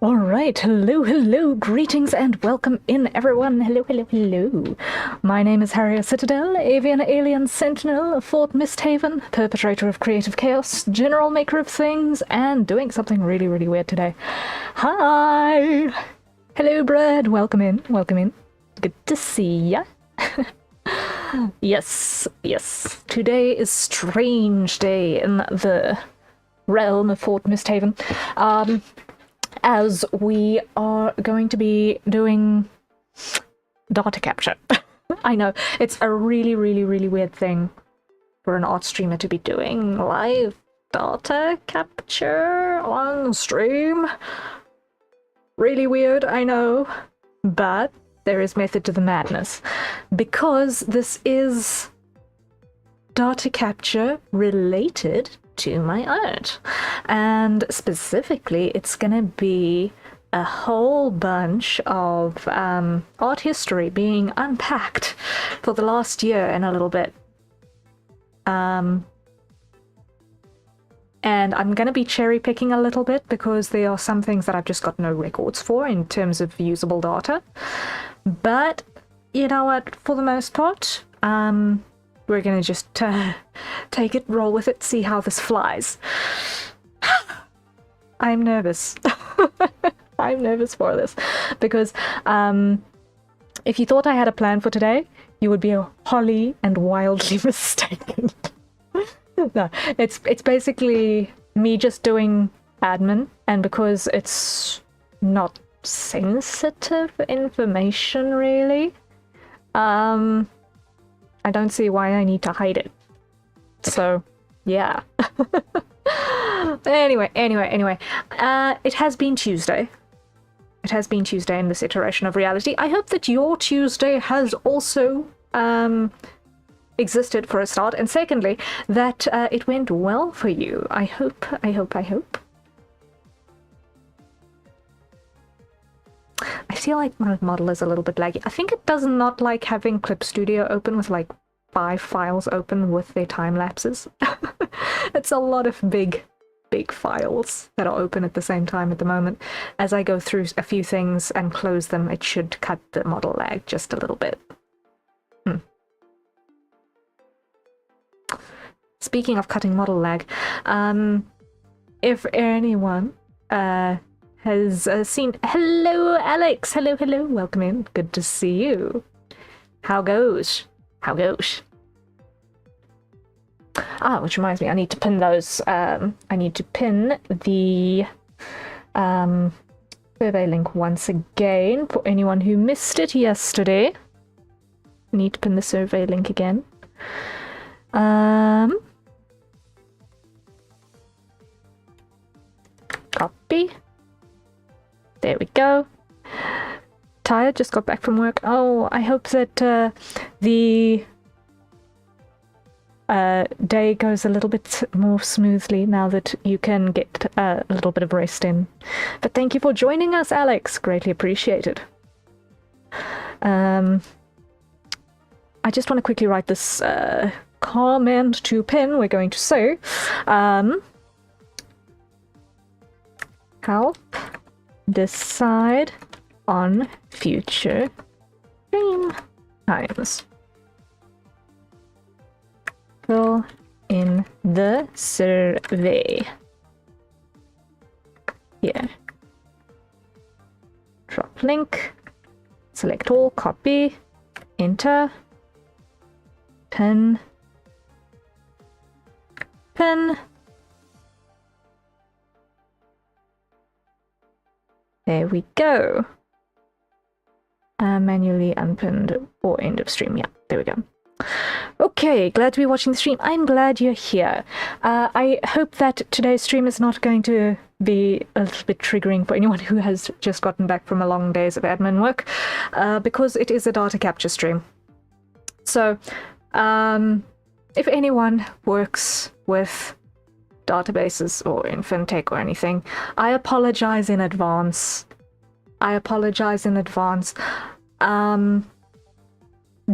All right, hello, greetings and welcome in, everyone. Hello. My name is Harrier Citadel, avian alien sentinel of Fort Misthaven, perpetrator of creative chaos, general maker of things, and doing something really weird today. Hi! Hello, Brad. Welcome in. Good to see ya. Yes. Today is strange day in the realm of Fort Misthaven. As we are going to be doing data capture. I know, it's a really weird thing for an art streamer to be doing live data capture on stream. Really weird, I know, but there is method to the madness, because this is data capture related to my art, and specifically it's gonna be a whole bunch of art history being unpacked for the last year and a little bit, and I'm gonna be cherry picking a little bit because there are some things that I've just got no records for in terms of usable data, but you know what, for the most part we're gonna just take it, roll with it, see how this flies. I'm nervous. I'm nervous for this because if you thought I had a plan for today, you would be wholly and wildly mistaken. No, it's basically me just doing admin, and because it's not sensitive information really, I don't see why I need to hide it. So, yeah. Anyway. It has been Tuesday. It has been Tuesday in this iteration of reality. I hope that your Tuesday has also existed for a start, and secondly, that it went well for you. I hope. I feel like my model is a little bit laggy. I think it does not like having Clip Studio open with like 5 files open with their time lapses. It's a lot of big files that are open at the same time at the moment. As I go through a few things and close them, it should cut the model lag just a little bit. Speaking of cutting model lag, if anyone has seen... Hello, Alex! Hello, welcome in. Good to see you. How goes? Which reminds me, I need to pin those. I need to pin the survey link once again for anyone who missed it yesterday. I need to pin the survey link again. Copy. There we go. Tired, just got back from work. Oh, I hope that the day goes a little bit more smoothly now that you can get a little bit of rest in. But thank you for joining us, Alex. Greatly appreciated. I just want to quickly write this comment to pin. We're going to say, help decide on future stream times. Fill in the survey. Here. Drop link. Select all, copy, enter, pin. There we go. Manually unpinned or end of stream. Yeah, there we go. Okay, glad to be watching the stream. I'm glad you're here. I hope that today's stream is not going to be a little bit triggering for anyone who has just gotten back from a long days of admin work, because it is a data capture stream. So, if anyone works with databases or in fintech or anything, I apologize in advance.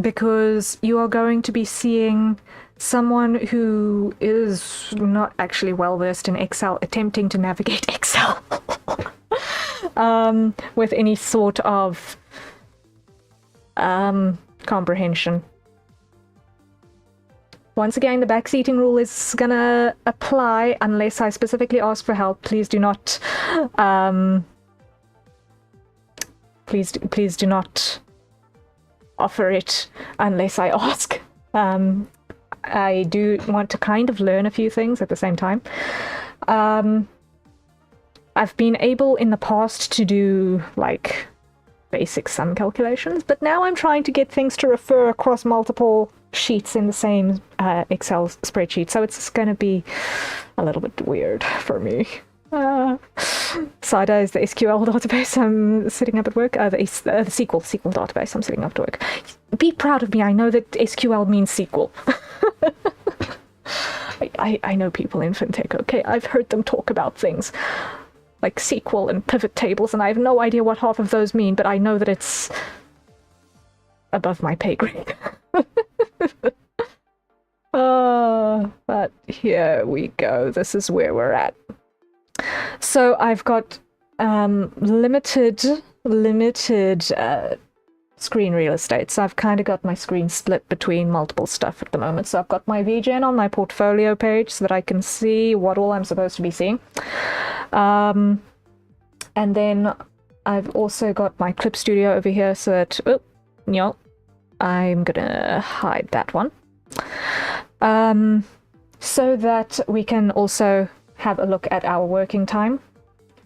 Because you are going to be seeing someone who is not actually well versed in Excel attempting to navigate Excel. with any sort of comprehension. Once again, the backseating rule is gonna apply unless I specifically ask for help. Please do not, please do not offer it unless I ask. I do want to kind of learn a few things at the same time. I've been able in the past to do like basic sum calculations, but now I'm trying to get things to refer across multiple sheets in the same Excel spreadsheet, so it's going to be a little bit weird for me. SIDA is the SQL database I'm setting up at work. The SQL database I'm setting up at work. Be proud of me. I know that SQL means SQL. I know people in fintech, okay? I've heard them talk about things like SQL and pivot tables, and I have no idea what half of those mean, but I know that it's above my pay grade. But here we go. This is where we're at. So I've got limited screen real estate. So I've kind of got my screen split between multiple stuff at the moment. So I've got my VGen on my portfolio page so that I can see what all I'm supposed to be seeing. And then I've also got my Clip Studio over here so that, I'm gonna hide that one. So that we can also have a look at our working time.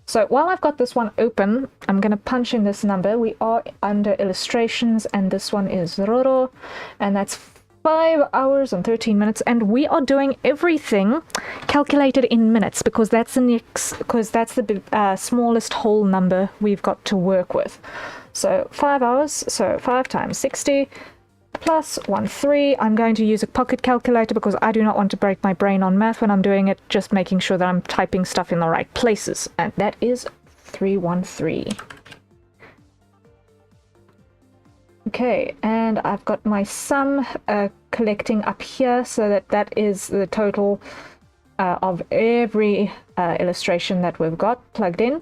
So while I've got this one open, I'm going to punch in this number. We are under illustrations, and this one is Roro, and that's 5 hours and 13 minutes, and we are doing everything calculated in minutes because that's the smallest whole number we've got to work with. So 5 hours, so 5 times 60 plus 13. I'm going to use a pocket calculator because I do not want to break my brain on math when I'm doing it, just making sure that I'm typing stuff in the right places. And that is 313. Okay, and I've got my sum collecting up here so that is the total of every illustration that we've got plugged in.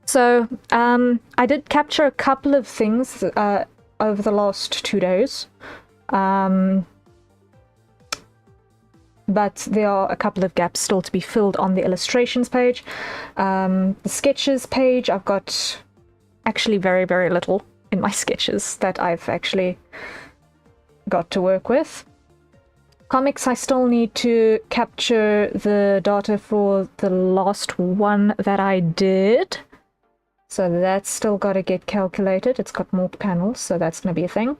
So I did capture a couple of things over the last 2 days, but there are a couple of gaps still to be filled on the illustrations page. The sketches page, I've got actually very, very little in my sketches that I've actually got to work with. Comics, I still need to capture the data for the last one that I did. So that's still got to get calculated. It's got more panels, so that's going to be a thing.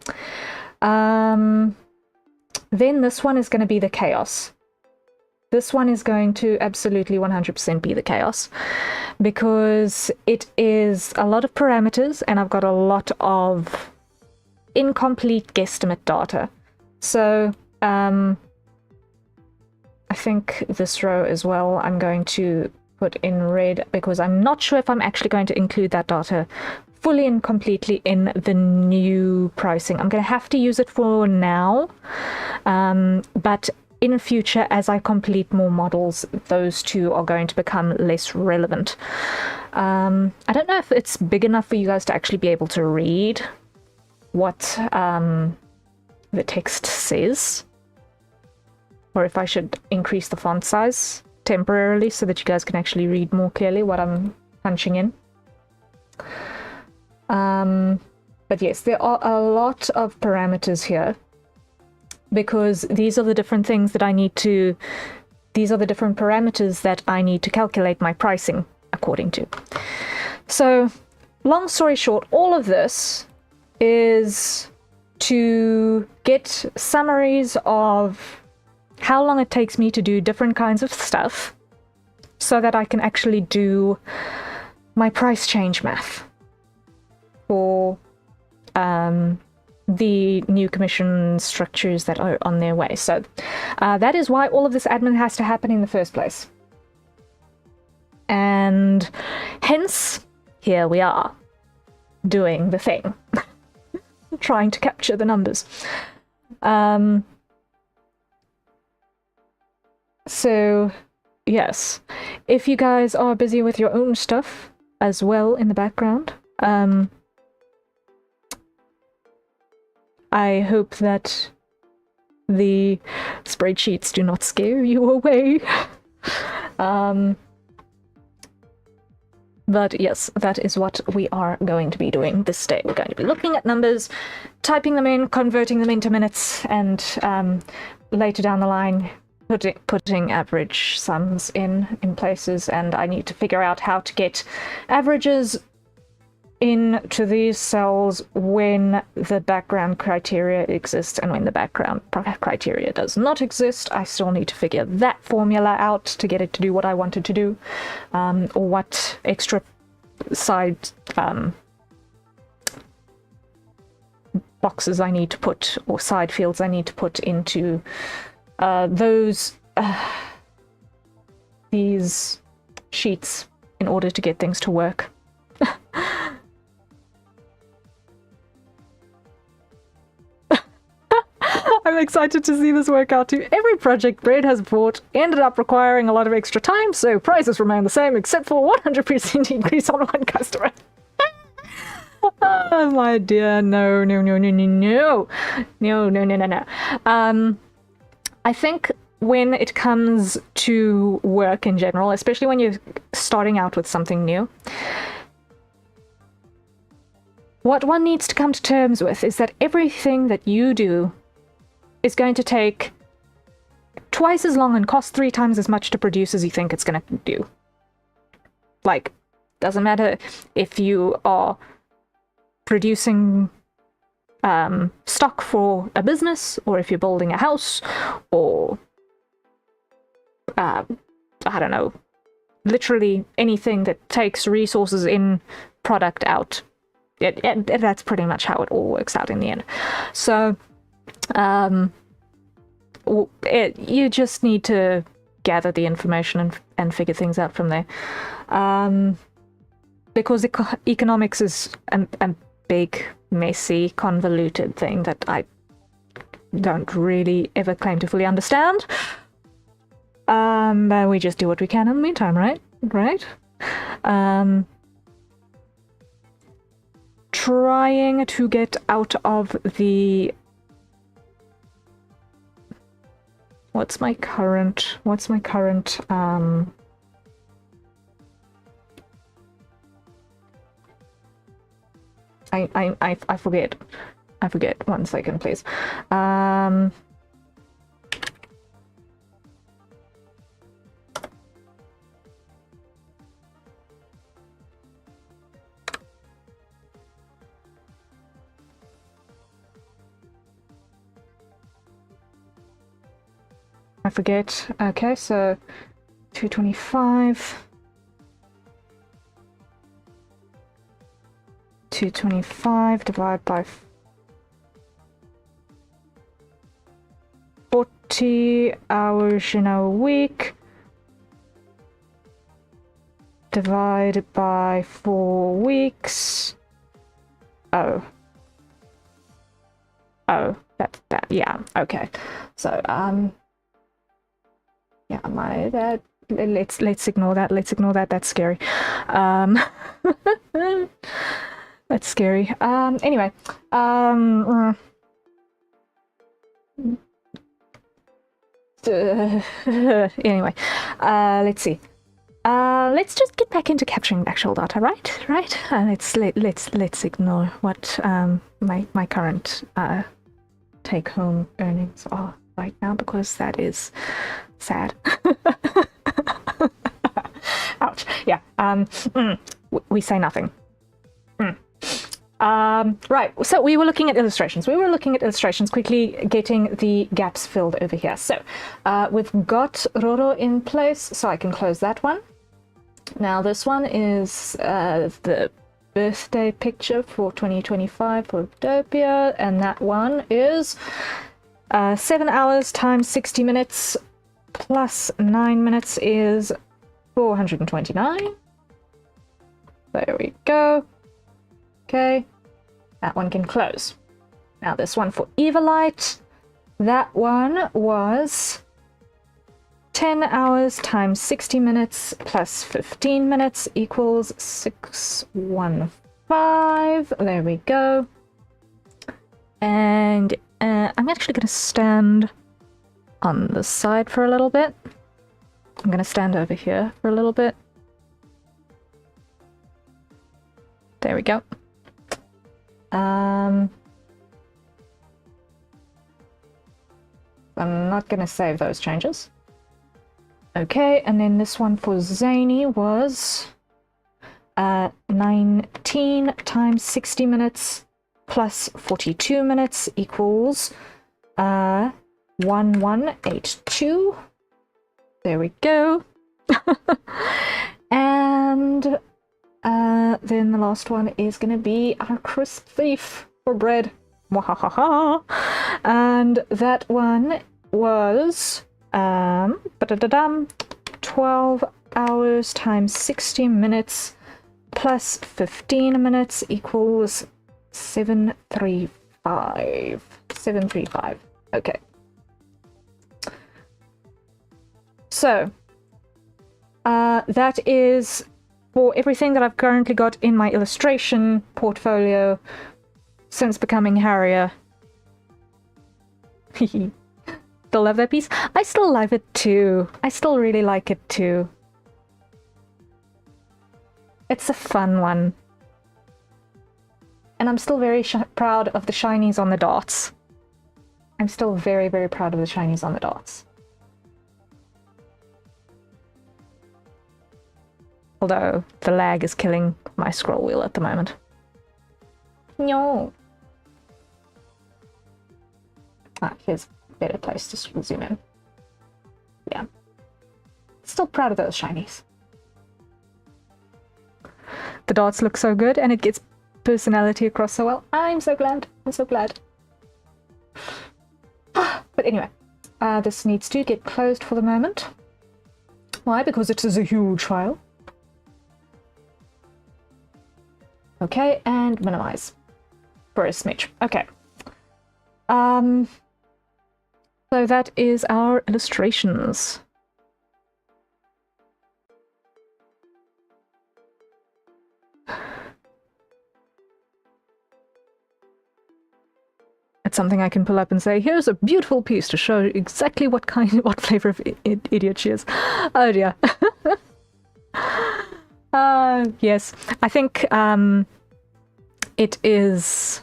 Then this one is going to be the chaos. This one is going to absolutely 100% be the chaos because it is a lot of parameters and I've got a lot of incomplete guesstimate data. So I think this row as well I'm going to put in red because I'm not sure if I'm actually going to include that data fully and completely in the new pricing. I'm going to have to use it for now, but in the future, as I complete more models, those two are going to become less relevant. I don't know if it's big enough for you guys to actually be able to read what the text says, or if I should increase the font size temporarily so that you guys can actually read more clearly what I'm punching in. But yes, there are a lot of parameters here because these are the different things that I need to, these are the different parameters that I need to calculate my pricing according to. So long story short, all of this is to get summaries of how long it takes me to do different kinds of stuff so that I can actually do my price change math for the new commission structures that are on their way. So that is why all of this admin has to happen in the first place. And hence, here we are doing the thing, trying to capture the numbers. So yes, if you guys are busy with your own stuff, as well in the background. I hope that the spreadsheets do not scare you away. But yes, that is what we are going to be doing this day. We're going to be looking at numbers, typing them in, converting them into minutes, and later down the line, putting average sums in places. And I need to figure out how to get averages into these cells when the background criteria exists and when the background criteria does not exist. I still need to figure that formula out to get it to do what I want it to do, or what extra side boxes I need to put, or side fields I need to put into these sheets in order to get things to work. I'm excited to see this work out too. Every project Brad has bought ended up requiring a lot of extra time, so prices remain the same except for 100% increase on one customer. Oh my dear, no. I think when it comes to work in general, especially when you're starting out with something new, what one needs to come to terms with is that everything that you do is going to take twice as long and cost 3 times as much to produce as you think it's going to do. Like, doesn't matter if you are producing stock for a business, or if you're building a house, or I don't know, literally anything that takes resources in, product out. That's pretty much how it all works out in the end. So you just need to gather the information and figure things out from there, because economics is a big, messy, convoluted thing that I don't really ever claim to fully understand. But we just do what we can in the meantime, right? Trying to get out of the... What's my current I forget. 1 second, please. I forget. Okay, so 225. 225 divided by 40 hours in a week divided by 4 weeks. Oh, that's that. Yeah, okay. So yeah, that let's ignore that. That's scary. That's scary. Anyway, anyway, let's see. Let's just get back into capturing actual data, right? Let's ignore what my current take-home earnings are right now, because that is sad. Ouch. Yeah. We say nothing. Right, so we were looking at illustrations. Quickly getting the gaps filled over here. So we've got Roro in place, so I can close that one. Now this one is the birthday picture for 2025 for Utopia, and that one is 7 hours times 60 minutes plus 9 minutes is 429. There we go. Okay, that one can close. Now this one for Evilite, that one was 10 hours times 60 minutes plus 15 minutes equals 615. There we go. And I'm actually going to stand on the side for a little bit. I'm going to stand over here for a little bit. There we go. I'm not going to save those changes. Okay, and then this one for Zany was 19 times 60 minutes plus 42 minutes equals 1182. There we go. And then the last one is going to be our crisp thief for bread. Mwahaha. And that one was 12 hours times 60 minutes plus 15 minutes equals 735. 735. Okay. So that is for everything that I've currently got in my illustration portfolio since becoming Harrier. Still love that piece? I still love it too. I still really like it too. It's a fun one. And I'm still very proud of the shinies on the dots. I'm still very, very proud of the shinies on the dots. Although the lag is killing my scroll wheel at the moment. No. Ah, here's a better place to zoom in. Yeah. Still proud of those shinies. The dots look so good and it gets personality across so well. I'm so glad. I'm so glad. But anyway, this needs to get closed for the moment. Why? Because it is a huge file. Okay, and minimize for a smidge. Okay. So that is our illustrations. It's something I can pull up and say, here's a beautiful piece to show exactly what flavor of idiot she is. Oh dear. Yes, I think it is.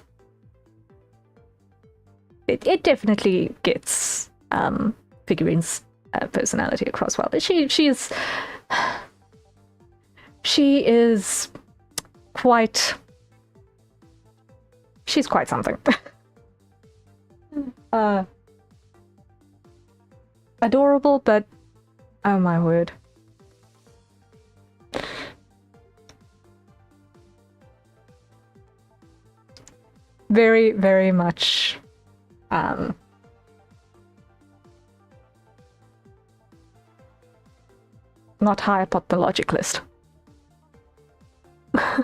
It definitely gets Figurine's personality across well. She is quite. She's quite something. Adorable, but oh my word. Very, very much not high up on the logic list. But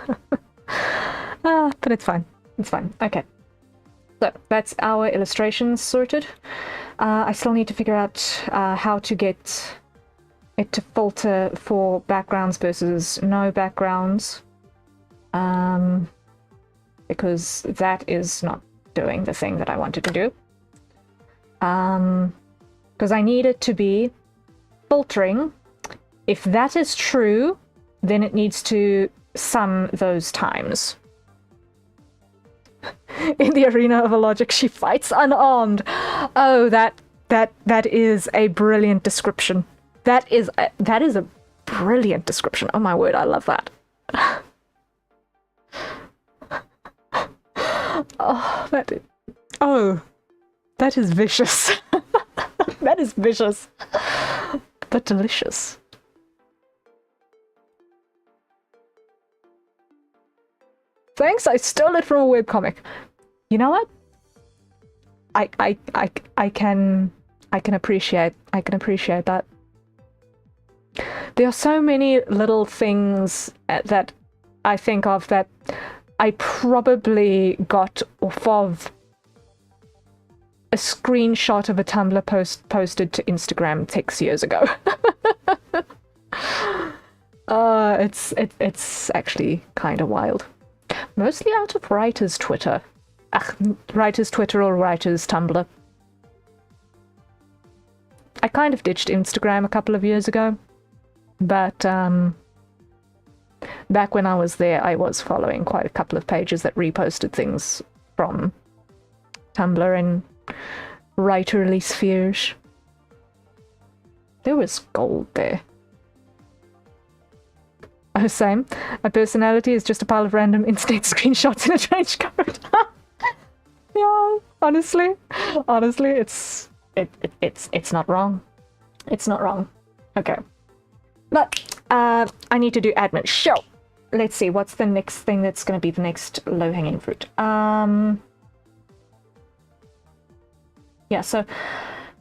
it's fine. It's fine. Okay. So that's our illustrations sorted. I still need to figure out how to get it to filter for backgrounds versus no backgrounds. Because that is not doing the thing that I wanted to do. Because I need it to be filtering. If that is true, then it needs to sum those times. In the arena of a logic, she fights unarmed. Oh, that is a brilliant description. That is a brilliant description. Oh my word, I love that. That is vicious. That is vicious, but delicious. Thanks, I stole it from a webcomic. You know what? I can appreciate that. There are so many little things that I think of that I probably got off of a screenshot of a Tumblr post posted to Instagram 6 years ago. It's actually kind of wild. Mostly out of writers' Twitter. Writers' Twitter or writers' Tumblr. I kind of ditched Instagram a couple of years ago, but back when I was there, I was following quite a couple of pages that reposted things from Tumblr and writerly spheres. There was gold there. Oh, same. My personality is just a pile of random internet screenshots in a trench coat. Yeah, honestly, it's not wrong. It's not wrong. Okay, but I need to do admin. So let's see what's the next thing that's going to be the next low-hanging fruit. Yeah, so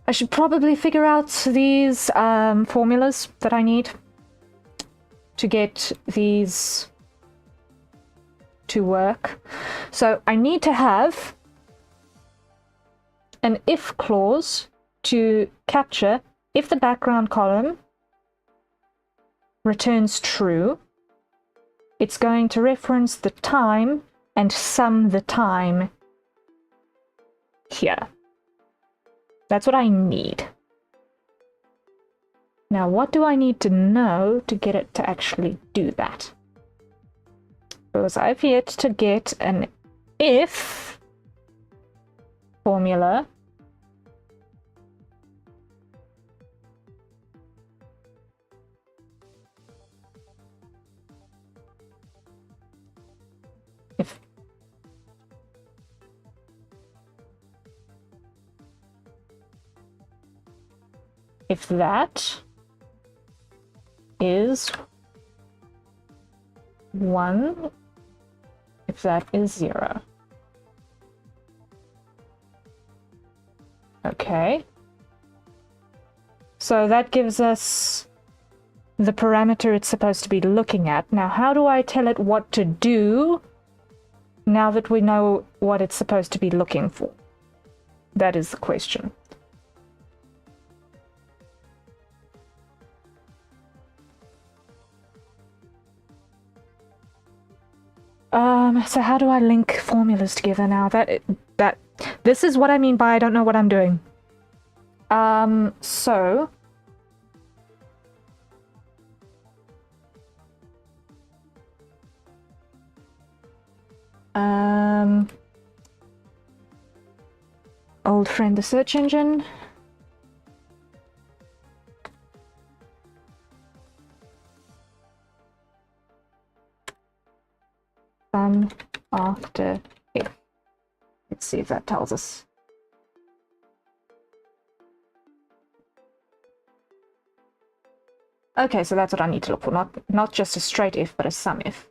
I should probably figure out these formulas that I need to get these to work. So I need to have an if clause to capture if the background column returns true, it's going to reference the time and sum the time here. That's what I need. Now, what do I need to know to get it to actually do that? Because I've yet to get an if formula if that is 1, if that is 0. Okay. So that gives us the parameter it's supposed to be looking at. Now, how do I tell it what to do now that we know what it's supposed to be looking for? That is the question. So how do I link formulas together now? This is what I mean by I don't know what I'm doing. So old friend, the search engine. Sum after if. Let's see if that tells us. Okay, so that's what I need to look for. Not just a straight if, but a sum if.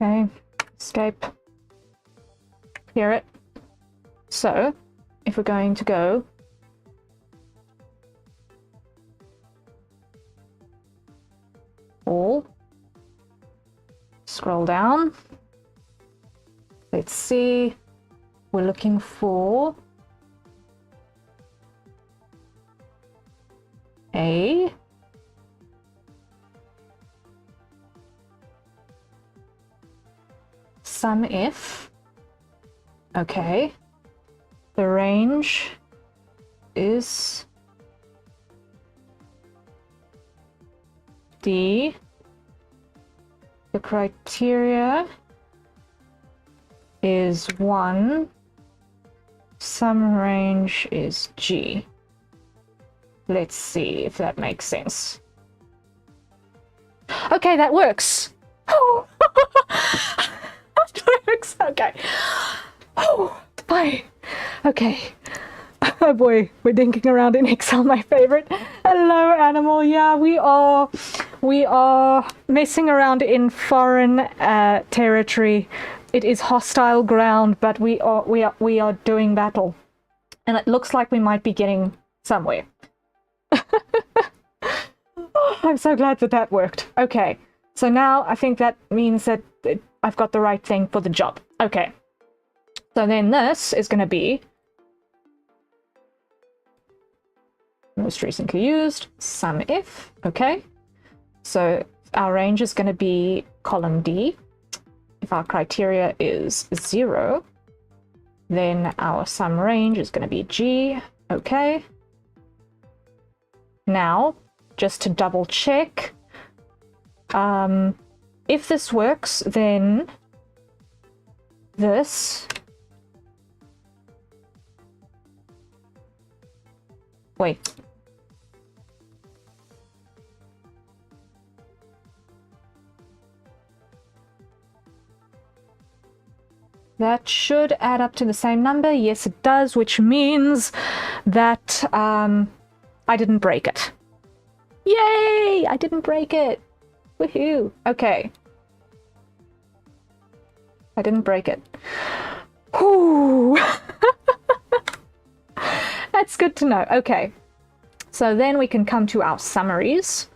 Okay, escape, clear it. So, if we're going to go all, scroll down, let's see, we're looking for a sum if. Okay, the range is D, the criteria is 1, sum range is G. Let's see if that makes sense. Okay, that works. Oh. Works. Okay. Oh, fine. Okay. Oh boy, we're dinking around in Excel, my favorite. Hello, animal. Yeah, we are messing around in foreign territory It is hostile ground, but we are doing battle. And it looks like we might be getting somewhere. Oh, I'm so glad that that worked. Okay, so now I think that means that I've got the right thing for the job. Okay, so then this is going to be most recently used, sum if. Okay, so our range is going to be column D. If our criteria is 0, then our sum range is going to be G. Okay. Now, just to double check, if this works, then this... Wait. That should add up to the same number. Yes, it does, which means that I didn't break it. Yay! I didn't break it. Woohoo! Okay. I didn't break it. Whew. That's good to know. Okay. So then we can come to our summaries.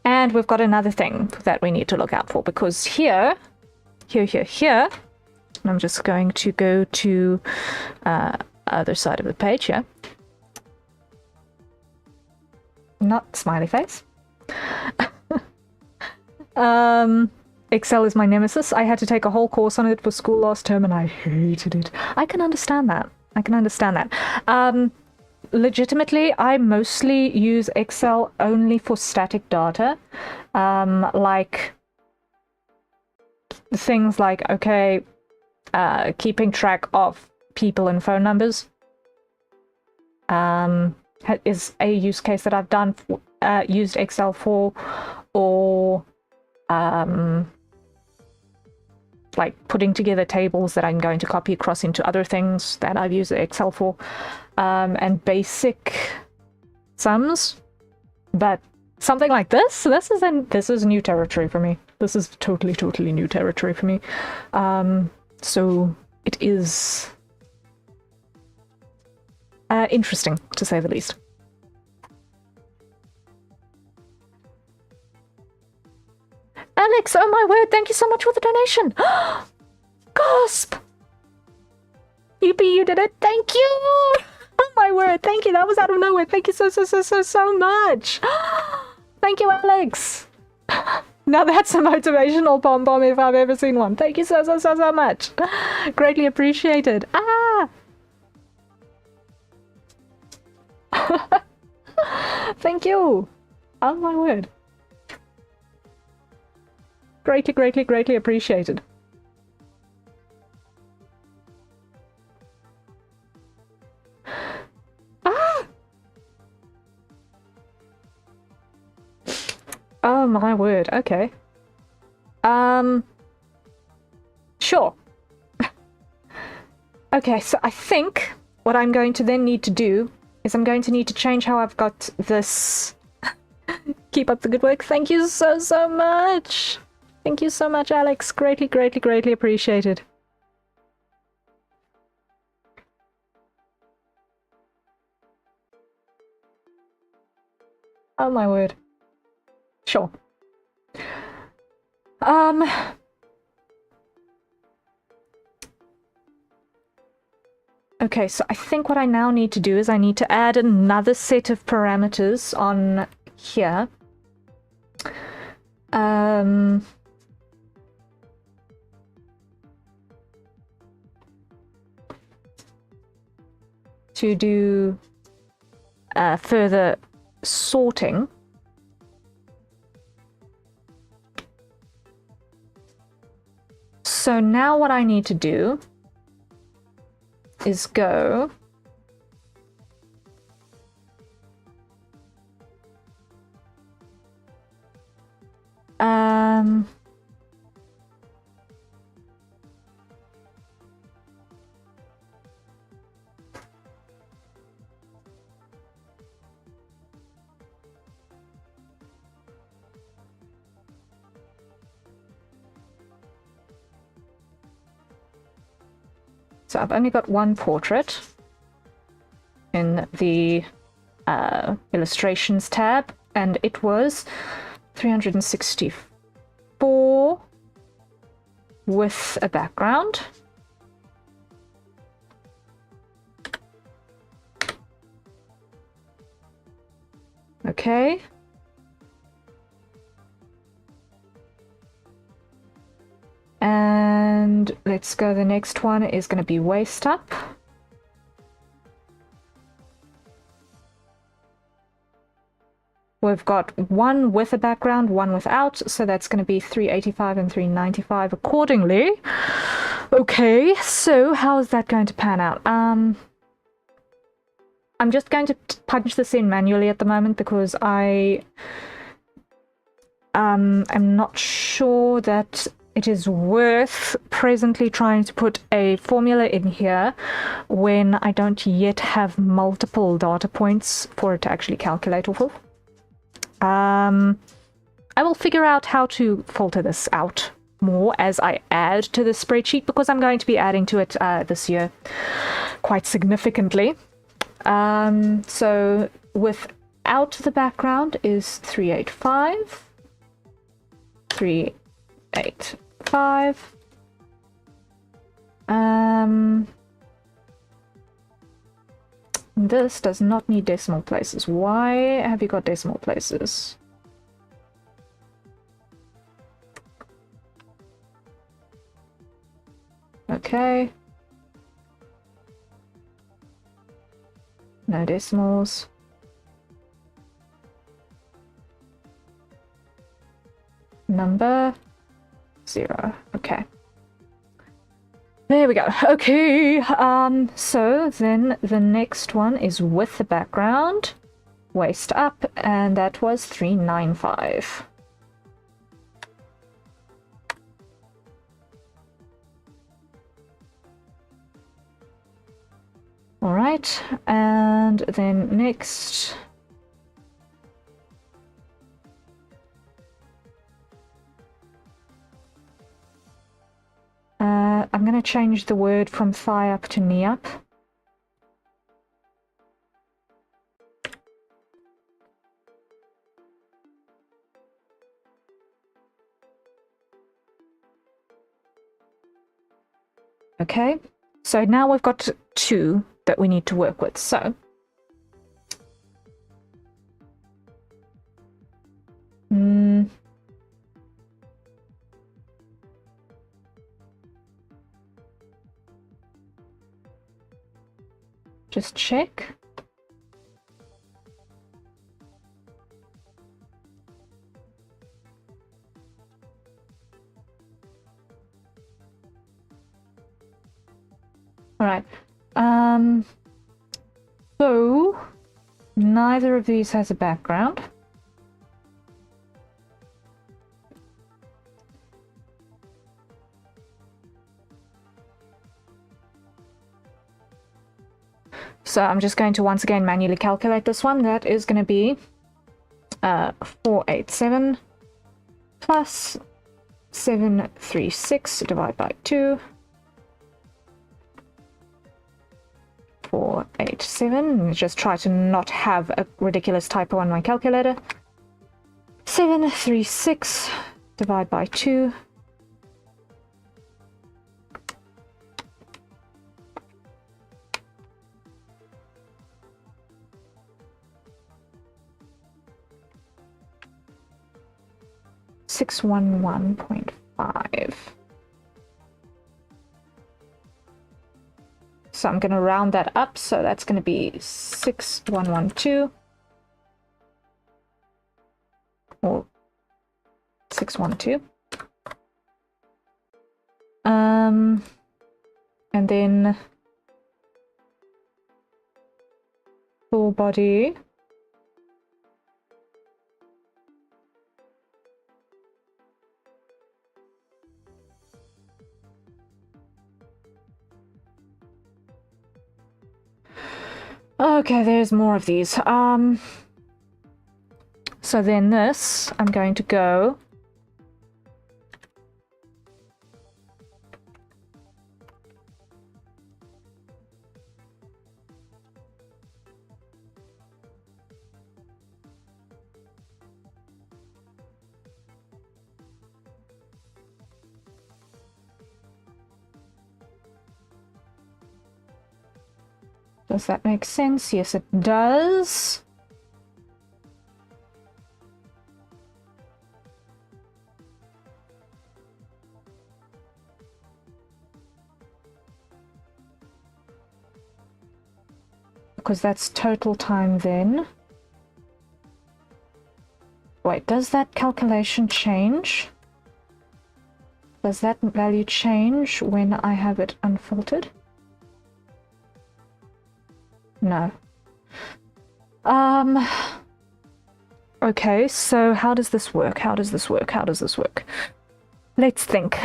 And we've got another thing that we need to look out for, because here, and I'm just going to go to other side of the page here. Not smiley face. Excel is my nemesis. I had to take a whole course on it for school last term and I hated it. I can understand that. I can understand that. Legitimately, I mostly use Excel only for static data. Like things like, okay, keeping track of people and phone numbers is a use case that I've done, used Excel for, or like putting together tables that I'm going to copy across into other things that I've used Excel for, and basic sums. But something like this is new territory for me. This is totally new territory for me. So it is interesting, to say the least. Alex, oh my word, thank you so much for the donation. Gasp! Yippee, you did it. Thank you. Oh my word, thank you. That was out of nowhere. Thank you so much. Thank you, Alex. Now that's a motivational pom-pom if I've ever seen one. Thank you so much. Greatly appreciated. Ah! Thank you. Oh my word. Greatly appreciated. Ah! Oh my word, okay. Sure. Okay, so I think what I'm going to then need to do is I'm going to need to change how I've got this. Keep up the good work. Thank you so much. Thank you so much, Alex. Greatly appreciated. Oh my word. Sure. Okay, so I think what I now need to do is I need to add another set of parameters on here. To do further sorting. So now what I need to do is go So I've only got one portrait in the illustrations tab, and it was 364 with a background. Okay. And let's go, the next one is going to be waist up. We've got one with a background, one without, so that's going to be 385 and 395 accordingly. Okay, so how is that going to pan out? I'm just going to punch this in manually at the moment because I am not sure that it is worth presently trying to put a formula in here when I don't yet have multiple data points for it to actually calculate off of. I will figure out how to filter this out more as I add to the spreadsheet, because I'm going to be adding to it this year quite significantly. So without the background is 385, 385. This does not need decimal places. Why have you got decimal places? Okay. No decimals. Number 0. Okay. There we go. Okay, so then the next one is with the background, waist up, and that was 395. All right, and then next, I'm going to change the word from thigh up to knee up. Okay, so now we've got 2 that we need to work with. So just check. All right. So neither of these has a background. So I'm just going to once again manually calculate this one. That is going to be 487 plus 736 divided by 2. 487. Just try to not have a ridiculous typo on my calculator. 736 divided by 2. $611.5. So I'm going to round that up, so that's going to be 6112 or 612. And then full body. Okay, there's more of these. So then this, I'm going to go Does that make sense? Yes, it does. Because that's total time then. Wait, does that calculation change? Does that value change when I have it unfiltered? No. Okay, so how does this work? How does this work? How does this work? Let's think.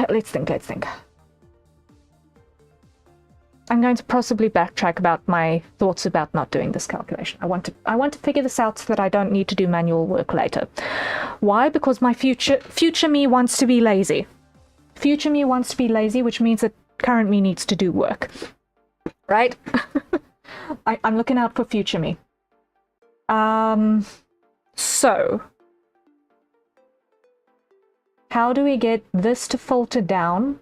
I'm going to possibly backtrack about my thoughts about not doing this calculation. I want to figure this out so that I don't need to do manual work later. Why? Because my future me wants to be lazy. Future me wants to be lazy, which means that current me needs to do work. Right? I'm looking out for future me. So how do we get this to filter down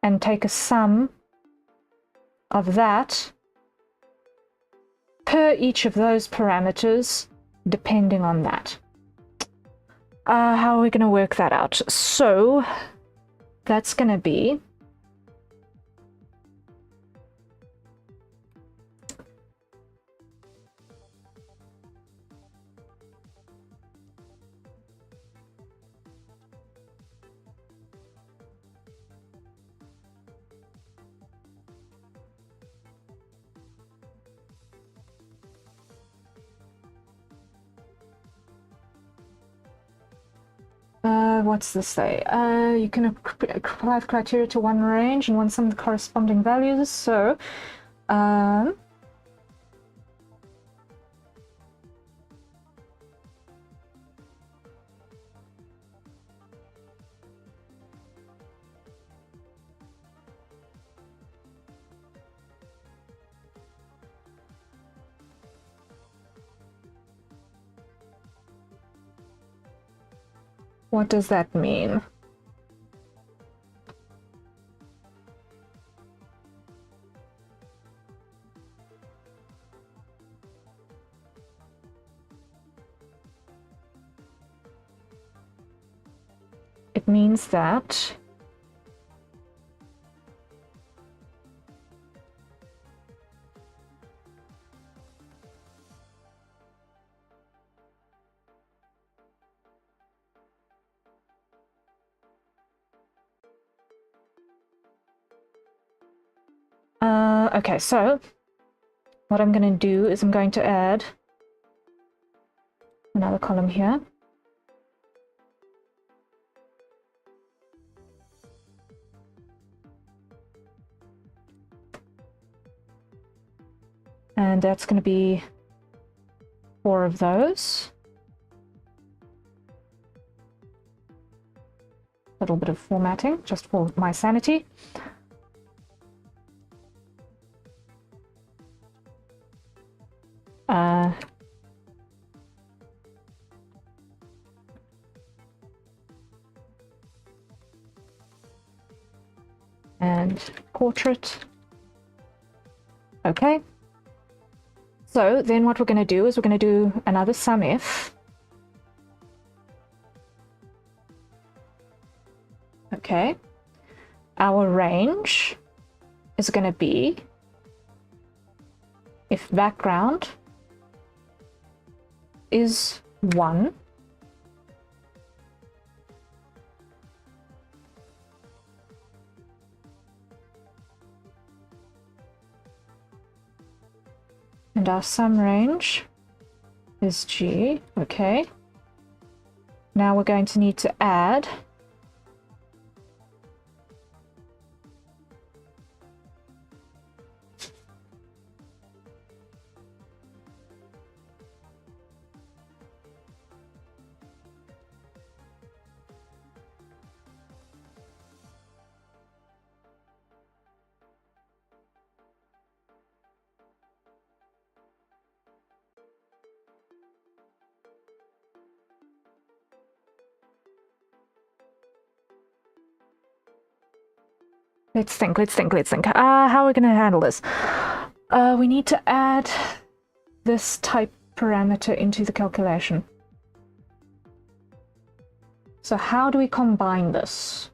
and take a sum of that per each of those parameters depending on that? How are we going to work that out? So that's going to be what's this say? You can apply criteria to one range and one sum of the corresponding values. So, what does that mean? It means that okay, so what I'm going to do is I'm going to add another column here. And that's going to be 4 of those. A little bit of formatting just for my sanity. And portrait. Okay. So then what we're going to do is we're going to do another sum if. Okay. Our range is going to be if background is 1, and our sum range is G. Okay. Now we're going to need to add let's think. How are we going to handle this? We need to add this type parameter into the calculation. So how do we combine this?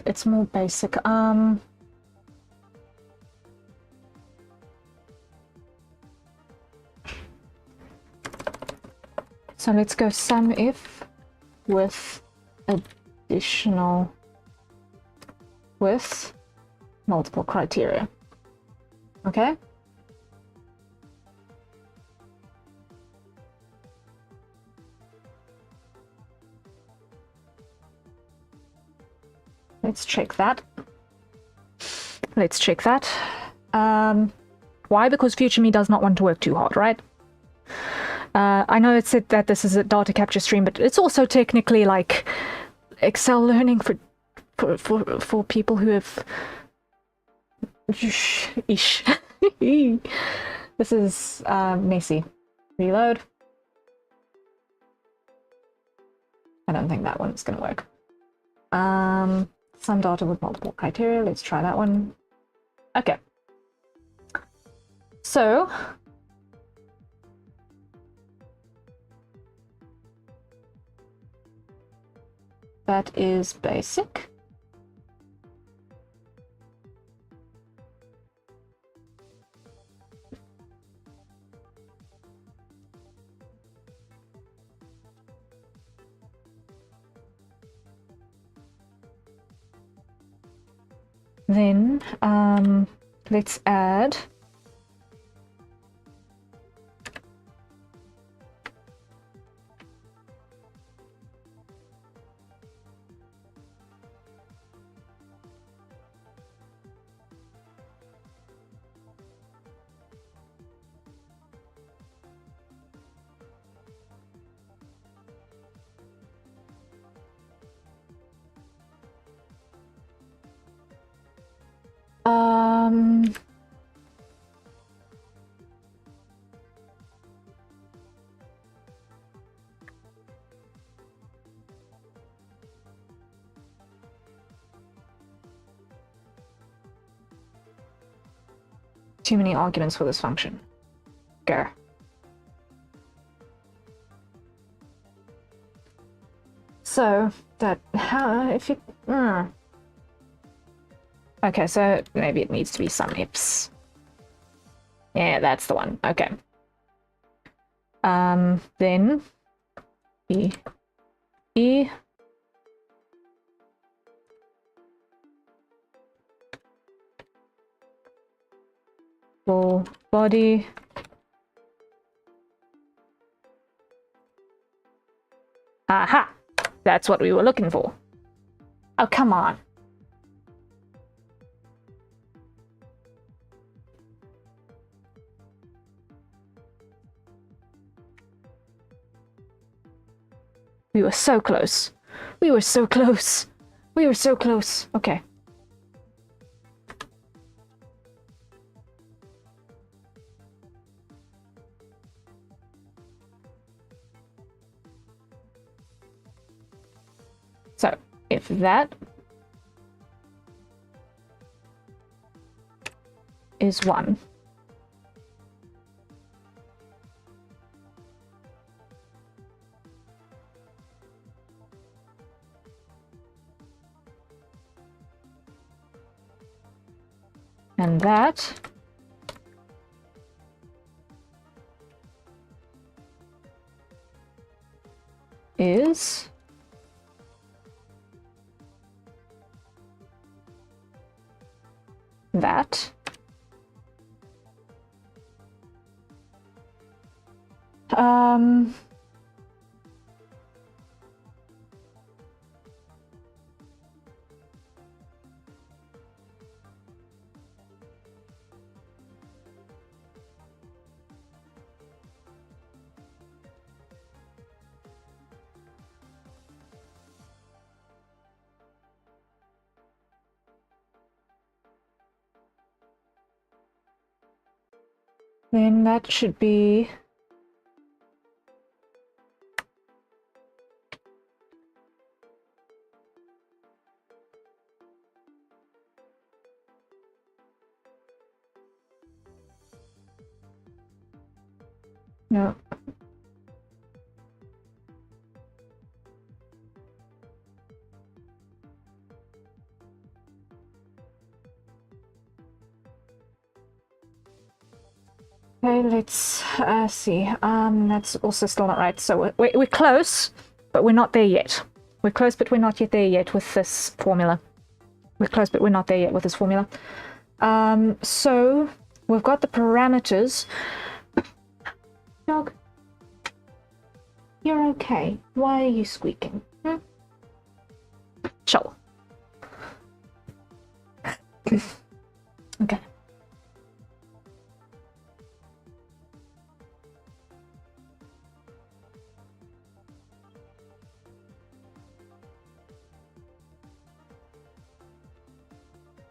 It's more basic. So let's go sum if with additional with multiple criteria. Okay? Let's check that. Let's check that. Why? Because future me does not want to work too hard, right? I know it said that this is a data capture stream, but it's also technically like Excel learning for people who have ish. This is messy. Reload. I don't think that one's gonna work. Some data with multiple criteria. Let's try that one. Okay. So that is basic. Then let's add too many arguments for this function. Go. So that how if you okay, so maybe it needs to be some ifs. Yeah, that's the one. Okay. Then E full body aha, that's what we were looking for. Oh, come on. We were so close. We were so close. We were so close. Okay. So, if that is 1, and that is that, then that should be no. Okay, let's see. That's also still not right. So we're close, but we're not there yet. We're close, but we're not yet there yet with this formula. We're close, but we're not there yet with this formula. So we've got the parameters. Dog, you're okay. Why are you squeaking? Sure. Okay.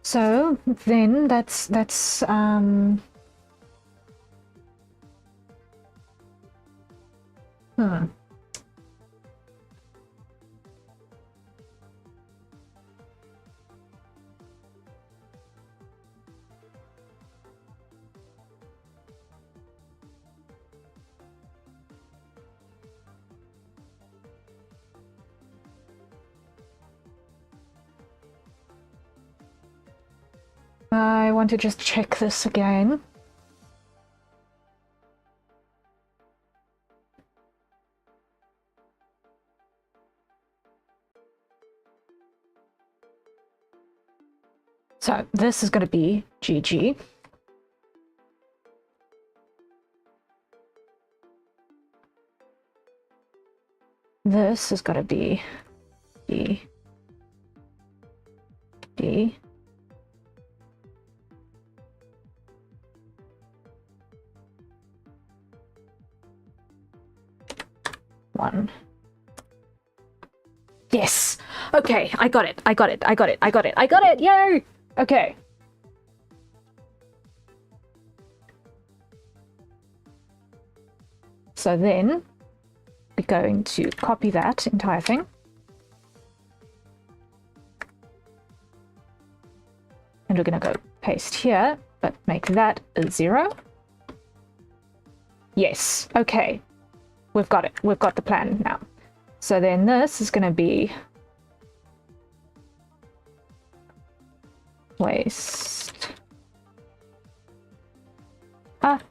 So then that's I want to just check this again. So this is going to be GG. This is going to be D. D. One. Yes. Okay, I got it. I got it. I got it. I got it. I got it. Yay! Okay. So then we're going to copy that entire thing. And we're going to go paste here, but make that a 0. Yes. Okay. We've got it. We've got the plan now. So then this is going to be waist up,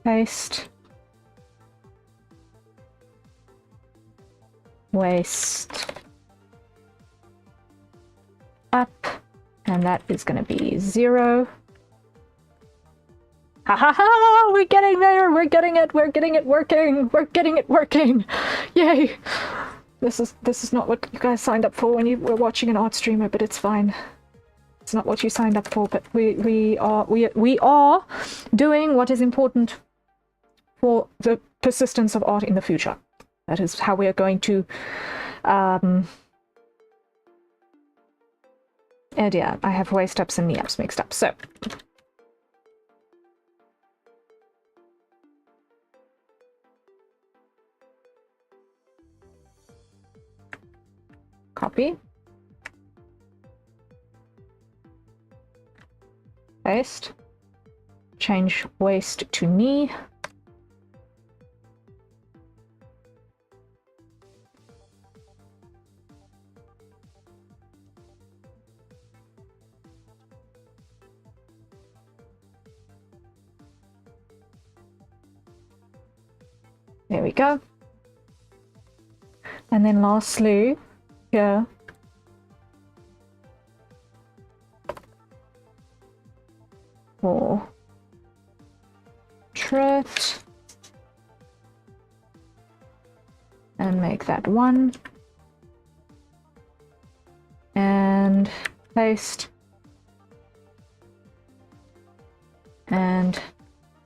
paste, waist up, and that is going to be 0. Ha ha ha! We're getting there! We're getting it! We're getting it working! We're getting it working! Yay! This is not what you guys signed up for when you were watching an art streamer, but it's fine. It's not what you signed up for, but we are doing what is important for the persistence of art in the future. That is how we are going to oh dear, I have waist ups and knee ups mixed up. So copy, paste, change waist to knee, there we go. And then lastly here portrait, and make that 1, and paste, and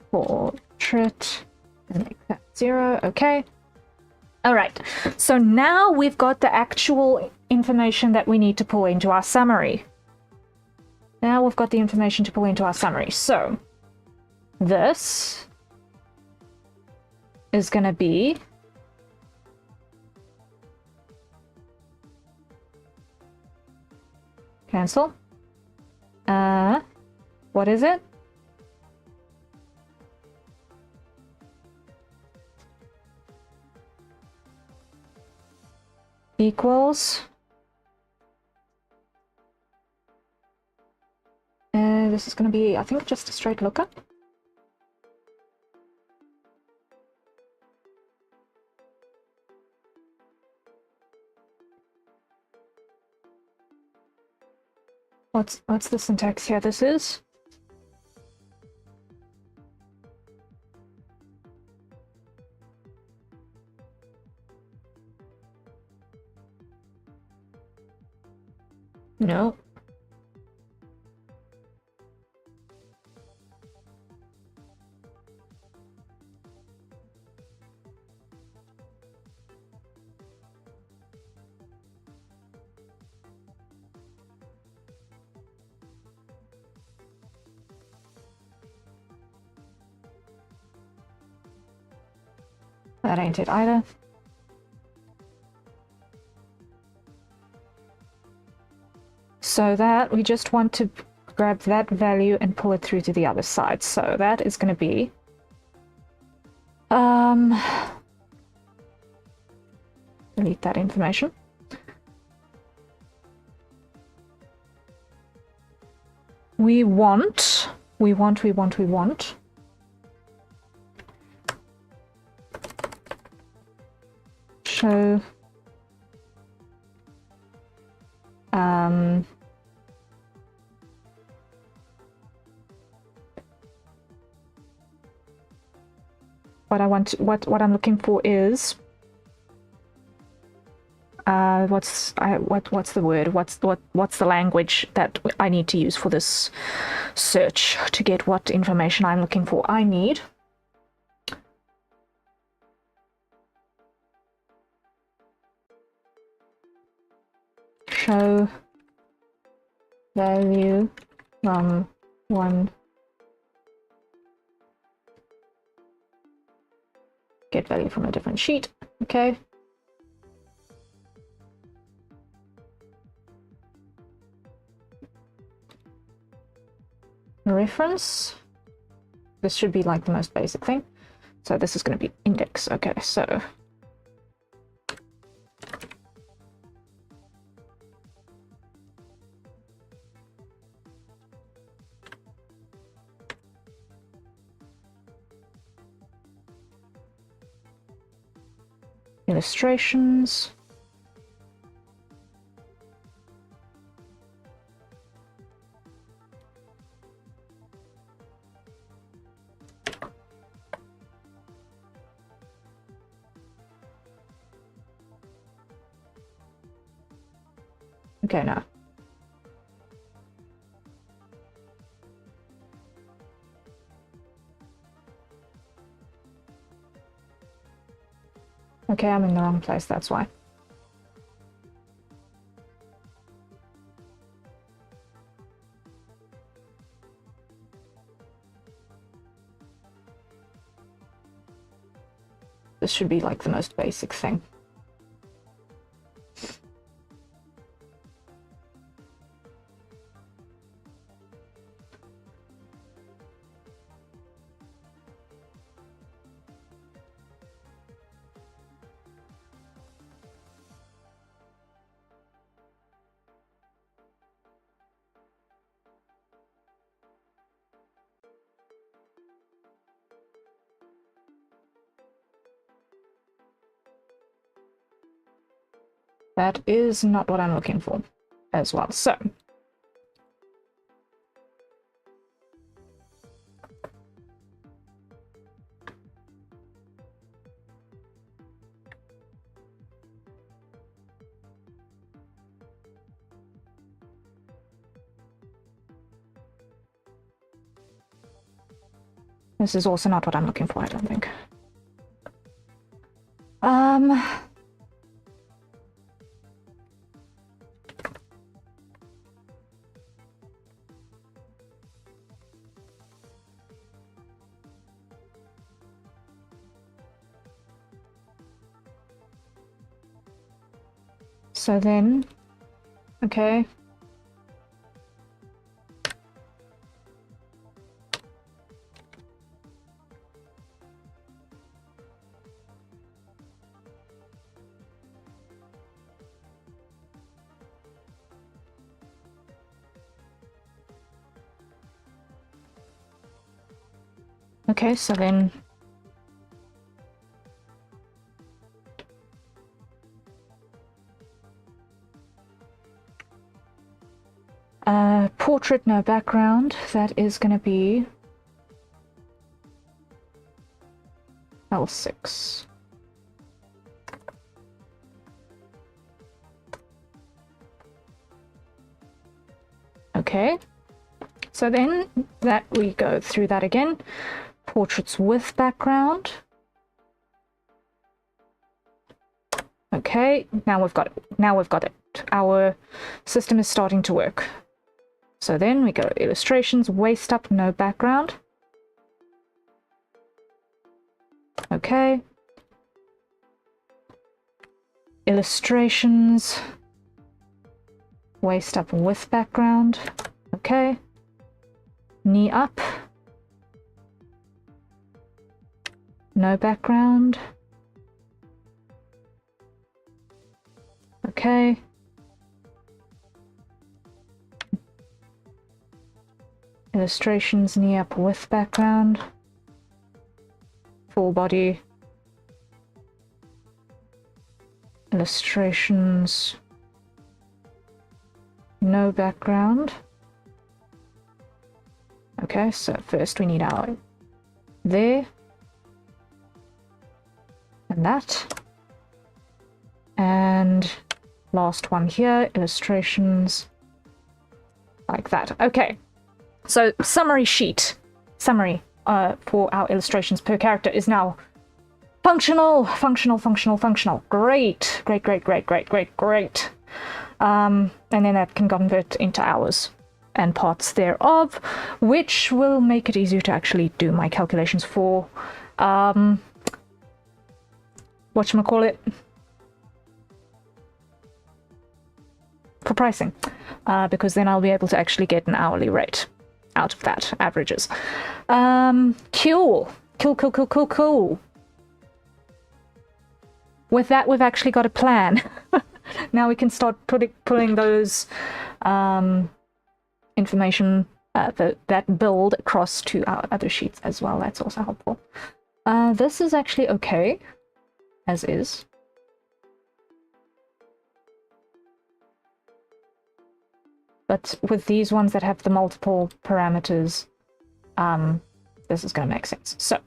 portrait, and make that 0. Okay. All right, so now we've got the actual information that we need to pull into our summary. Now we've got the information to pull into our summary. So this is going to be cancel. What is it? Equals. This is going to be, I think, just a straight lookup. What's the syntax here? This is no. That ain't it either. So that we just want to grab that value and pull it through to the other side. So that is going to be delete that information. We want show what I'm looking for is what's the word? What's the language that I need to use for this search to get what information I'm looking for? I need show value from one, get value from a different sheet. Okay. Reference. This should be like the most basic thing. So this is going to be index. Okay, so illustrations. Okay, now. Okay, I'm in the wrong place, that's why. This should be like the most basic thing. That is not what I'm looking for as well. So this is also not what I'm looking for, I don't think. So then, okay. Okay, so then portrait, no background. That is going to be L6. Okay, so then that we go through that again. Portraits with background. Okay, now we've got it. Now we've got it. Our system is starting to work. So then we go illustrations, waist up, no background. Okay. Illustrations, waist up with background. Okay. Knee up. No background. Okay. Illustrations, knee up with background. Full body. Illustrations, no background. Okay, so first we need our there. And that. And last one here, illustrations like that. Okay, so summary sheet, summary for our illustrations per character is now functional. Great. And then that can convert into hours and parts thereof, which will make it easier to actually do my calculations for whatchamacallit, for pricing, because then I'll be able to actually get an hourly rate out of that, averages. Cool. With that, we've actually got a plan. Now we can start pulling those information, that build across to our other sheets as well. That's also helpful. This is actually okay, as is. But with these ones that have the multiple parameters, this is going to make sense. So,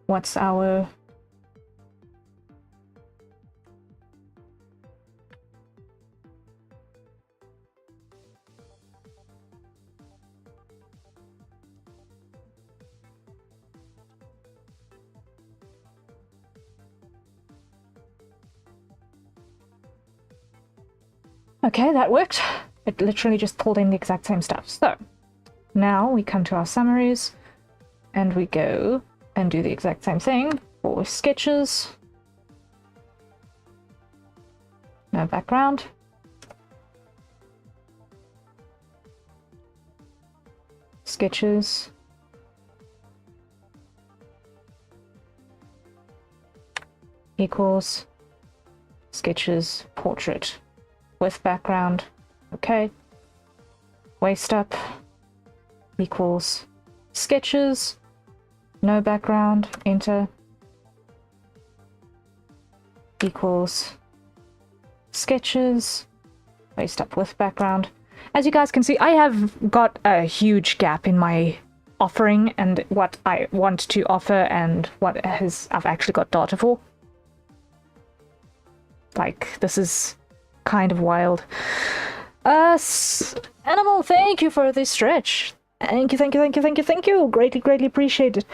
what's our... Okay, that worked. It literally just pulled in the exact same stuff. So now we come to our summaries and we go and do the exact same thing for sketches. No background. Sketches. Equals sketches portrait with background. Okay. Waist up equals sketches, no background, enter, equals sketches, waist up with background. As you guys can see, I have got a huge gap in my offering and what I want to offer and what I've actually got data for. Like, this is kind of wild. Animal, thank you for this stretch. Thank you. Greatly appreciated.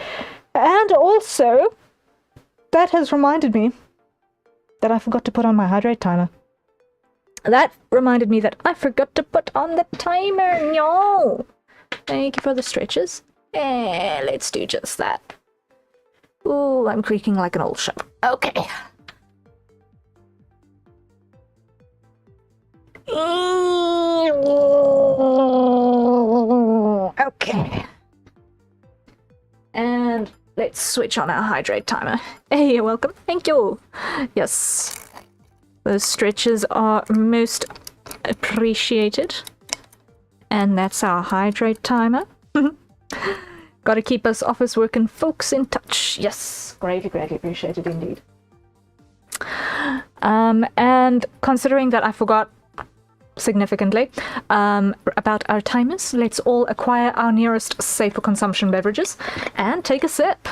And also, that has reminded me that I forgot to put on my hydrate timer. That reminded me that I forgot to put on the timer. No! Thank you for the stretches. Let's do just that. Ooh, I'm creaking like an old ship. Okay. Okay. And let's switch on our hydrate timer. Hey, you're welcome. Thank you. Yes. Those stretches are most appreciated. And that's our hydrate timer. Gotta keep us office working folks in touch. Yes. Greatly, greatly appreciated indeed. And considering that I forgot significantly about our timers, let's all acquire our nearest safe for consumption beverages and take a sip.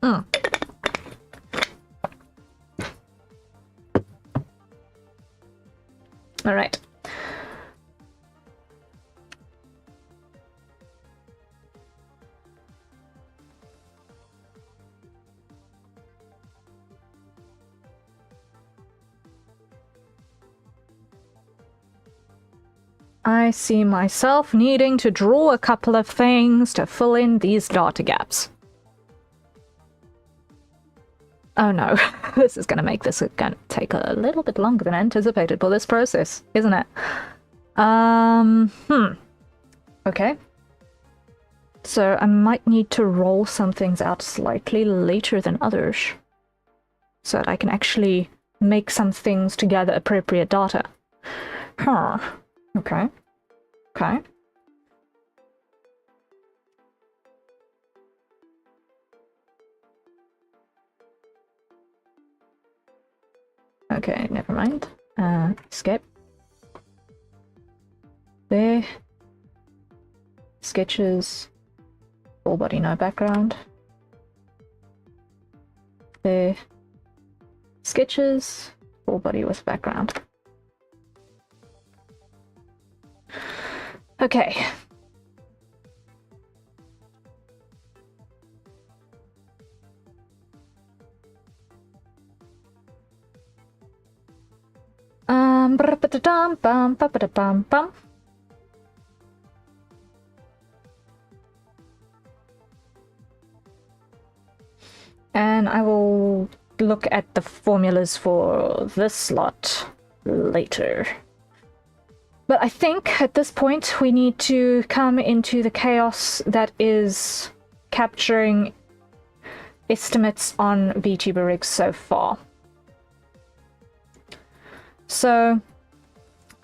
All right. I see myself needing to draw a couple of things to fill in these data gaps. Oh no, this is going to make this going to take a little bit longer than anticipated for this process, isn't it? Okay. So I might need to roll some things out slightly later than others so that I can actually make some things to gather appropriate data. Huh. Okay. Okay. Okay, never mind. Escape. There. Sketches. Full body, no background. There. Sketches. Full body with background. Okay. Bum. And I will look at the formulas for this slot later. But I think at this point we need to come into the chaos that is capturing estimates on VTuber rigs so far. So,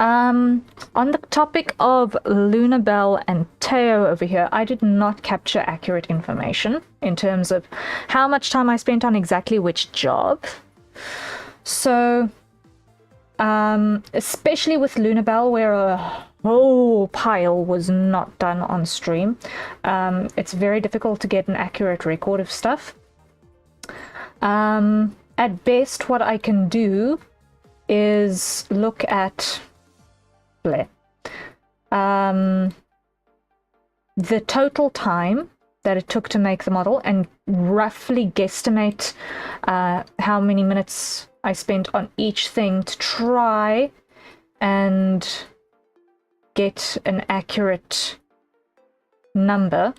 on the topic of Lunabelle and Teo over here, I did not capture accurate information in terms of how much time I spent on exactly which job. So, especially with Lunabelle, where a whole pile was not done on stream, it's very difficult to get an accurate record of stuff. At best, what I can do is look at the total time that it took to make the model and roughly guesstimate how many minutes I spent on each thing to try and get an accurate number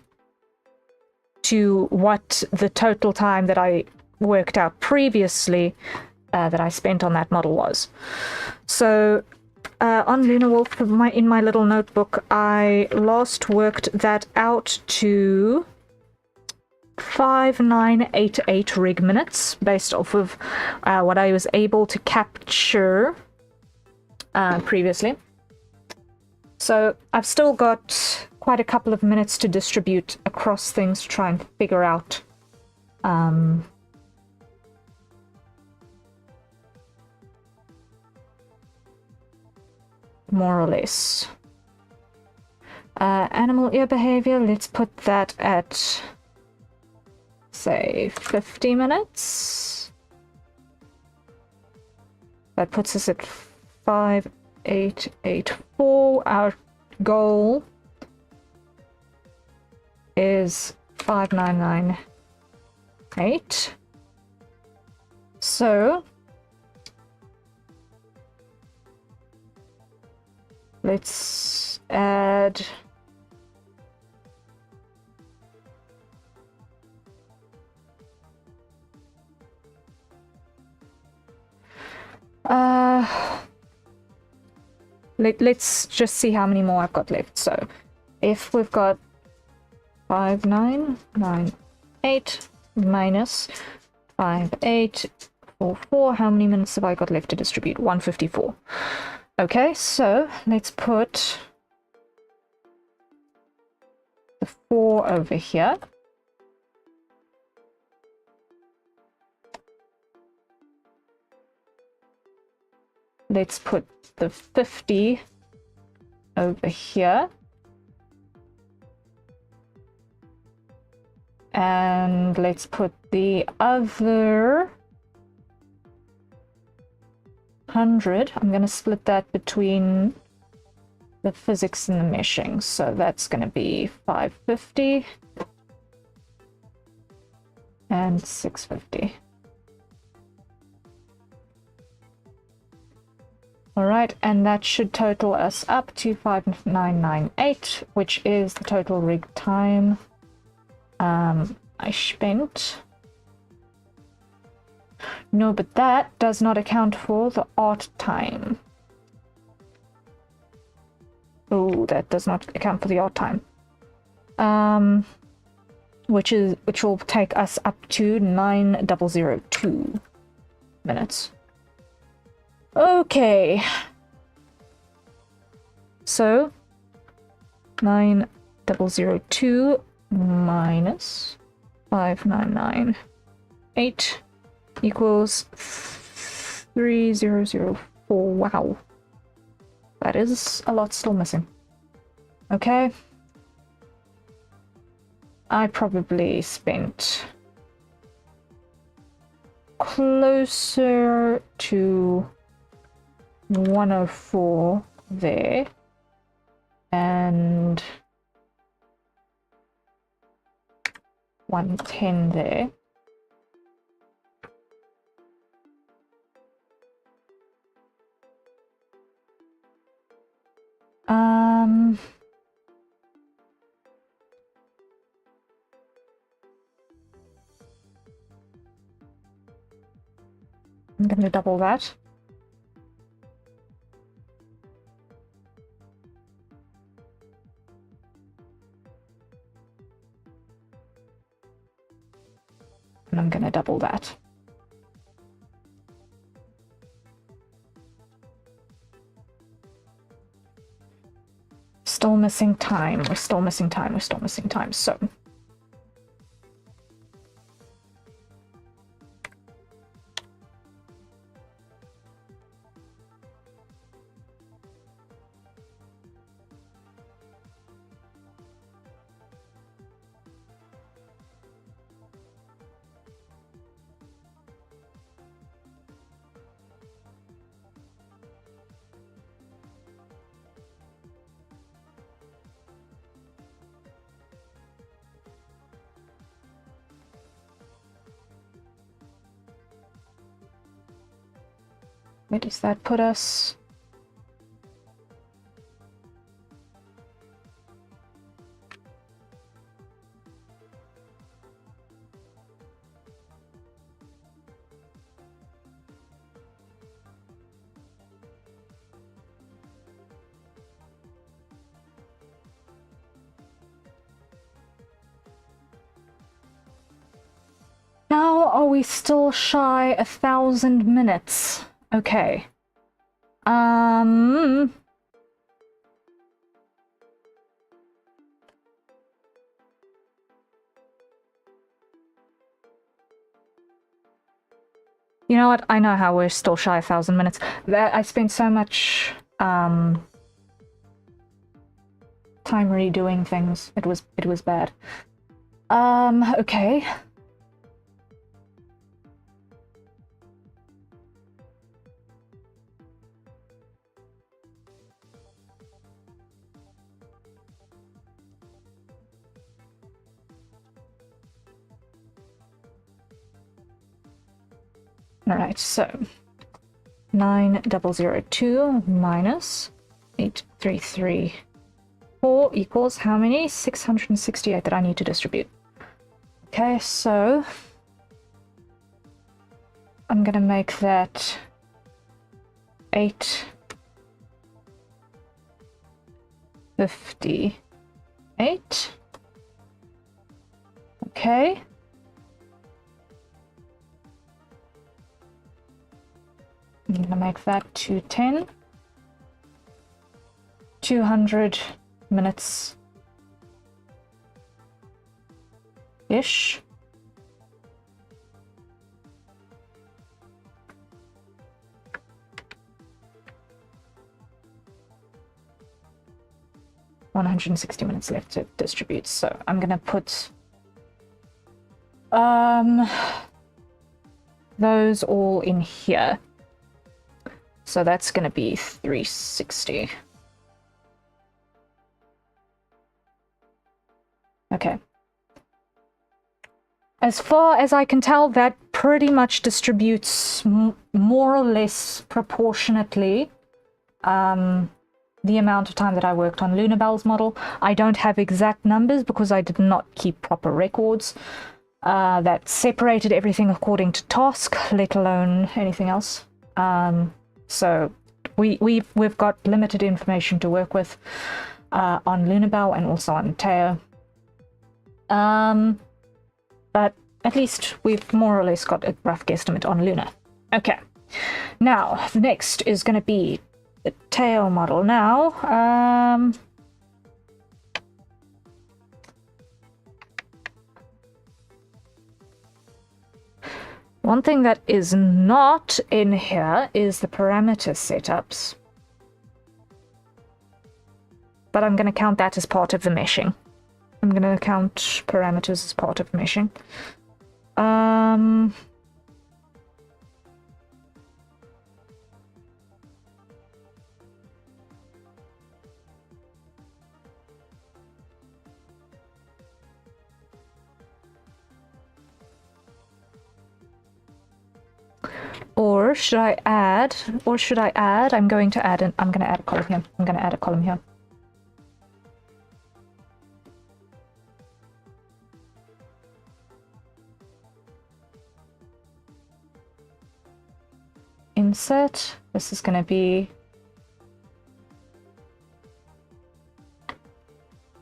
to what the total time that I worked out previously that I spent on that model was. So on Luna Wolf, in my little notebook, I last worked that out to 5988 rig minutes based off of what I was able to capture previously. So I've still got quite a couple of minutes to distribute across things to try and figure out more or less. Animal ear behavior, let's put that at, say, 50 minutes. That puts us at 5884. Our goal is 5998. So let's add let's just see how many more I've got left. So if we've got 5998 minus 5844, how many minutes have I got left to distribute? 154. Okay, so let's put the 4 over here. Let's put the 50 over here. And let's put the other 100. I'm going to split that between the physics and the meshing. So that's going to be 550 and 650. All right, and that should total us up to 5998, which is the total rig time. I spent. No, but that does not account for the art time. Oh, that does not account for the art time. Which will take us up to 9002 minutes. Okay. So 9002 minus 5998 equals 3004. Wow. That is a lot still missing. Okay. I probably spent closer to 104 there and 110 there. I'm going to double that. And I'm going to double that. Still missing time. We're still missing time. We're still missing time. So where does that put us? Now are we still shy 1,000 minutes? Okay. You know what? I know how we're still shy 1,000 minutes. I spent so much time redoing things. It was bad. Okay. Alright, so 9002 minus 8334 equals how many? 668 that I need to distribute. Okay, so I'm gonna make that 858. Okay. I'm gonna make that 210. 200 minutes ish. $160 minutes left to distribute, so I'm gonna put those all in here. So that's gonna be 360. Okay. As far as I can tell, that pretty much distributes more or less proportionately the amount of time that I worked on Lunabel's model. I don't have exact numbers because I did not keep proper records that separated everything according to task, let alone anything else. So we've got limited information to work with on Lunabel and also on Teo. But at least we've more or less got a rough guesstimate on Luna. Okay, now the next is going to be the Teo model. Now, one thing that is not in here is the parameter setups. But I'm going to count that as part of the meshing. I'm going to count parameters as part of meshing. Or should I add, I'm going to add a column here. I'm going to add a column here. Insert. This is going to be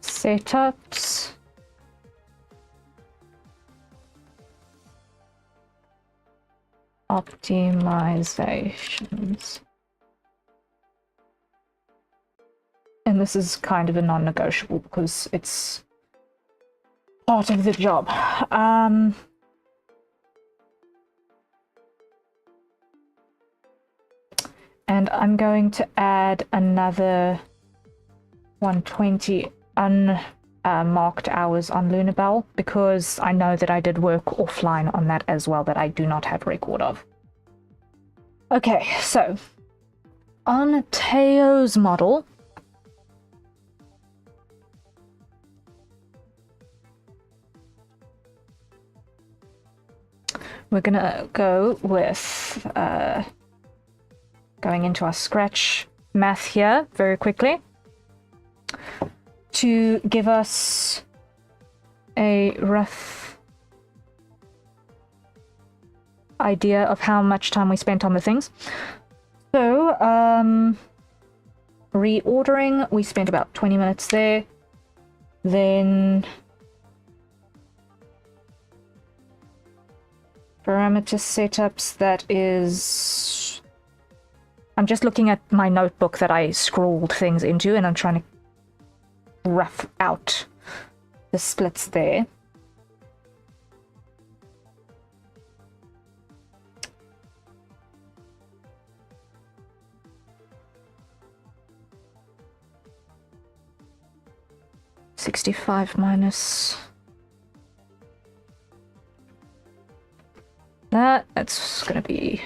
setups. Optimizations. And this is kind of a non-negotiable because it's part of the job. And I'm going to add another 120 unmarked hours on Lunabel because I know that I did work offline on that as well that I do not have record of. Okay, so on Teo's model, we're gonna go with going into our Scratch math here very quickly to give us a rough idea of how much time we spent on the things. So, reordering, we spent about 20 minutes there. Then parameter setups, that is... I'm just looking at my notebook that I scrawled things into, and I'm trying to rough out the splits there. $65 minus that. That's gonna be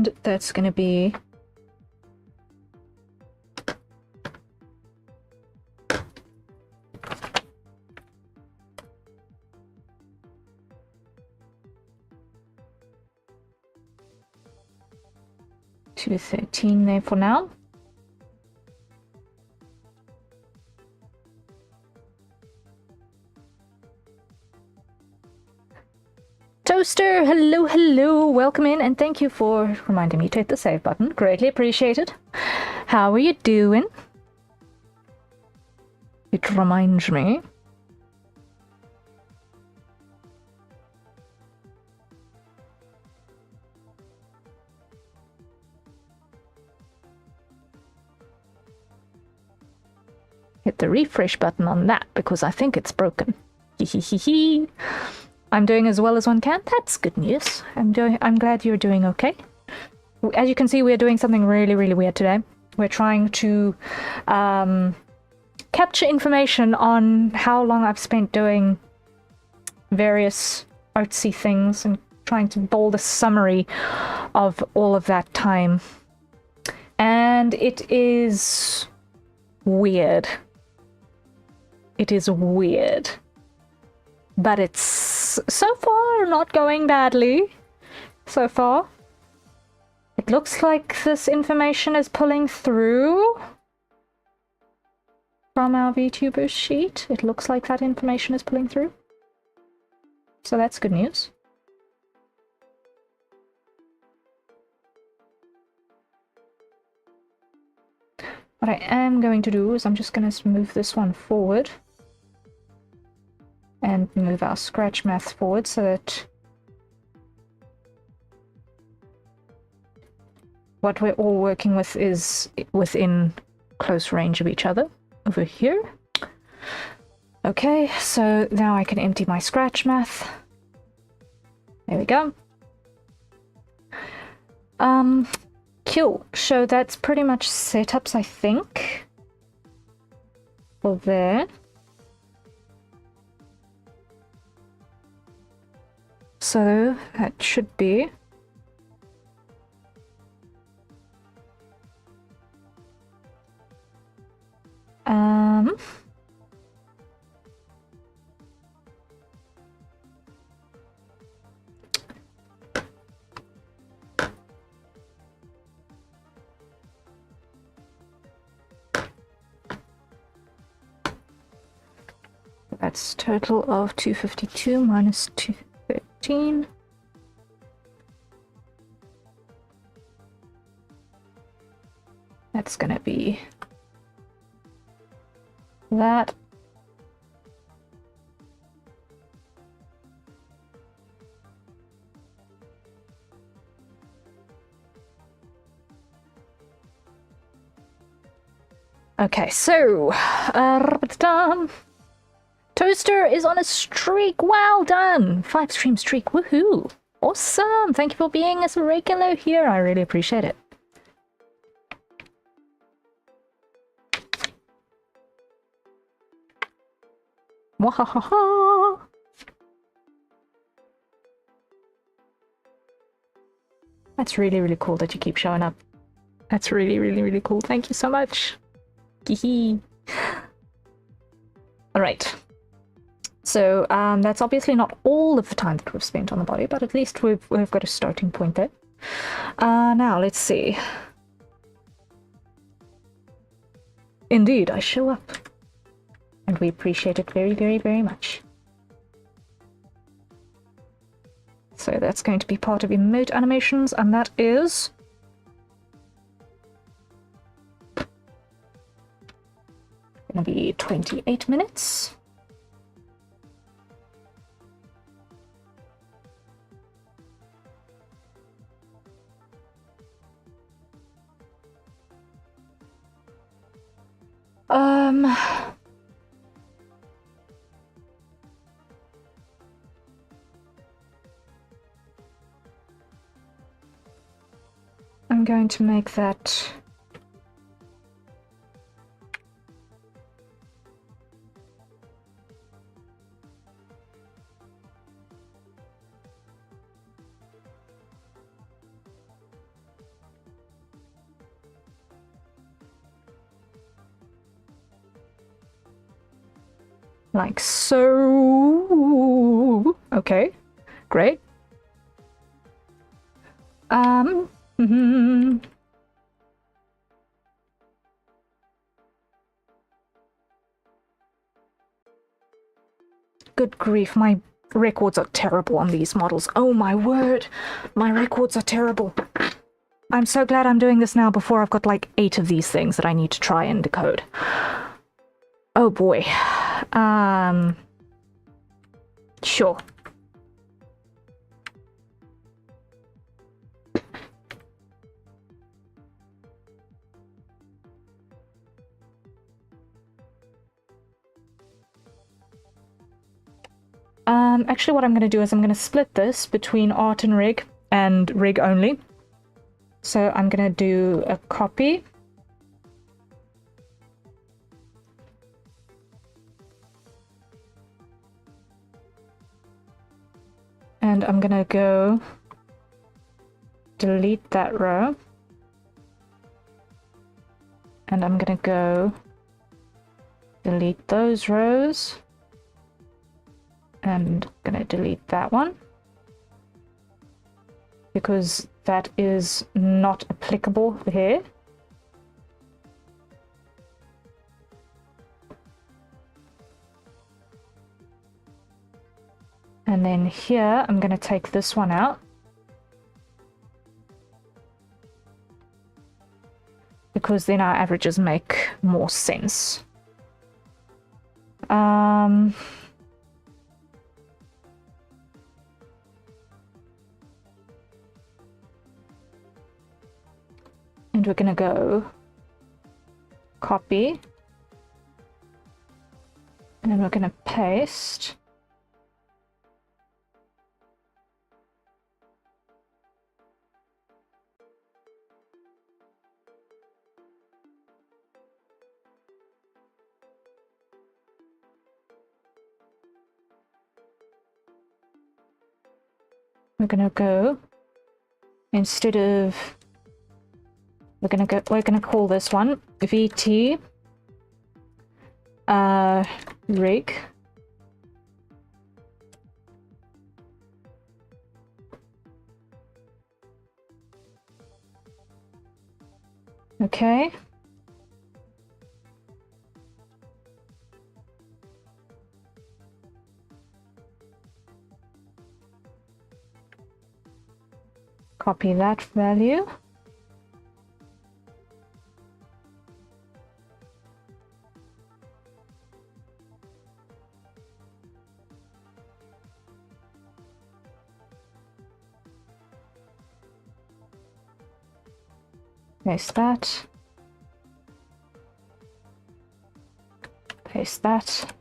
And that's going to be $213 there for now. Toaster, hello, hello, welcome in, and thank you for reminding me to hit the save button. Greatly appreciated. How are you doing? It reminds me. Hit the refresh button on that because I think it's broken. Hehehehe. I'm doing as well as one can. That's good news. I'm glad you're doing okay. As you can see, we're doing something really, really weird today. We're trying to capture information on how long I've spent doing various artsy things and trying to build a summary of all of that time. And it is weird. It is weird. But it's so far not going badly. So far. It looks like this information is pulling through from our VTuber sheet. It looks like that information is pulling through. So that's good news. What I am going to do is I'm just going to move this one forward. And move our scratch math forward so that what we're all working with is within close range of each other over here. Okay, so now I can empty my scratch math. There we go. Cool. So that's pretty much setups, I think, for there. So that should be that's total of 252 minus 213. That's gonna be that. Okay, so Toaster is on a streak. Well done! 5 stream streak. Woohoo! Awesome! Thank you for being a regular here. I really appreciate it. Wahahaha! That's really, really cool that you keep showing up. That's really, really, really cool. Thank you so much. Hee. Alright. So, that's obviously not all of the time that we've spent on the body, but at least we've got a starting point there. Now, let's see. Indeed, I show up. And we appreciate it very, very, very much. So that's going to be part of emote animations, and that is going to be 28 minutes. I'm going to make that Like so. Okay, great. Good grief, my records are terrible on these models. Oh my word, my records are terrible. I'm so glad I'm doing this now before I've got like 8 of these things that I need to try and decode. Oh boy. Sure. Actually what I'm going to do is I'm going to split this between art and rig only. So I'm going to do a copy. And I'm going to go delete that row. And I'm going to go delete those rows. And I'm going to delete that one because that is not applicable here. And then here, I'm going to take this one out because then our averages make more sense. And we're going to go copy, and then we're going to paste. We're going to go, instead of, we're going to call this one VT rig. Okay. Copy that value. Paste that. Paste that.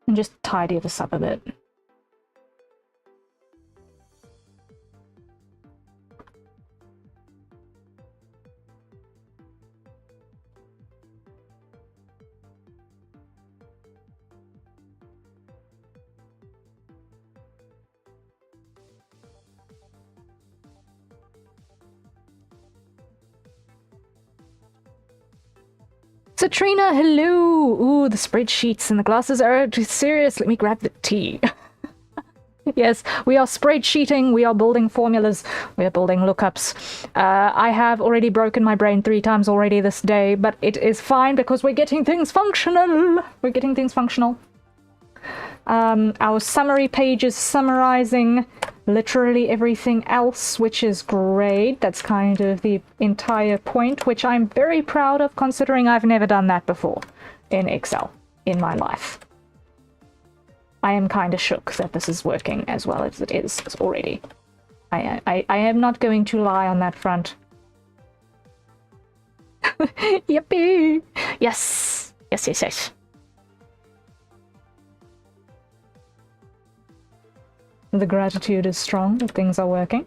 And just tidy this up a bit. Satrina, hello! Ooh, the spreadsheets and the glasses are serious. Let me grab the tea. Yes, we are spreadsheeting, we are building formulas, we are building lookups. I have already broken my brain 3 times already this day, but it is fine because we're getting things functional. We're getting things functional. Our summary page is summarizing literally everything else, which is great. That's kind of the entire point, which I'm very proud of, considering I've never done that before in Excel in my life. I am kind of shook that this is working as well as it is already. I am not going to lie on that front. Yippee! Yes! Yes, yes, yes. The gratitude is strong that things are working.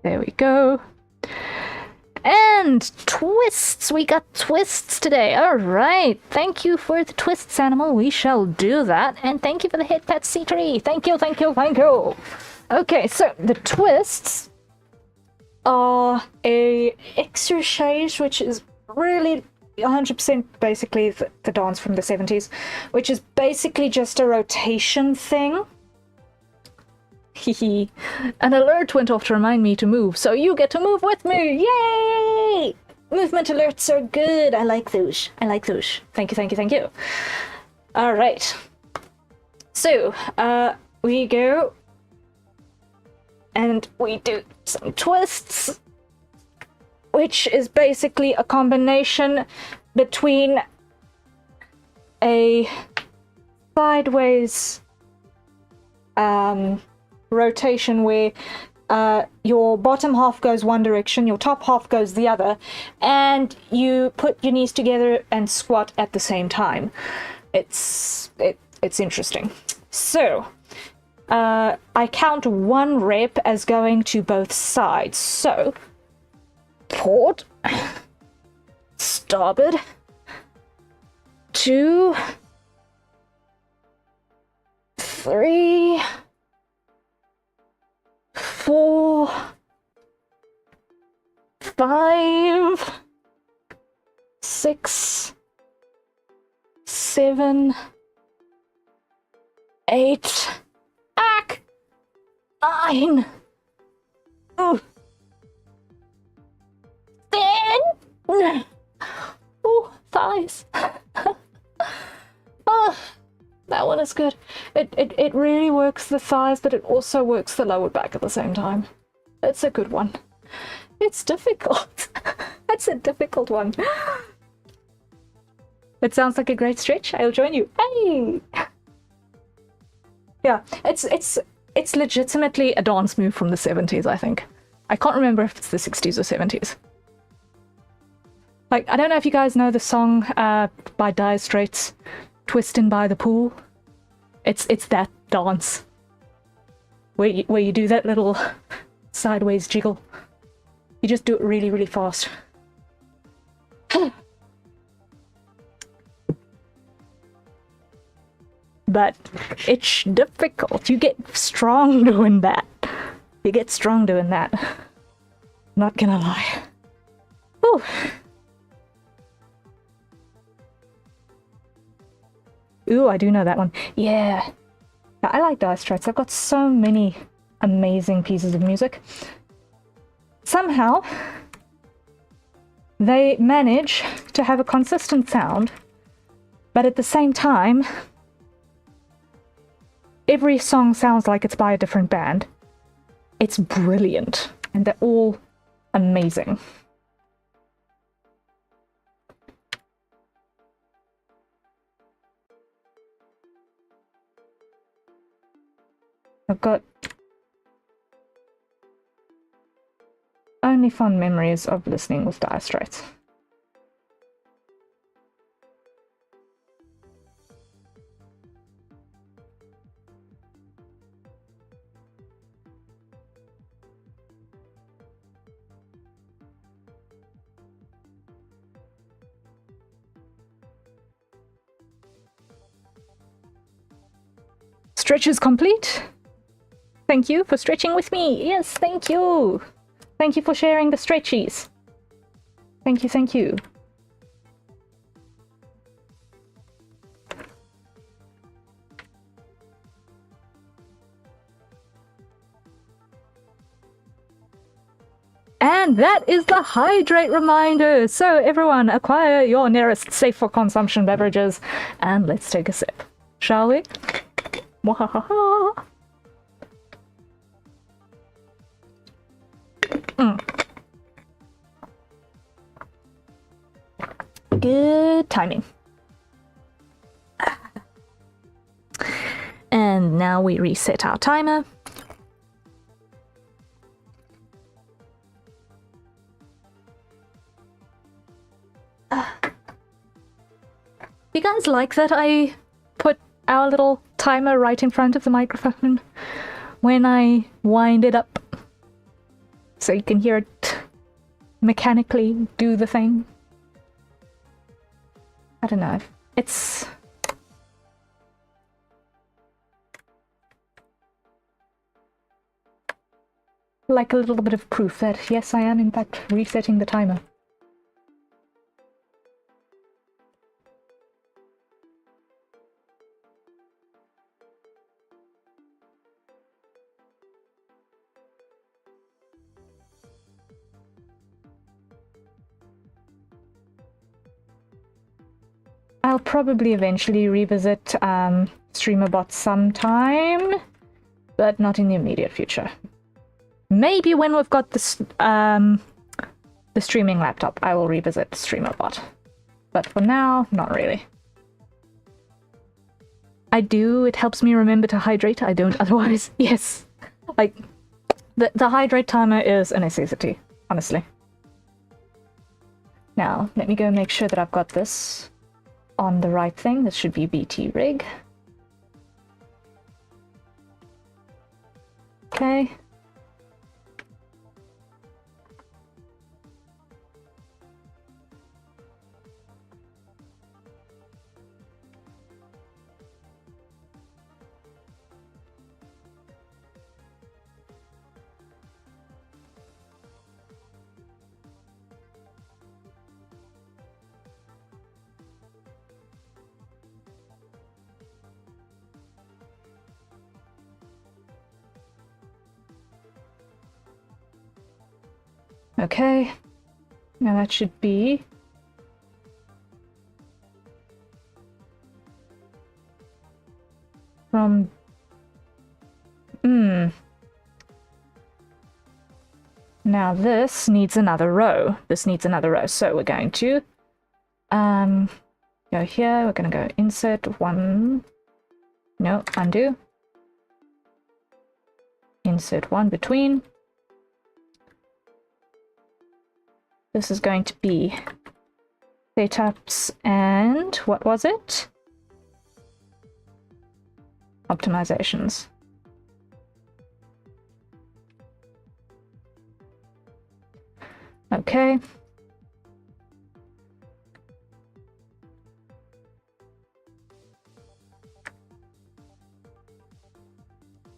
There we go. And twists! We got twists today. Alright. Thank you for the twists, animal. We shall do that. And thank you for the hit pet C3. Thank you, thank you, thank you. Okay, so the twists are a exercise which is really 100% basically the dance from the 70s, which is basically just a rotation thing. Hehe. An alert went off to remind me to move, so you get to move with me! Yay! Movement alerts are good. I like those. I like those. Thank you, thank you, thank you. Alright. So, we go and we do some twists, which is basically a combination between a sideways rotation where your bottom half goes one direction, your top half goes the other, and you put your knees together and squat at the same time. It's interesting. So I count one rep as going to both sides. So port, starboard, 2, 3, 4, 5, 6, 7, 8, 9, 10. Oh, thighs. Oh, that one is good. It really works the thighs, but it also works the lower back at the same time. It's a good one. It's difficult. That's a difficult one. It sounds like a great stretch. I'll join you. Hey! Yeah, it's legitimately a dance move from the 70s, I think. I can't remember if it's the 60s or 70s. Like, I don't know if you guys know the song by Dire Straits, Twistin' by the Pool. It's that dance where you do that little sideways jiggle. You just do it really, really fast. But it's difficult. You get strong doing that. You get strong doing that. Not gonna lie. Whew. Ooh, I do know that one. Yeah. I like Dire Straits. I've got so many amazing pieces of music. Somehow, they manage to have a consistent sound, but at the same time, every song sounds like it's by a different band. It's brilliant, and they're all amazing. I've got only fond memories of listening with Dire Straits. stretch is complete. Thank you for stretching with me. Yes, thank you. Thank you for sharing the stretchies. Thank you, thank you. And that is the hydrate reminder. So everyone, acquire your nearest safe for consumption beverages and let's take a sip, shall we? Mwahaha. Good timing. And now we reset our timer. You guys like that I put our little timer right in front of the microphone when I wind it up so you can hear it mechanically do the thing? I don't know. It's like a little bit of proof that yes, I am in fact resetting the timer. I'll probably eventually revisit StreamerBot sometime, but not in the immediate future. Maybe when we've got the streaming laptop, I will revisit StreamerBot. But for now, not really. I do, it helps me remember to hydrate, I don't otherwise. Yes, like, the hydrate timer is a necessity, honestly. Now, let me go make sure that I've got this on the right thing. This should be BT rig. Okay. Okay, now that should be from now this needs another row. This needs another row. So we're going to go here, we're gonna go insert one, no, undo. Insert one between. This is going to be setups and what was it? Optimizations. Okay.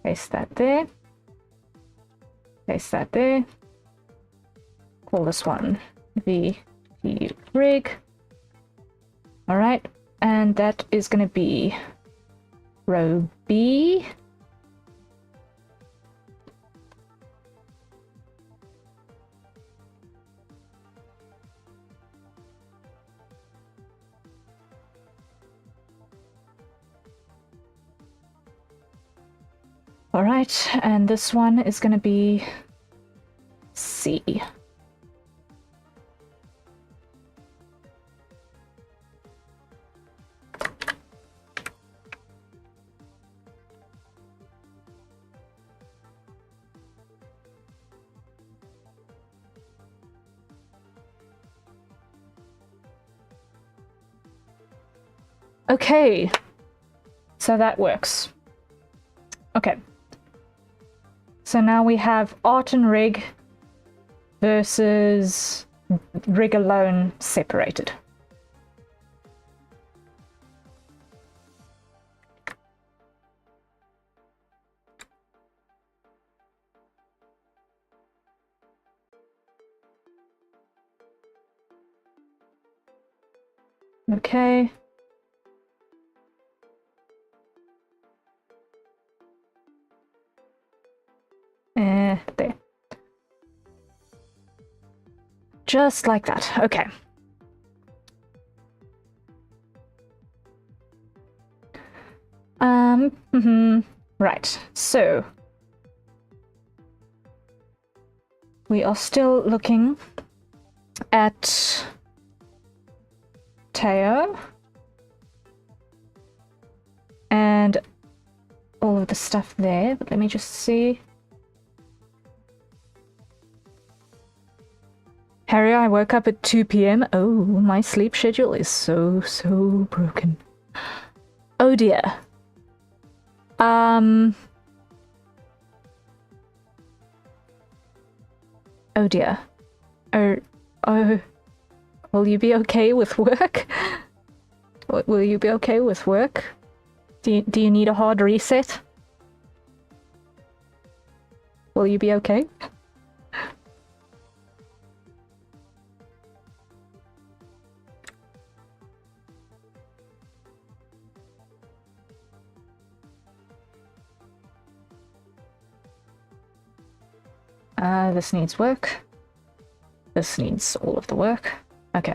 Paste that there. Paste that there. Call this one VT rig. All right, and that is going to be row B. All right, and this one is going to be C. Okay, so that works. Okay. So now we have art and rig versus rig alone separated. Okay. There. Just like that. Okay. Right. So we are still looking at Teo and all of the stuff there, but let me just see. Harrier, I woke up at 2 p.m. Oh, my sleep schedule is so broken. Oh dear. Oh dear. Oh, will you be okay with work? Will you be okay with work? Do you need a hard reset? Will you be okay? This needs work. This needs all of the work. Okay.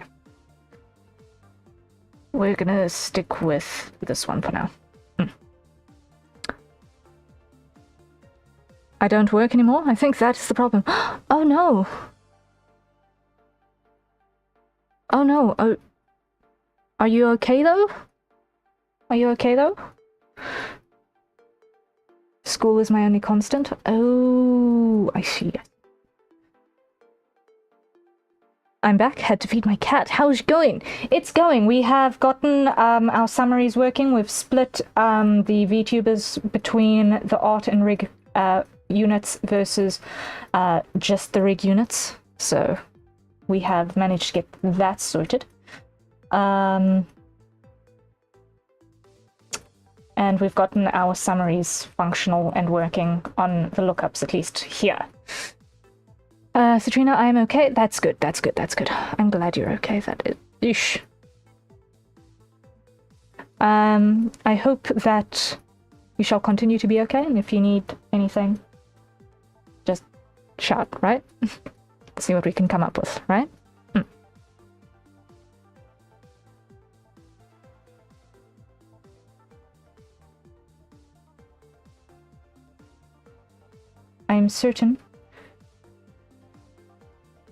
We're gonna stick with this one for now. I don't work anymore? I think that's the problem. Oh no! Oh no! Oh, are you okay though? Are you okay though? School is my only constant. Oh, I see. I'm back. Had to feed my cat. How's it going? It's going. We have gotten our summaries working. We've split the VTubers between the art and rig units versus just the rig units. So we have managed to get that sorted. And we've gotten our summaries functional and working on the lookups, at least here. Citrina, I'm okay. That's good, that's good, that's good. I'm glad you're okay. That is... Ish. I hope that you shall continue to be okay, and if you need anything, just shout, right? See what we can come up with, right? I'm certain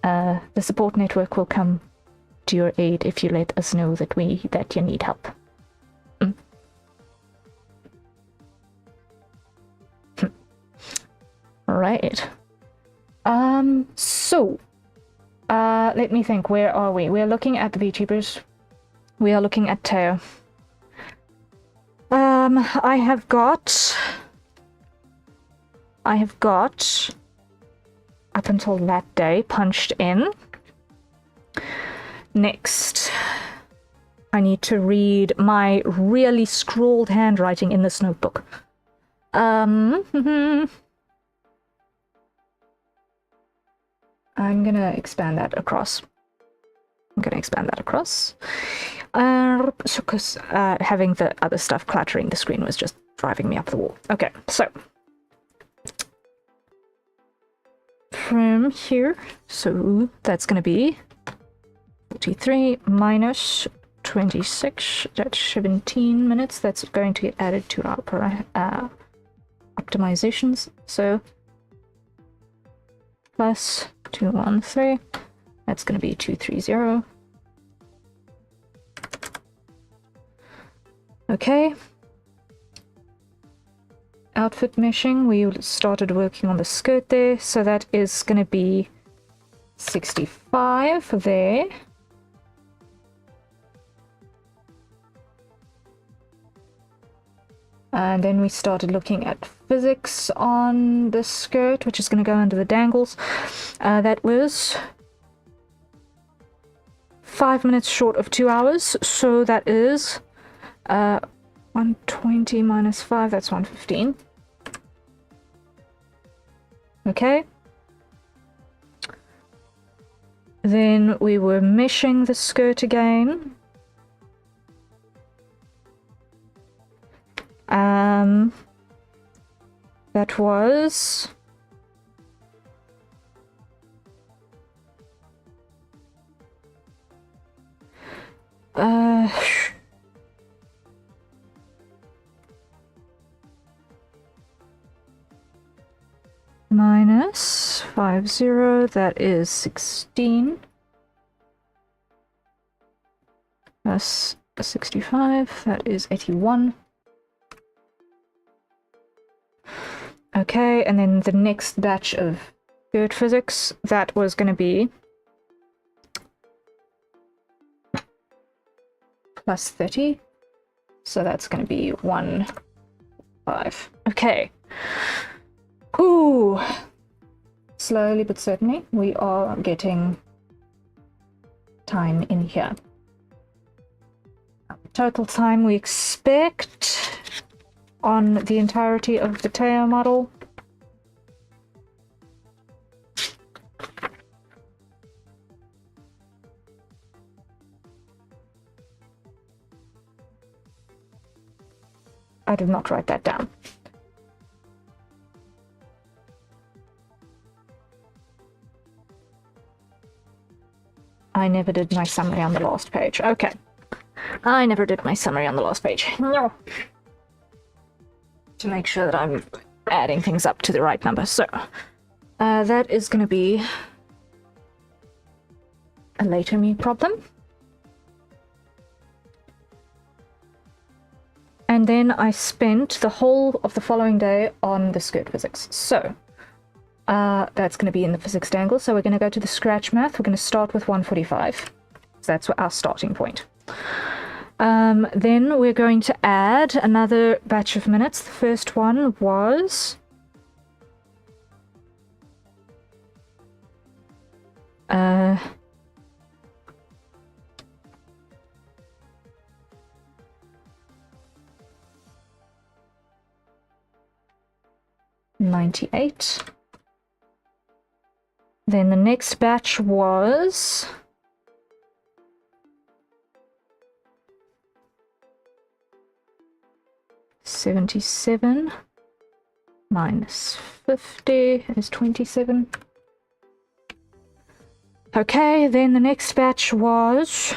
the support network will come to your aid if you let us know that you need help. Right. So let me think. Where are we? We're looking at the VTubers. We are looking at Teo. I have got up until that day punched in. Next, I need to read my really scrawled handwriting in this notebook. I'm gonna expand that across. Because having the other stuff cluttering the screen was just driving me up the wall. Okay, so from here, so that's going to be 43 minus 26, that's 17 minutes. That's going to get added to our optimizations. So plus 213, that's going to be 230. Okay. Outfit meshing, we started working on the skirt there, so that is going to be 65 there. And then we started looking at physics on the skirt, which is going to go under the dangles. That was 5 minutes short of 2 hours, so that is 120 minus 5, that's 115. Okay. Then we were meshing the skirt again. That was minus 50, that is 16, plus 65, that is 81. Okay, and then the next batch of good physics, that was going to be plus 30, so that's going to be 1, 5. Okay. Ooh. Slowly but certainly, we are getting time in here. Total time we expect on the entirety of the Teo model. I did not write that down. I never did my summary on the last page. Okay. I never did my summary on the last page. No. To make sure that I'm adding things up to the right number. So, that is going to be a later me problem. And then I spent the whole of the following day on the skirt physics. So, that's going to be in the physics dangle. So we're going to go to the scratch math. We're going to start with 145. So that's our starting point. Then we're going to add another batch of minutes. The first one was 98. Then the next batch was 77 minus 50 is 27. Okay, then the next batch was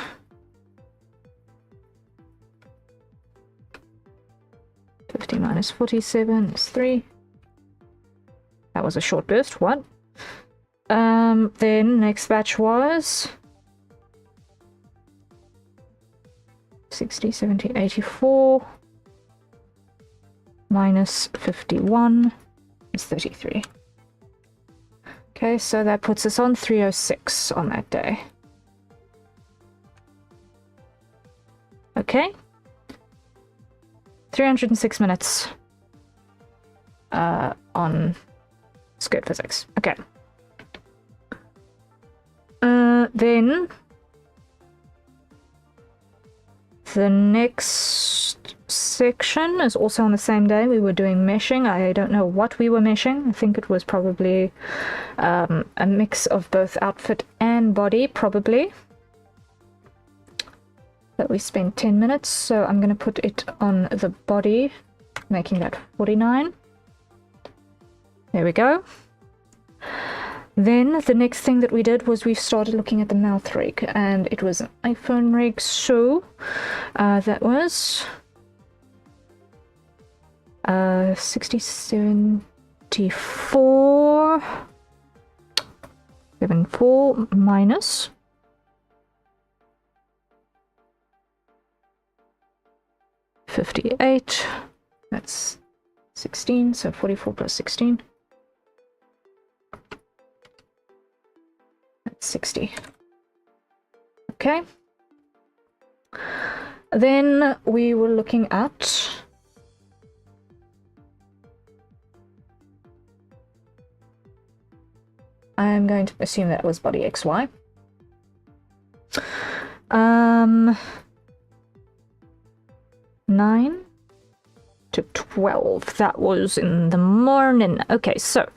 50 minus 47 is 3. That was a short burst. What? Then next batch was 60, 70, 84 minus 51 is 33. Okay, so that puts us on 306 on that day. Okay. 306 minutes on skirt physics. Okay. Then the next section is also on the same day. We were doing meshing. I don't know what we were meshing. I think it was probably a mix of both outfit and body, probably. But we spent 10 minutes, so I'm going to put it on the body, making that 49. There we go. Then the next thing that we did was we started looking at the mouth rig, and it was an iPhone rig, so that was 60, 74, 74 minus 58, that's 16, so 44 plus 16. 60. Okay. Then we were looking at I'm going to assume that was body XY. 9 to 12. That was in the morning. Okay, so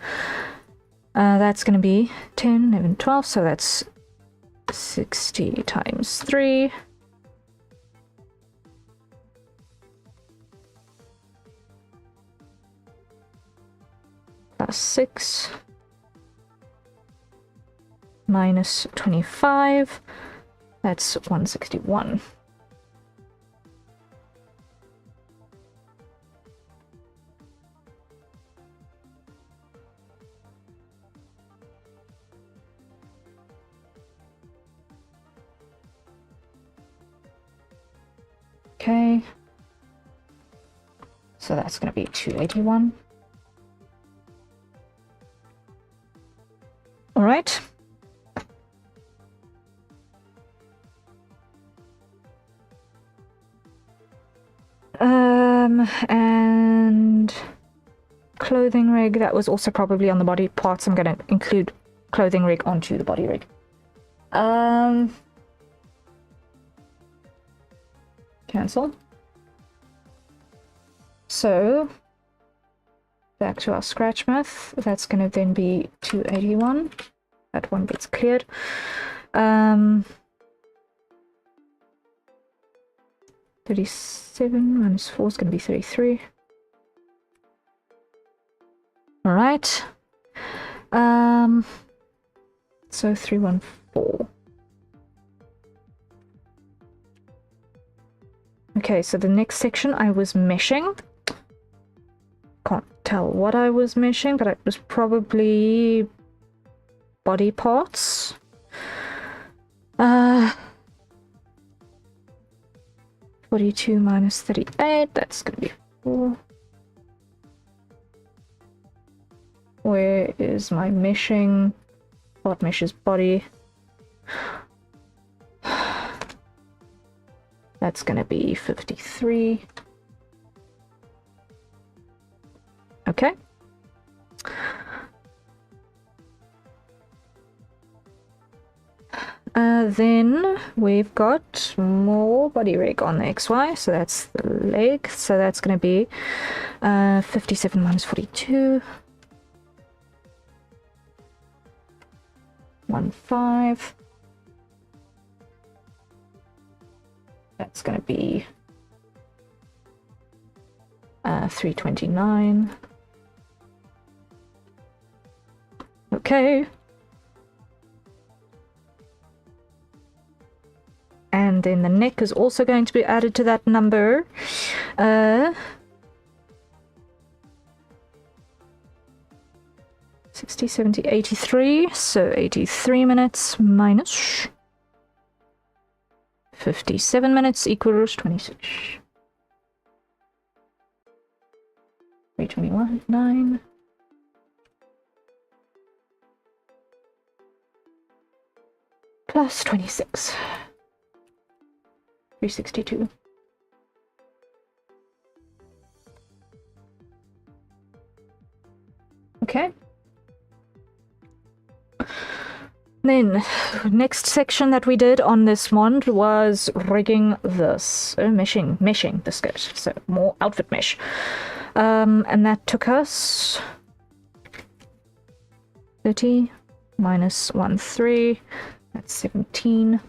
that's going to be 10, 11, 12, so that's 60 times 3. plus 6 minus 25. That's 161. Okay. So that's going to be 281. All right. And clothing rig, that was also probably on the body parts. I'm going to include clothing rig onto the body rig. Cancel. So back to our scratch math. That's going to then be 281. That one gets cleared. 37 minus 4 is going to be 33. All right. So 314. Okay, so the next section I was meshing. Can't tell what I was meshing, but it was probably body parts. 42 minus 38, that's going to be 4. Where is my meshing? What meshes body? That's going to be 53. Okay. Then we've got more body rig on the XY, so that's the leg. So that's going to be 57 minus 42. 15. That's going to be 329. Okay. And then the neck is also going to be added to that number. 60, 70, 83. So 83 minutes minus 57 minutes equals 26. 321, 9. Plus 26. 362. Okay. Then, next section that we did on this one was rigging this, meshing the skirt, so more outfit mesh. And that took us 30 minus 13, that's 17,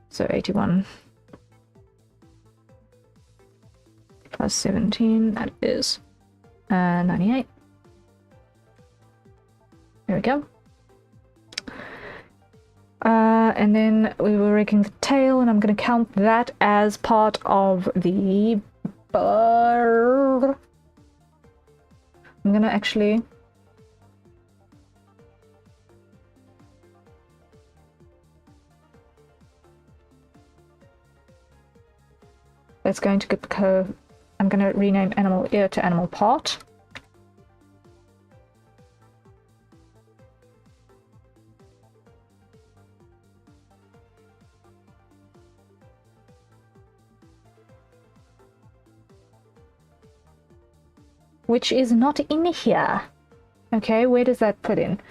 so 81 plus 17, that is 98. There we go. And then we were rigging the tail, and I'm going to count that as part of the bar. I'm going to actually it's going to go, I'm going to rename animal ear to animal part. Which is not in here. Okay, where does that put in?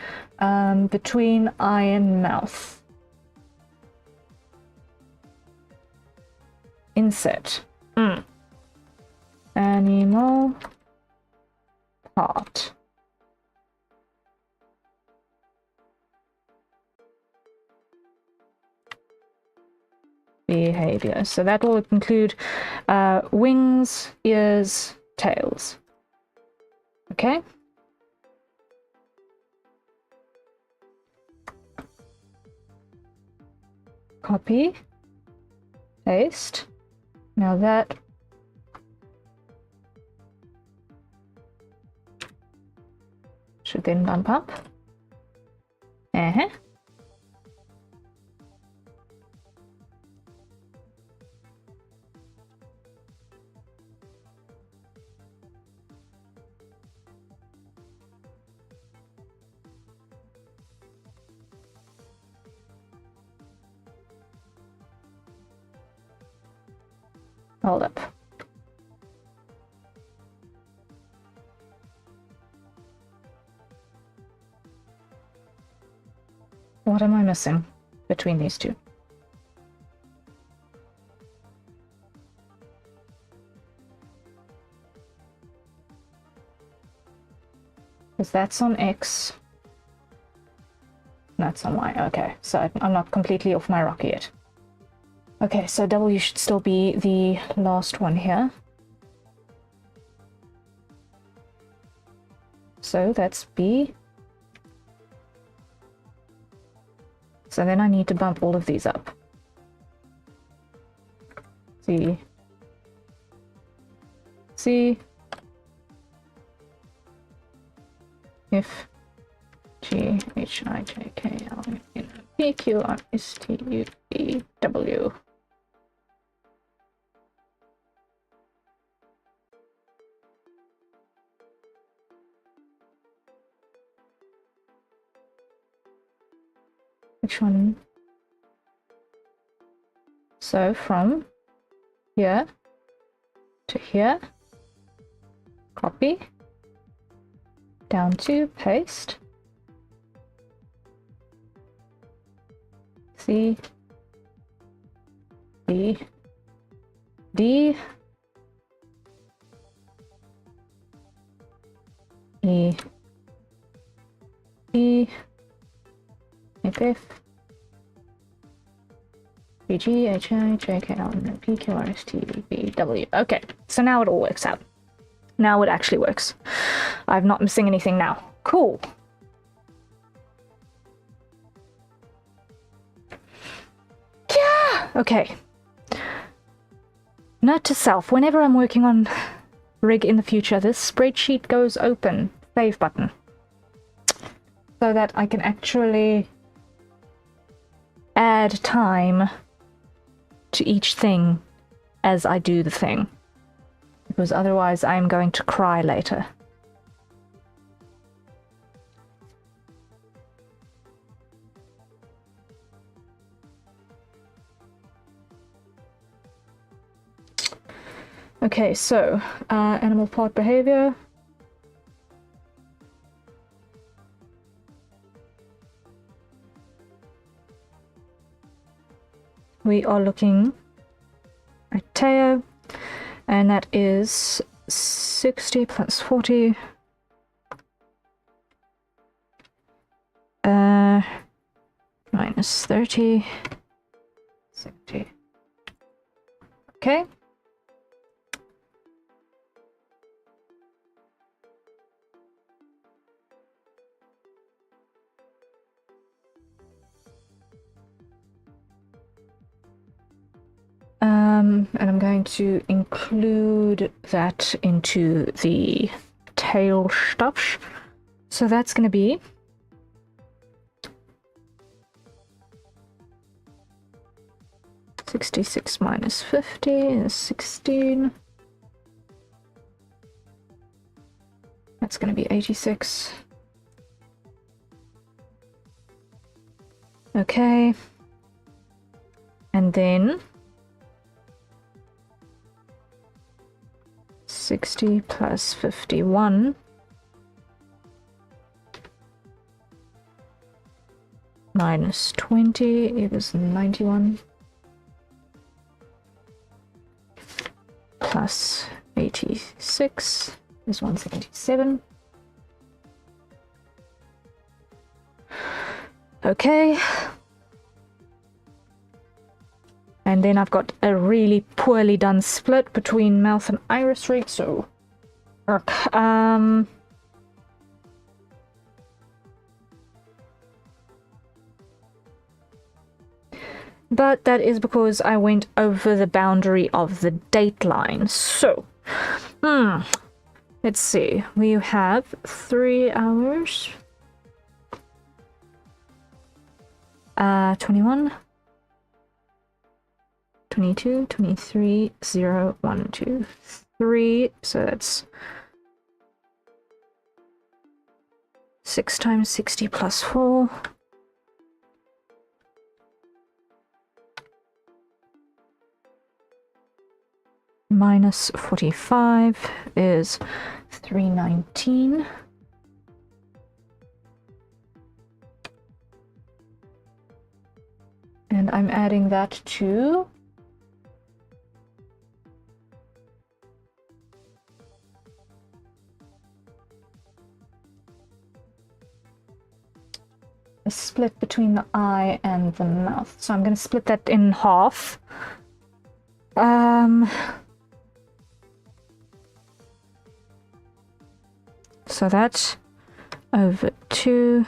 Between eye and mouth. Insert. Animal part. Behavior. So that will include wings, ears, tails. Okay, copy, paste. Now that should then bump up. Hold up. What am I missing between these two? Because that's on X. That's on Y. Okay, so I'm not completely off my rocker yet. Okay, so W should still be the last one here. So that's B. So then I need to bump all of these up. C. C. F. G. H. I. J. K. L. M. N. P. Q. R. S. T. U. V. W. Which one? So from here to here, copy, down to paste, C, B, D, E, E, F, G, G, H, I, J, K, L, M, P, Q, R, S, T, U, V, W. Okay, so now it all works out. Now it actually works. I'm not missing anything now. Cool. Yeah! Okay. Note to self, whenever I'm working on rig in the future, this spreadsheet goes open. Save button. So that I can actually add time to each thing as I do the thing, because otherwise I'm going to cry later. Okay, so animal part behavior. We are looking at Teo, and that is 60 plus 40. Minus 30. 60. Okay. And I'm going to include that into the tail stuff. So that's going to be 66 minus 50 is 16. That's going to be 86. Okay. And then 60 plus 51 minus 20 is 91 plus 86 is 177. Okay. And then I've got a really poorly done split between mouth and iris rate, so but that is because I went over the boundary of the date line. So, let's see. We have 3 hours. 21, 22, 23, 0, 1, 2, 3. So that's 6 times 60 plus 4. Minus 45 is 319. And I'm adding that to a split between the eye and the mouth. So I'm going to split that in half. So that over 2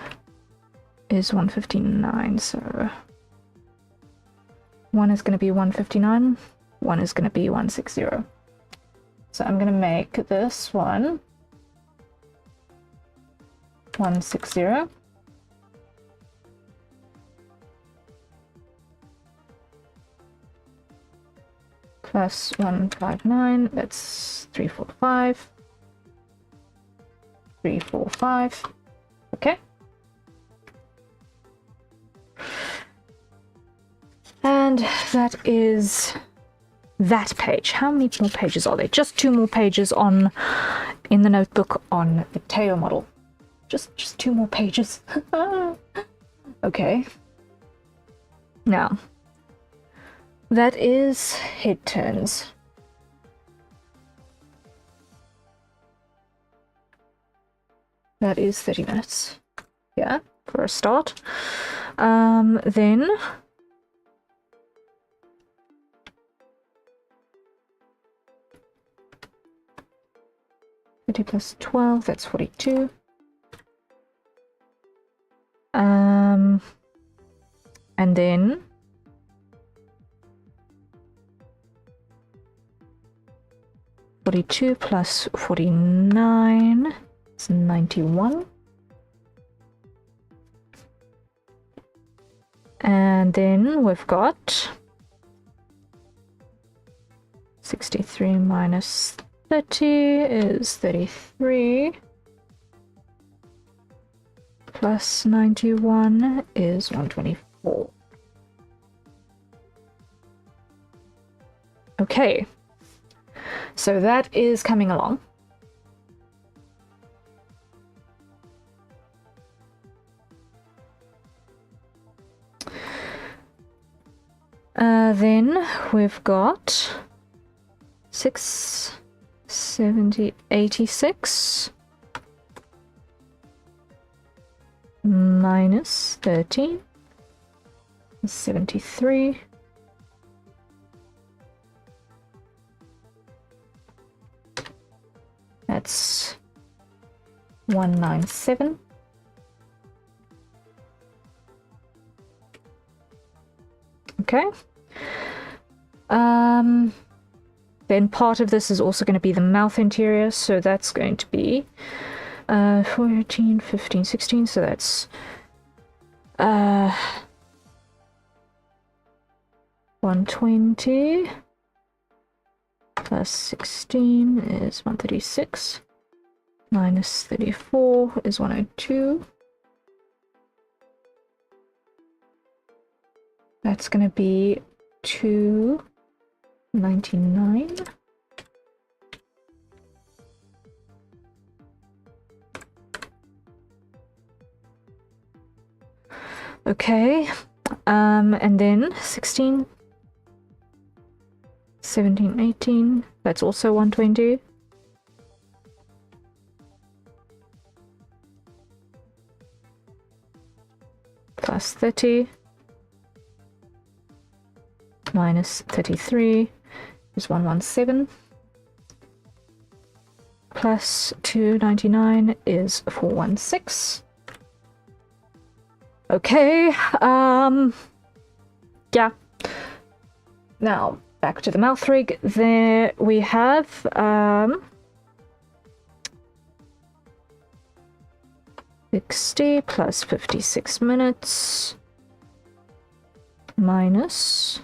is 159. So one is going to be 159, one is going to be 160. So I'm going to make this one 160. Plus 159, that's 345. 345. Okay. And that is that page. How many more pages are there? Just 2 more pages in the notebook on the tail model. Just 2 more pages. Okay. Now, that is head turns. That is 30 minutes. Yeah, for a start. Then 30 plus 12, that's 42. And then 42 plus 49 is 91. And then we've got 63 minus 30 is 33. Plus 91 is 124. Okay. So that is coming along. Then we've got 6, 70, 86 minus 13 is 73. That's 197. Okay. Then part of this is also going to be the mouth interior, so that's going to be 14, 15, 16, so that's 120 plus 16 is 136 minus 34 is 102. That's going to be 299. Okay, and then 16, 17, 18, that's also 120. Plus 30 minus 33 is 117. Plus 299 is 416. Okay, yeah, Now, back to the mouth rig. There we have 60 plus 56 minutes minus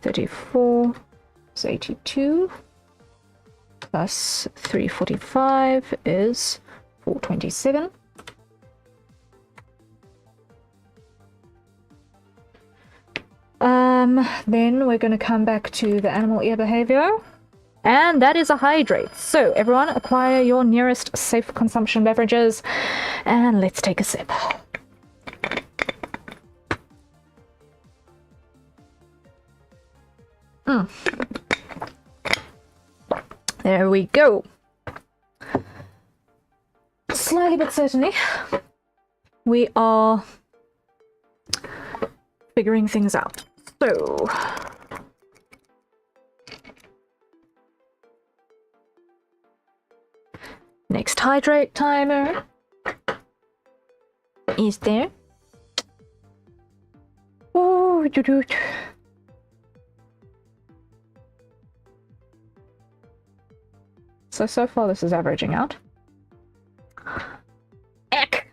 34 is 82 plus 345 is 427. Then we're going to come back to the animal ear behavior, and that is a hydrate. So everyone, acquire your nearest safe consumption beverages, and let's take a sip. There we go. Slowly but certainly, we are figuring things out. So, next hydrate timer is there. Oh, so far this is averaging out. Eck!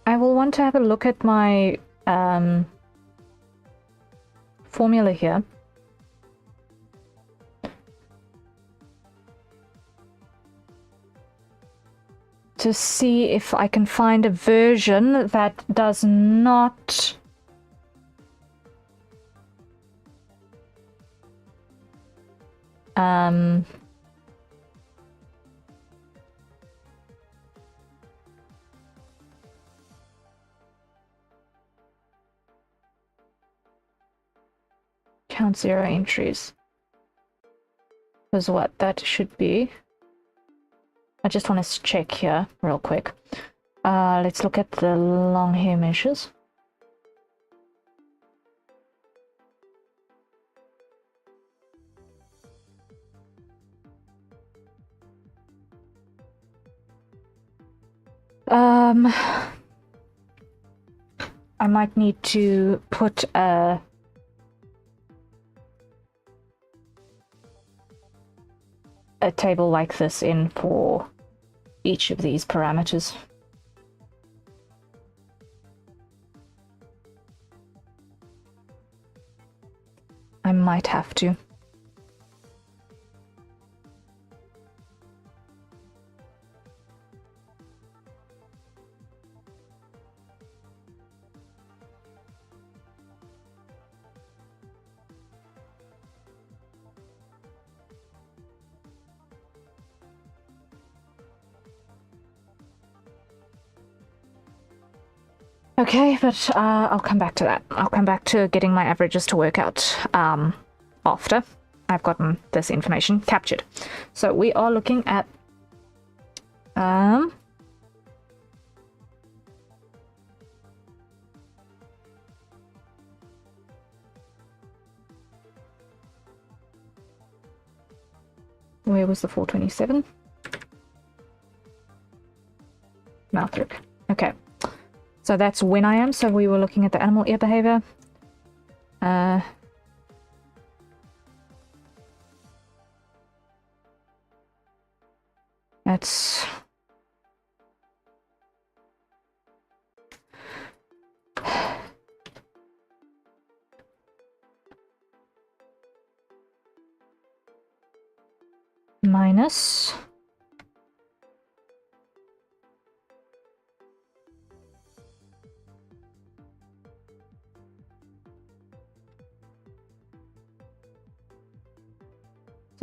I will want to have a look at my formula here. To see if I can find a version that does not count 0 entries. Is what that should be. I just want to check here real quick. Let's look at the long hair measures. I might need to put a table like this in for each of these parameters. I might have to. Okay, but I'll come back to that. I'll come back to getting my averages to work out after I've gotten this information captured. So we are looking at where was the 427? Mouth rig. Okay. So that's when I am. So we were looking at the animal ear behavior. That's minus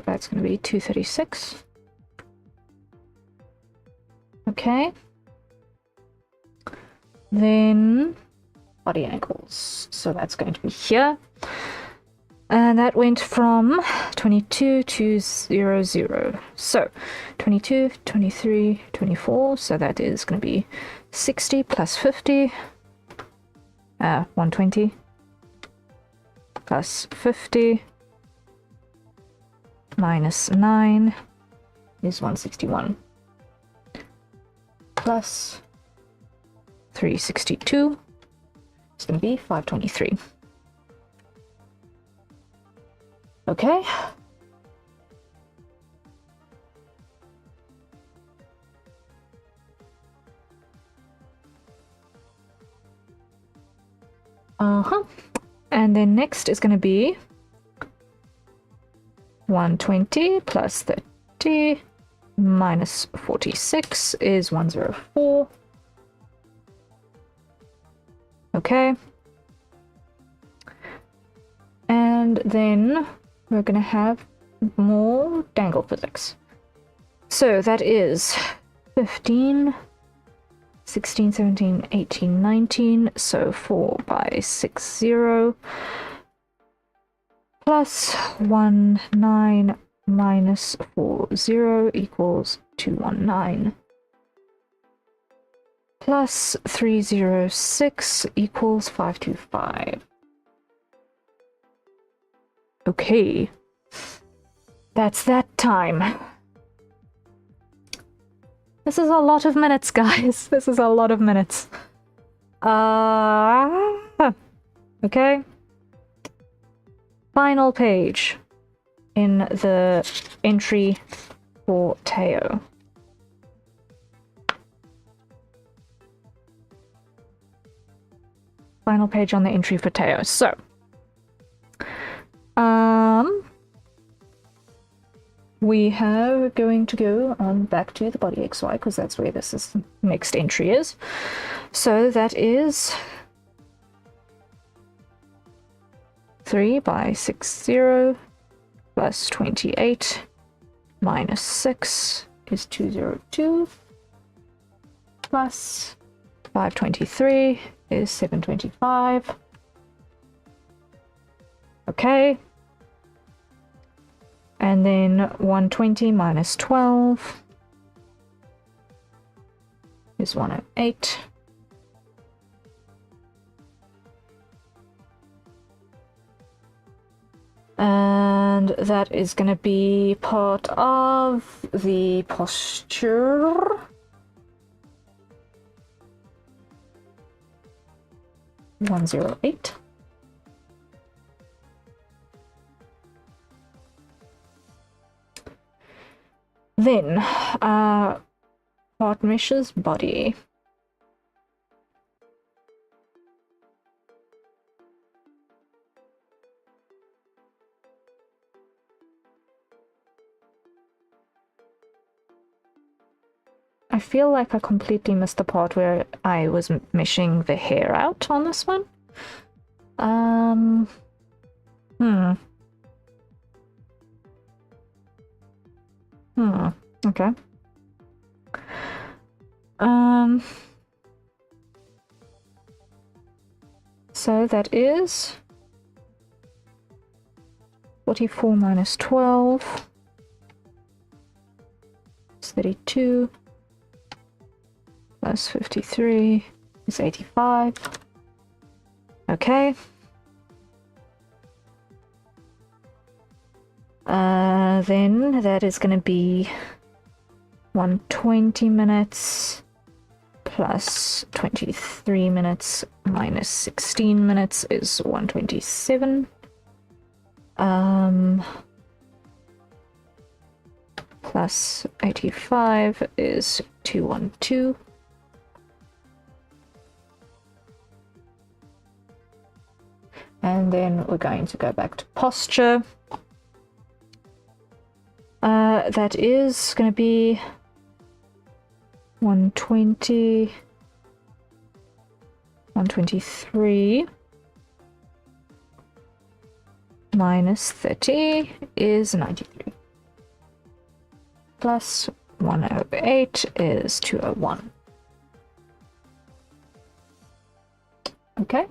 that's going to be 236. Okay. Then body angles. So that's going to be here. And that went from 22 to 0, 0. So 22, 23, 24. So that is going to be 60 plus 50. 120 plus 50 minus 9 is 161. Plus 362 is going to be 523. Okay. And then next is going to be 120 plus 30 minus 46 is 104. Okay. And then we're going to have more dangle physics. So that is 15, 16, 17, 18, 19. So 4 by 6, 0. Plus 1, 9 minus 4, 0 equals 219. Plus 306 equals 525. Okay. That's that time. This is a lot of minutes, guys. This is a lot of minutes. Okay. Final page in the entry for Teo. Final page on the entry for Teo. So, we are going to go on back to the body XY because that's where this next entry is. So that is 3 by 6, 0 plus 28 minus 6 is 202 plus 523 is 725. Okay. And then 120 minus 12 is 108. And that is going to be part of the posture. $108. Then, part meshes body. I feel like I completely missed the part where I was meshing the hair out on this one. Okay. So that is 44 minus 12 is 32 plus 53 is 85. Okay. Then that is going to be 120 minutes plus 23 minutes minus 16 minutes is 127. Plus 85 is 212. And then we're going to go back to posture. That is going to be 120, 123 minus 30 is 93. plus 1/8 is 201. Okay.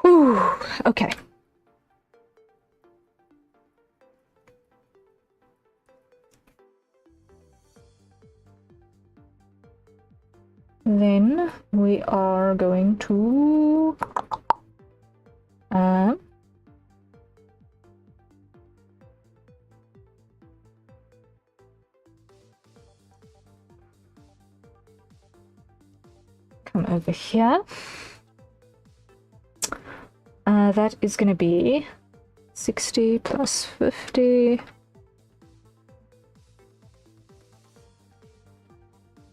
Whew, okay. Then we are going to come over here. That is going to be 60 plus 50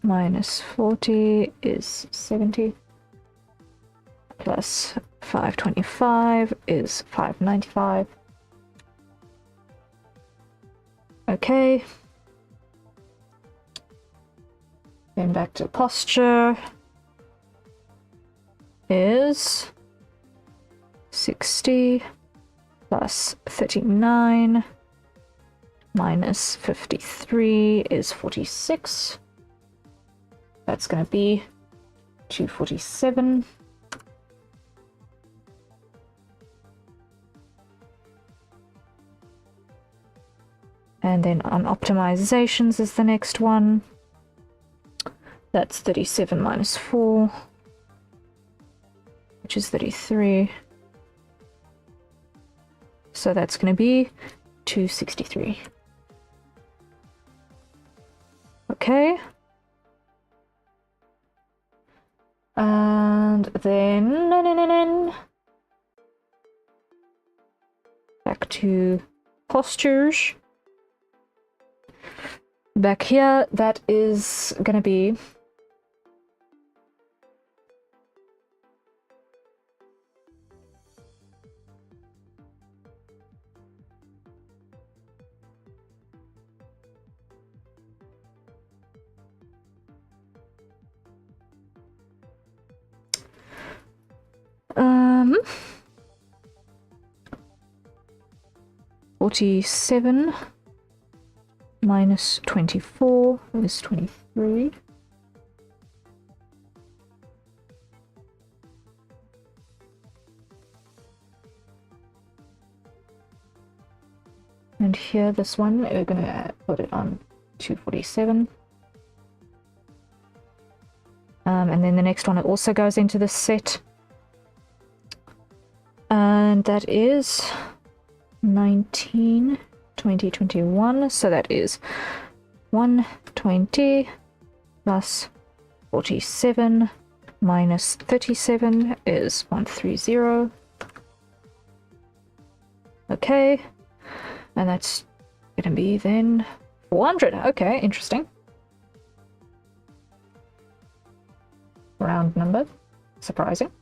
minus 40 is 70 plus 525 is 595. Okay. Then back to posture is 60 plus 39 minus 53 is 46. That's going to be 247. And then on optimizations is the next one. That's 37 minus 4, which is 33. So that's going to be 263. Okay. And then back to postures. Back here, that is going to be um 47 minus 24 is 23. And here, this one, we're going to put it on 247. And then the next one, it also goes into the set. And that is 19, 20, 21. So that is 120 plus 47 minus 37 is 130. Okay. And that's going to be then 400. Okay, interesting. Round number. Surprising.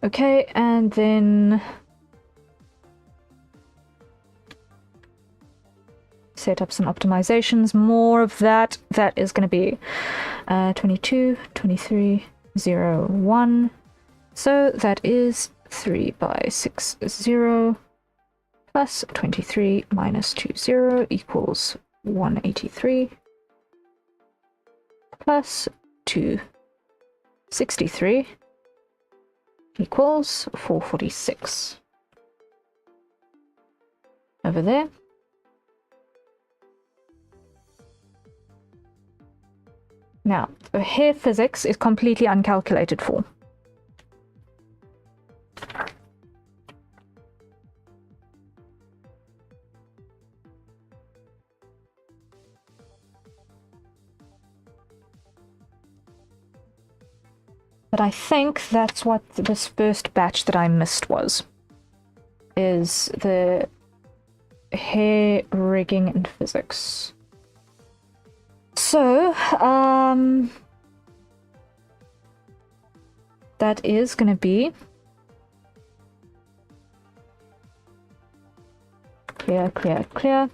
Okay, and then set up some optimizations. More of that. That is going to be 22, 23, 0, 1. So that is 3 by 6, 0. Plus 23 minus 20 equals 183. Plus 263 equals 446. Over there. Now, the hair physics is completely uncalculated for. But I think that's what this first batch that I missed was. Is the hair rigging and physics. So, that is going to be clear, clear, clear.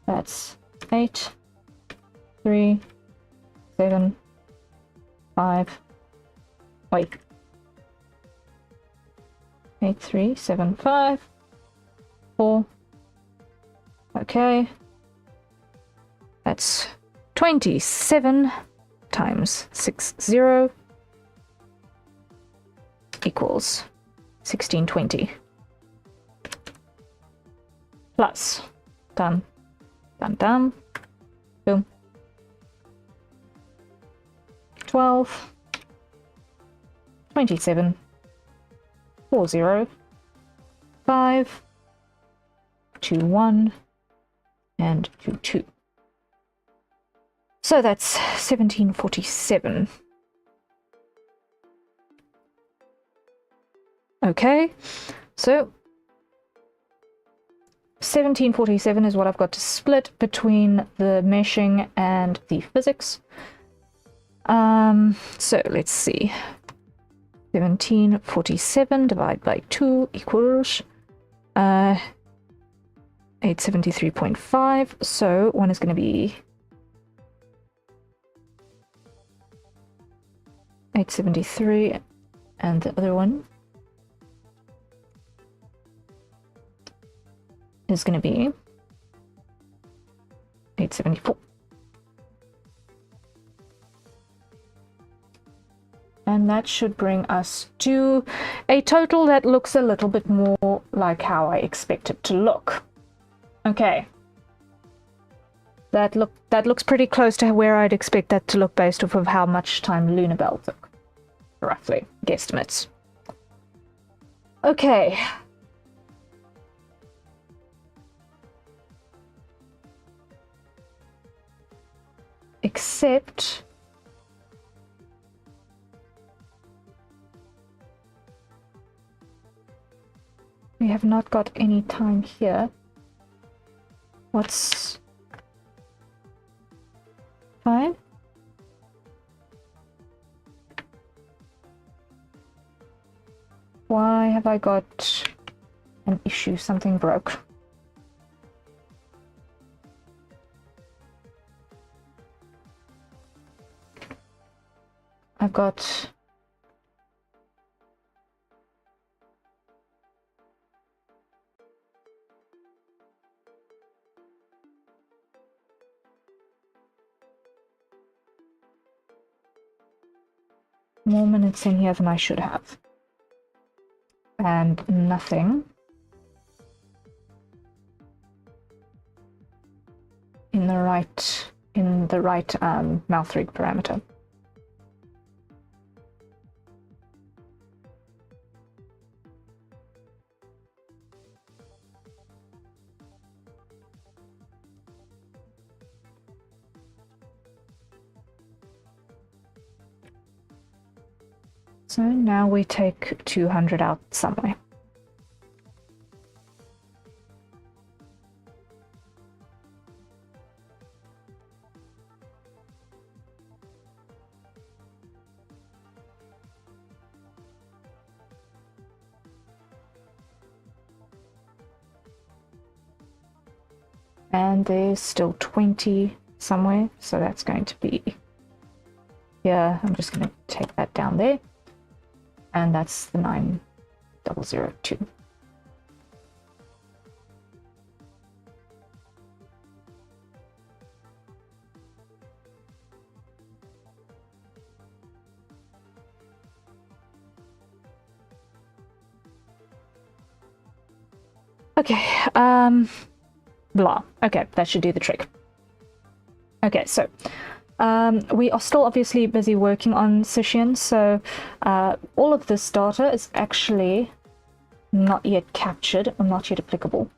That's 8, 3, 7, 5. Wait. 8, 3, 7, 5, 4. Okay. That's 27 times 60 equals 1620. Plus, done, done, done, boom. 12, 27, 40, 5, 2, 1, and 2, 2. So that's 1747. Okay, so 1747 is what I've got to split between the meshing and the physics. So let's see. 1747 divided by 2 equals 873.5. So one is going to be 873, and the other one is going to be 874. And that should bring us to a total that looks a little bit more like how I expect it to look. Okay. That looks pretty close to where I'd expect that to look based off of how much time Lunabelle took. Roughly, guesstimates. Okay. Except we have not got any time here. What's fine? Why have I got an issue? Something broke. I've got more minutes in here than I should have. And nothing in the right mouth rig parameter. So now we take 200 out somewhere. And there's still 20 somewhere, so that's going to be here. I'm just going to take that down there. And that's the 9002. Okay, blah. Okay, that should do the trick. Okay, so we are still obviously busy working on Sishian, so all of this data is actually not yet captured or not yet applicable.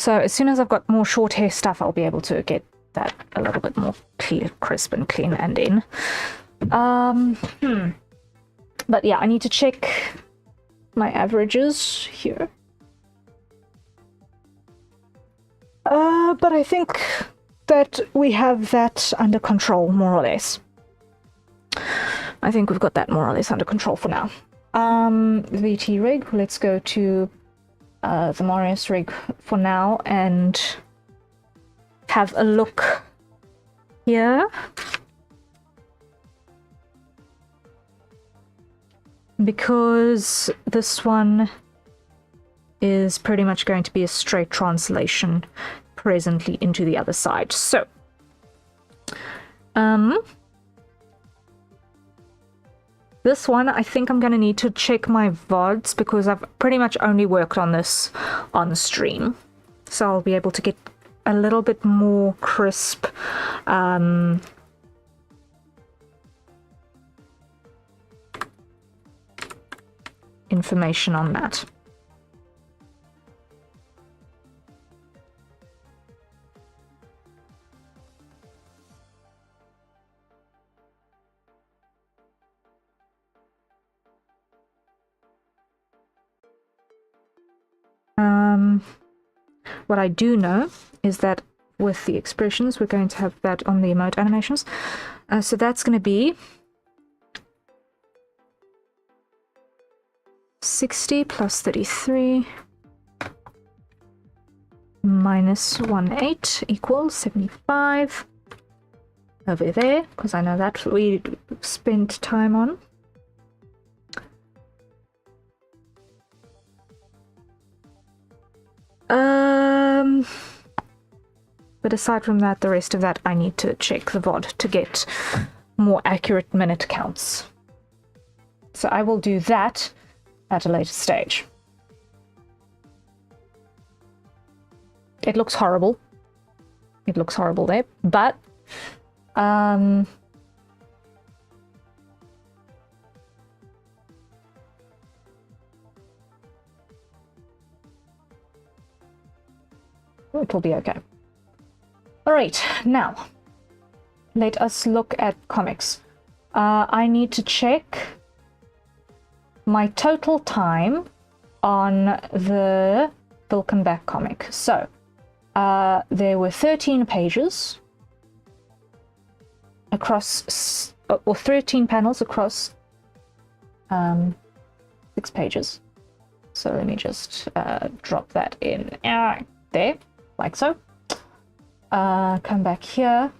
So as soon as I've got more short hair stuff, I'll be able to get that a little bit more clear, crisp and clean and in. But yeah, I need to check my averages here. But I think that we have that under control, more or less. I think we've got that more or less under control for now. VT rig, let's go to the Marius rig for now and have a look here. Because this one is pretty much going to be a straight translation presently into the other side. So, this one, I think I'm going to need to check my VODs because I've pretty much only worked on this on stream. So I'll be able to get a little bit more crisp information on that. What I do know is that with the expressions, we're going to have that on the emote animations. So that's going to be 60 plus 33 minus 18 equals 75 over there, because I know that we spent time on. But aside from that, the rest of that I need to check the VOD to get more accurate minute counts. So I will do that at a later stage. It looks horrible. It looks horrible there, but it will be okay. All right, now let us look at comics. I need to check my total time on the Vilkenback comic. So there were 13 pages across, or 13 panels across 6 pages. So let me just drop that in there, like so. Come back here.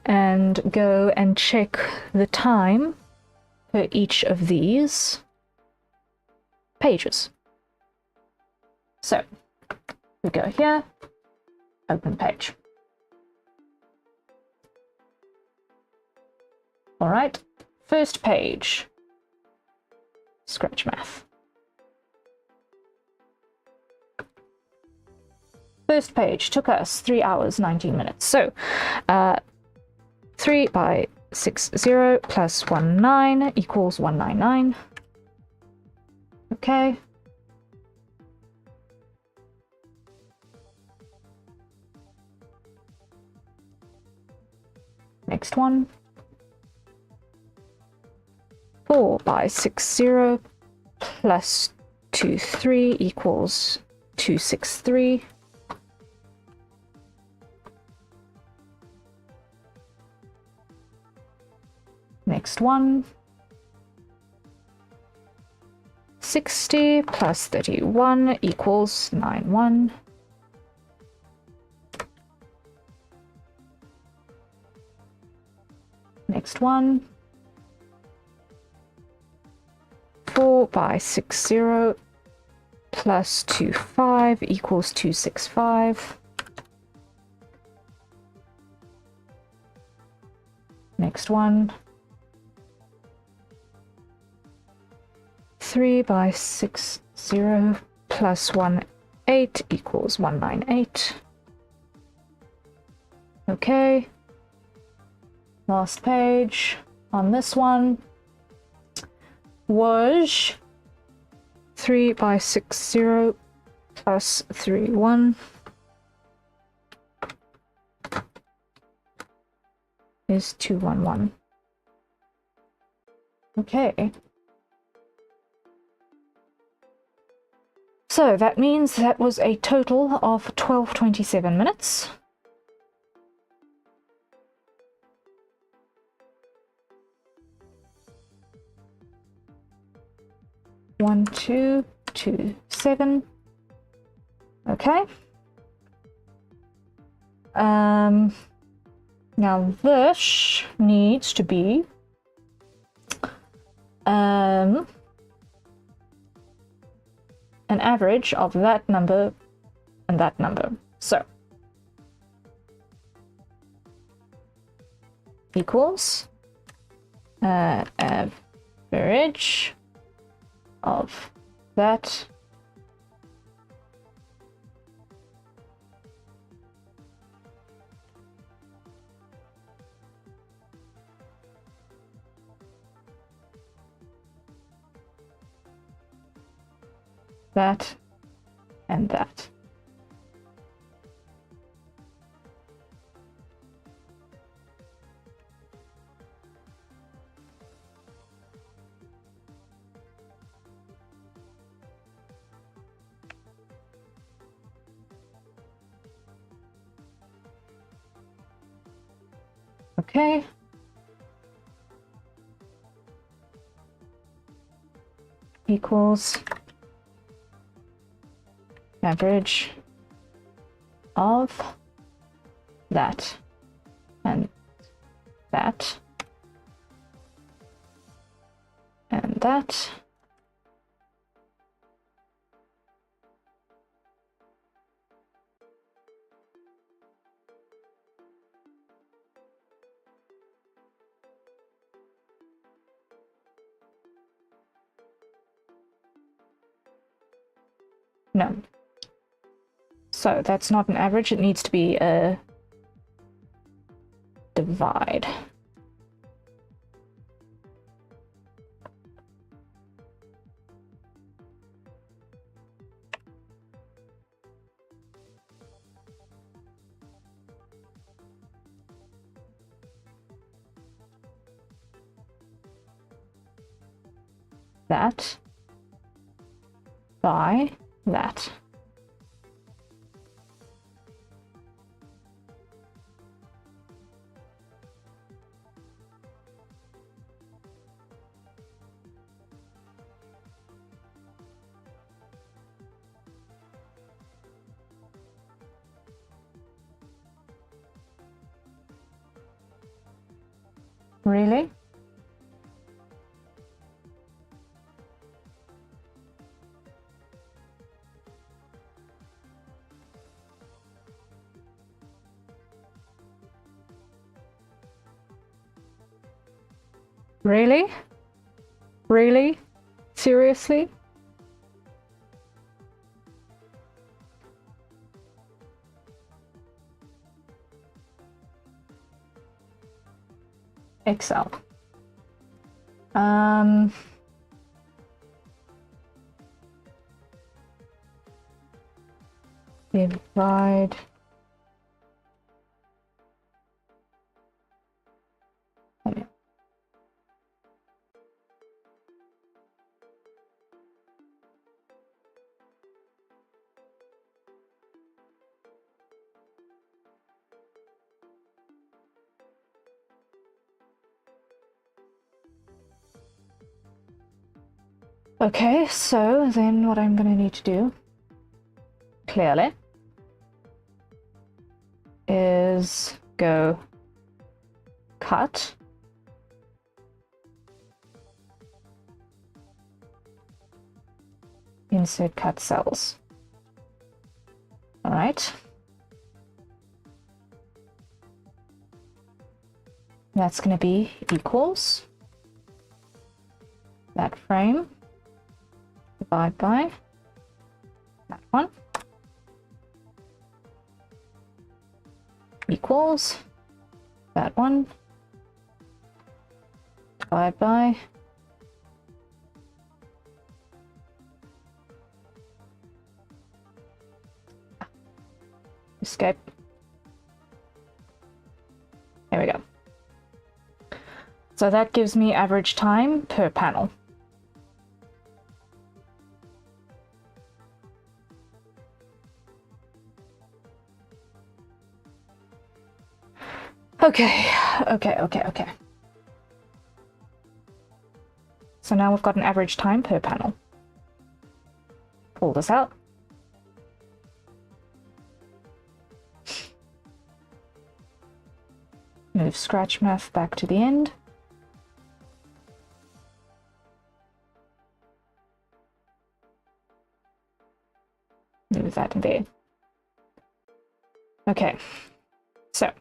And go and check the time for each of these pages. So we go here, open page. All right, first page, scratch math. First page took us 3 hours, 19 minutes. So 3 by 60 plus 19 equals 199. Okay. Next one. 4 by 60 plus 23 equals 263. Next one. 60 plus 31 equals 91. Next one. 4 by 60 plus 25 equals 265. Next one. 3 by 60 plus 18 equals 198. Okay. Last page on this one was 3 by 60 plus 3, 1 is 211. Okay. So that means that was a total of 12:27 minutes. One, 2, 2, 7. Okay. Now this needs to be an average of that number and that number. So equals average of that that and that. Okay. Equals average of that and that and that. No. So that's not an average, it needs to be a divide. That by that. Really? Really? Really? Seriously? Excel. Divide. Okay, so then what I'm going to need to do, clearly, is go cut, insert cut cells. All right. That's going to be equals that frame divide by that one equals that one divide by escape. There we go. So that gives me average time per panel. Okay. So now we've got an average time per panel. Pull this out. Move scratch math back to the end. Move that in there. Okay, so.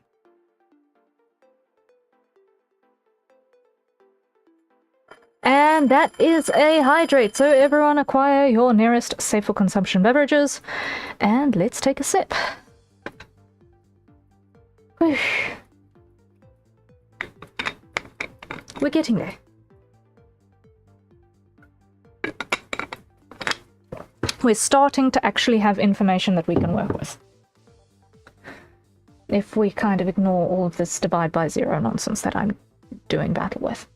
And that is a hydrate. So everyone acquire your nearest safe for consumption beverages. And let's take a sip. Whew. We're getting there. We're starting to actually have information that we can work with. If we kind of ignore all of this divide by zero nonsense that I'm doing battle with.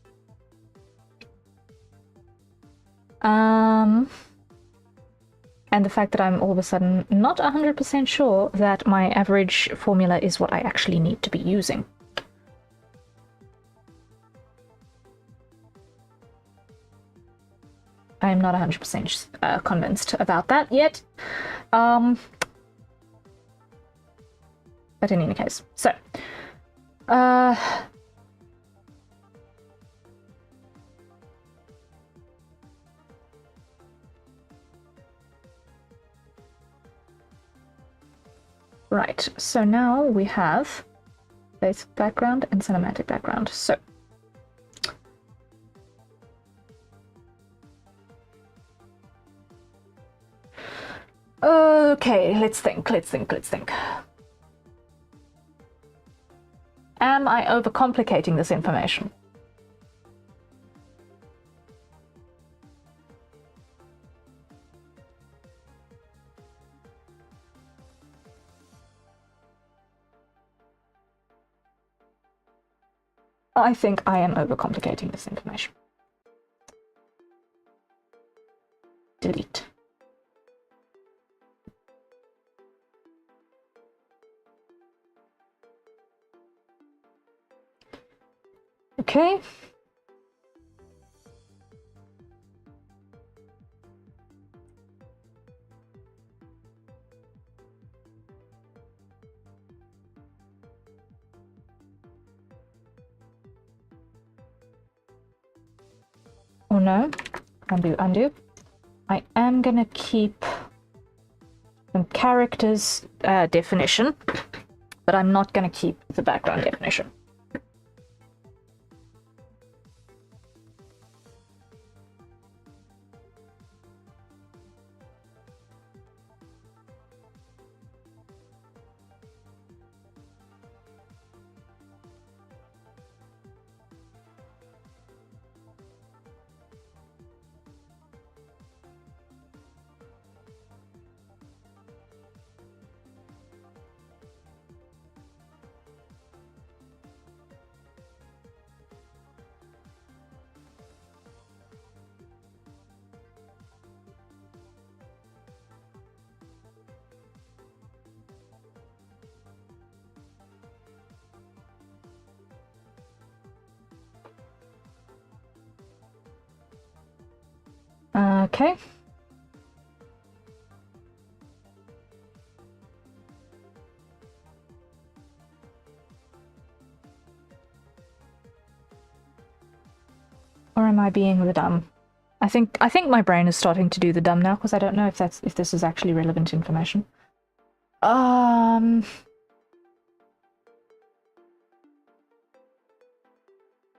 And the fact that I'm all of a sudden not 100% sure that my average formula is what I actually need to be using. I'm not 100% convinced about that yet. But in any case, so right, so now we have basic background and cinematic background. So okay, let's think. Am I overcomplicating this information? I think I am overcomplicating this information. Delete. Okay. Oh no, undo. I am gonna keep some characters definition, but I'm not gonna keep the background definition. Okay. Or am I being the dumb? I think my brain is starting to do the dumb now because I don't know if this is actually relevant information. I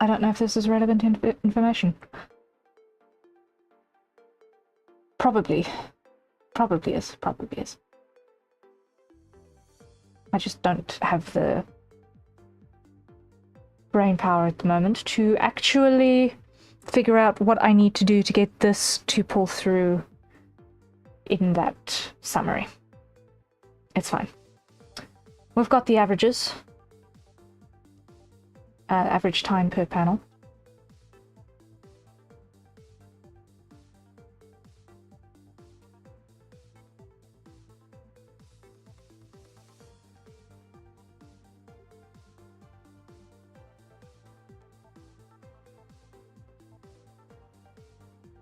don't know if this is relevant information. Probably is. I just don't have the brain power at the moment to actually figure out what I need to do to get this to pull through in that summary. It's fine. we've got the averages. Average time per panel.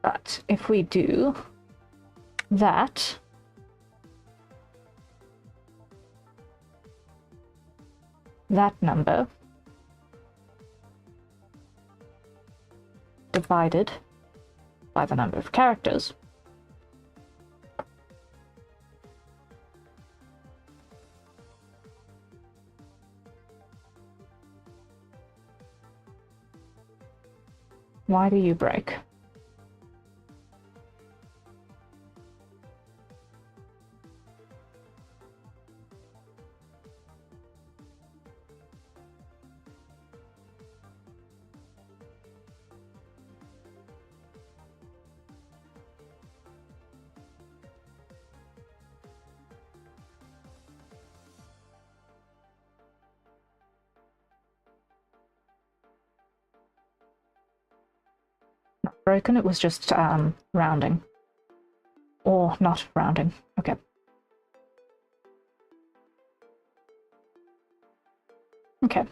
But if we do that, that number divided by the number of characters, why do you break? Not broken, it was just rounding. Or not rounding. Okay. Okay.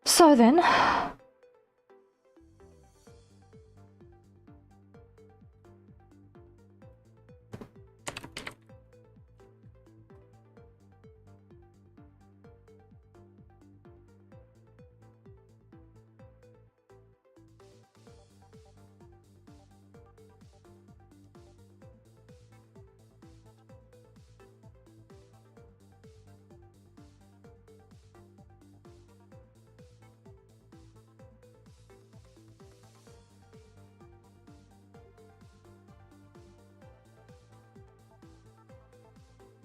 So then,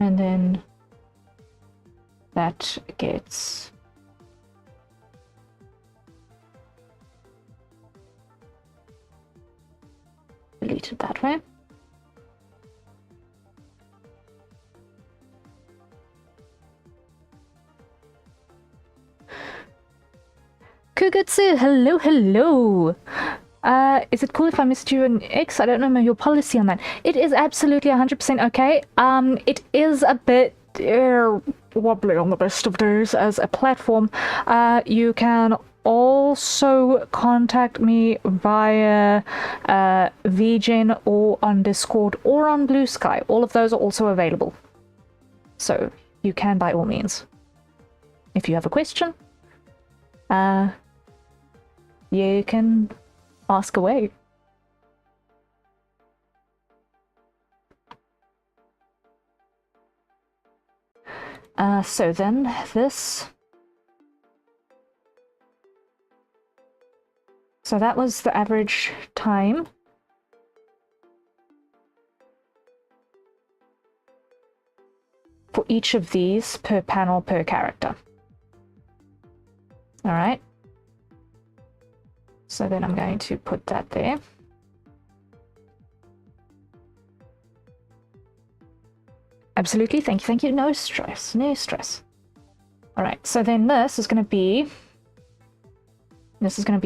and then that gets deleted that way. Kugutsu, hello, hello. Is it cool if I missed you on X? I don't know your policy on that. It is absolutely 100% okay. It is a bit wobbly on the best of days as a platform. You can also contact me via VGen or on Discord or on Blue Sky. All of those are also available. So you can by all means. If you have a question, you can ask away. So then this. So that was the average time. For each of these per panel per character. All right. So then I'm going to put that there. Absolutely, thank you, no stress, no stress. All right, so then this is going to be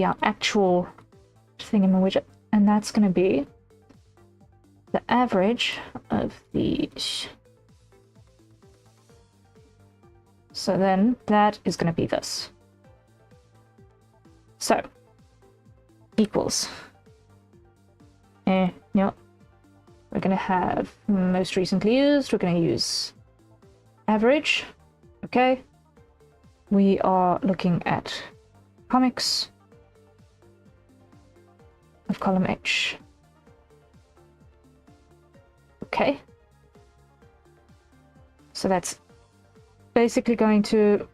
our actual thingamawidget, and that's going to be the average of these. So then that is going to be this. So equals. No. We're going to have most recently used. We're going to use average. Okay. We are looking at comics of column H. Okay. So that's basically going to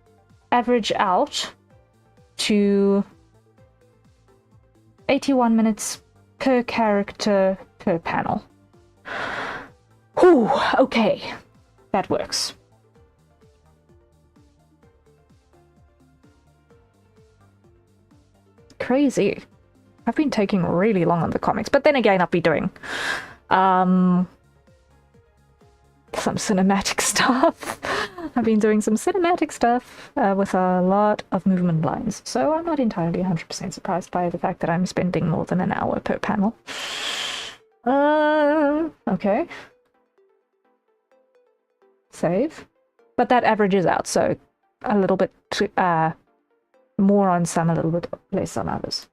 average out to 81 minutes per character per panel. Whew, okay, that works. Crazy. I've been taking really long on the comics, but then again, I'll be doing some cinematic stuff. I've been doing some cinematic stuff with a lot of movement lines, so I'm not entirely 100% surprised by the fact that I'm spending more than an hour per panel. Okay. Save. But that averages out, so a little bit more on some, a little bit less on others.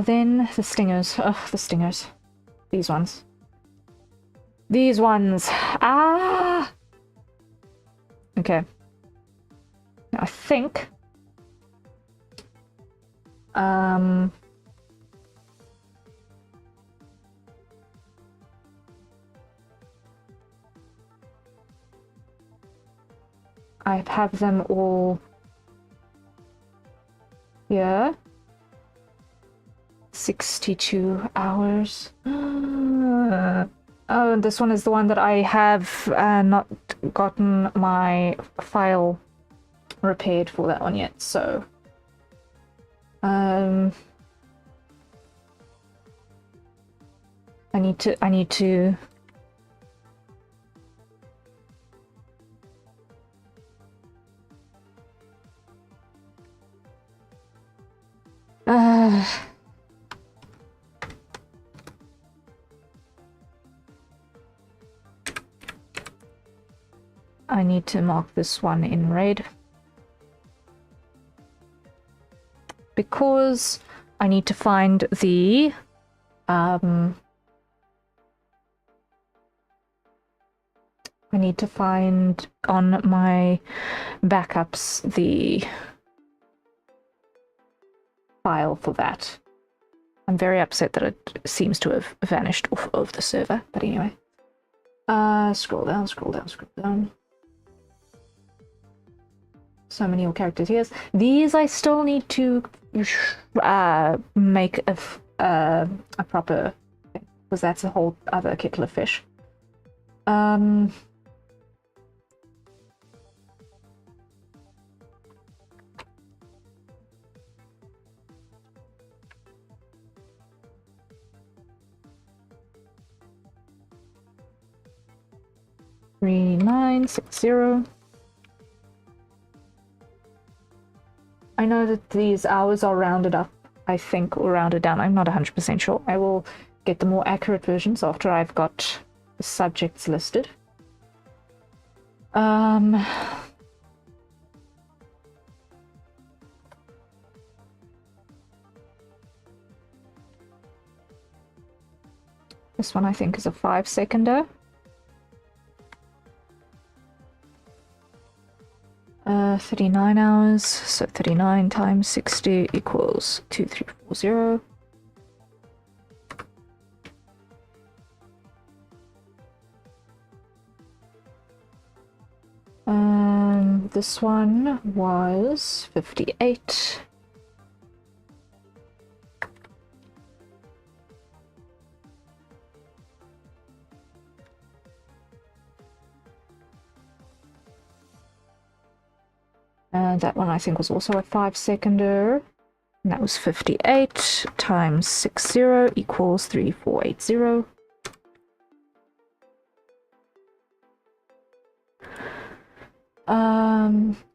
Then the stingers. Ugh, the stingers. These ones. These ones. Ah! Okay. I think... I have them all here. 62 hours. Oh, this one is the one that I have not gotten my file repaired for that one yet, so I need to I need to mark this one in red because I need to find the I need to find on my backups the file for that. I'm very upset that it seems to have vanished off of the server, but anyway. Scroll down, scroll down, scroll down. So many more characters here. These I still need to make a proper thing, because that's a whole other kettle of fish. 3960. I know that these hours are rounded up, I think, or rounded down. I'm not 100% sure. I will get the more accurate versions after I've got the subjects listed. This one I think is a 5-seconder. 39 hours, so 39 times 60 equals 2340. This one was 58. That one I think was also a 5-seconder. And that was 58 times 60 equals 3480.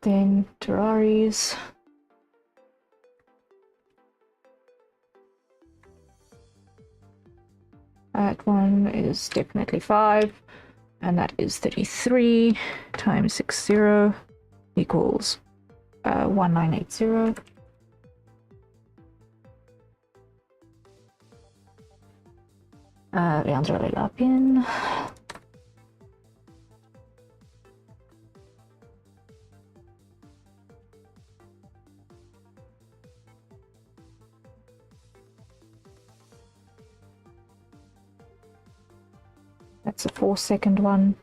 Then Terraries. That one is definitely 5, and that is 33 times 60 equals 1980. Vi andra lilla pin. That's a 4-second one.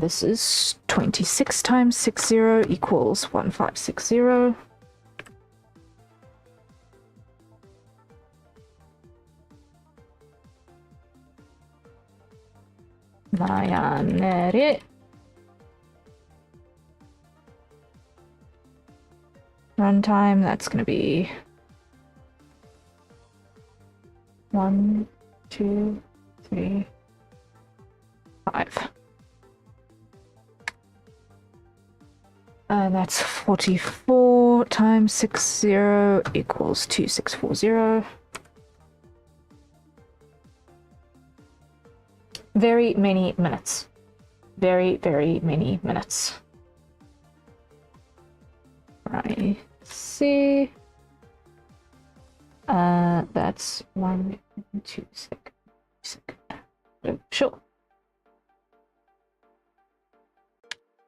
This is 26 times 60 equals 1560. Näin. Runtime, that's going to be 1, 2, 3, 5. And that's 44 times 60 equals 2640. Very many minutes. Very, very many minutes. Right. See. That's 1, 2 second. Oh, sure.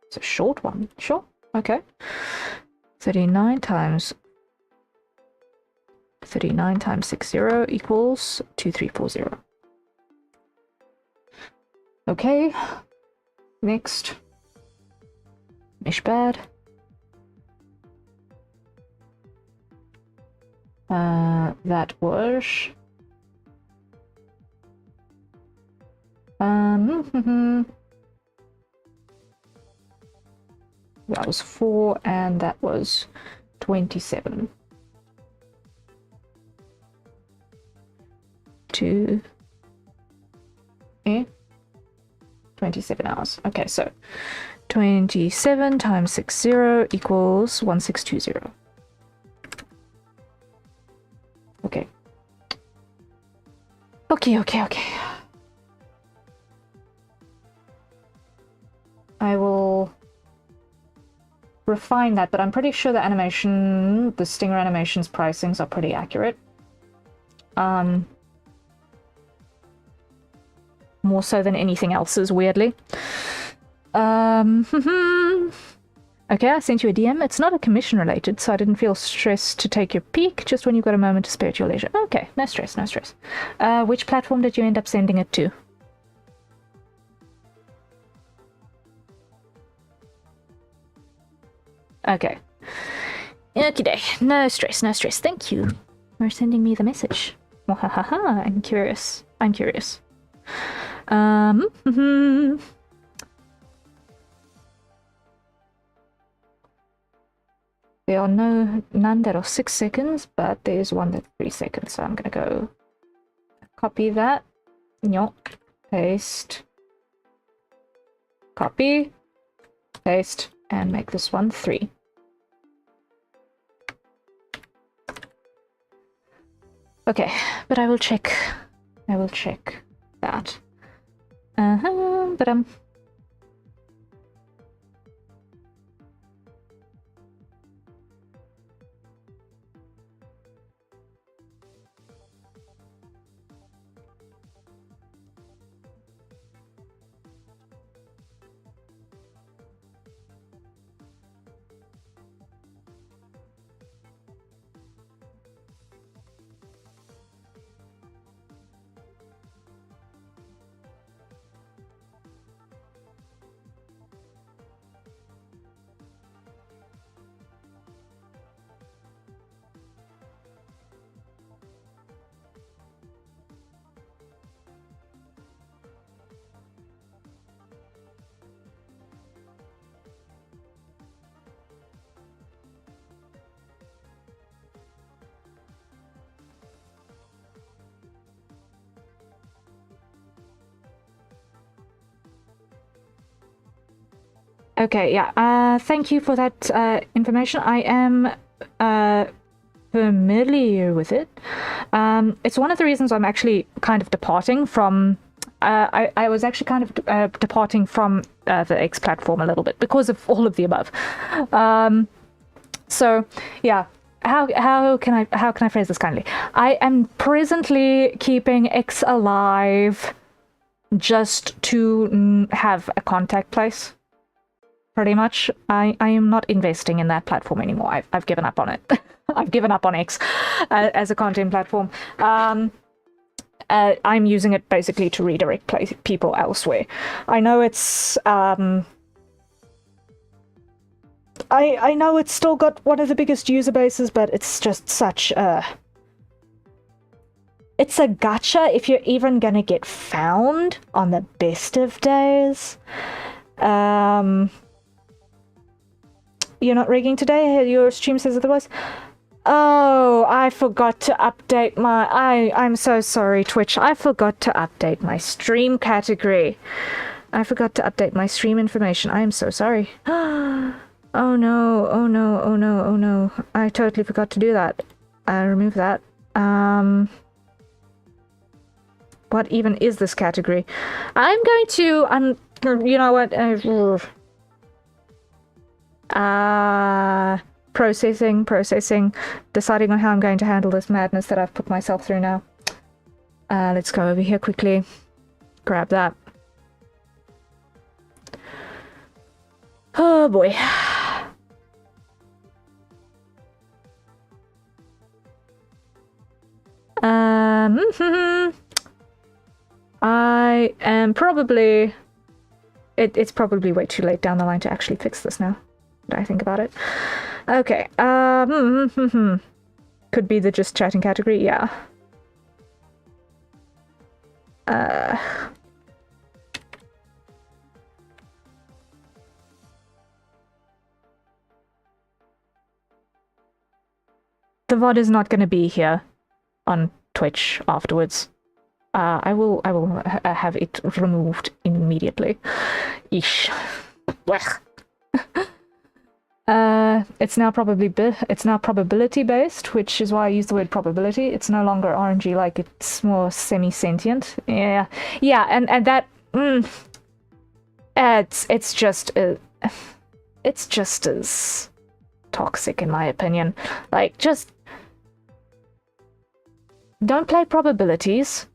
It's a short one. Sure. Okay. 39 times 60 equals 2340. Okay. Next. Mishbad. That was that was 4 and that was 27. 27 hours. Okay, so 27 times 60 equals 1620. Okay. Okay. I will refine that, but I'm pretty sure the Stinger animations pricings are pretty accurate. More so than anything else's, weirdly. Okay, I sent you a DM. It's not a commission related, so I didn't feel stressed to take your peek, just when you've got a moment to spare at your leisure. Okay, no stress. Which platform did you end up sending it to? Okay. Okie no stress. Thank you for sending me the message. Wahahaha, I'm curious. There are none that are 6 seconds, but there's one that's 3 seconds, so I'm gonna go copy that. Paste. Copy. Paste. And make this one 3. Okay, but I will check that. But okay, yeah. Thank you for that information. I am familiar with it. It's one of the reasons I'm actually kind of departing from. I was actually kind of departing from the X platform a little bit because of all of the above. So yeah. How can I phrase this kindly? I am presently keeping X alive just to have a contact place. Pretty much. I am not investing in that platform anymore. I've given up on it. I've given up on X as a content platform. I'm using it basically to redirect people elsewhere. I know it's I know it's still got one of the biggest user bases, but it's just such a... It's a gotcha if you're even gonna get found on the best of days. You're not rigging today? Your stream says otherwise? Oh, I forgot to update my... I'm so sorry, Twitch. I forgot to update my stream category. I forgot to update my stream information. I am so sorry. Oh no, oh no, oh no, oh no. I totally forgot to do that. I remove that. What even is this category? I'm going to... you know what? Processing, deciding on how I'm going to handle this madness that I've put myself through now. Let's go over here quickly. Grab that. Oh boy. I am probably... It's probably way too late down the line to actually fix this now. I think about it. Okay. Could be the just chatting category, yeah. The VOD is not going to be here on Twitch afterwards. I will have it removed immediately. Eesh. It's now probability based, which is why I use the word probability. It's no longer RNG, like it's more semi-sentient. Yeah, and that it's just as toxic in my opinion. Like, just don't play probabilities.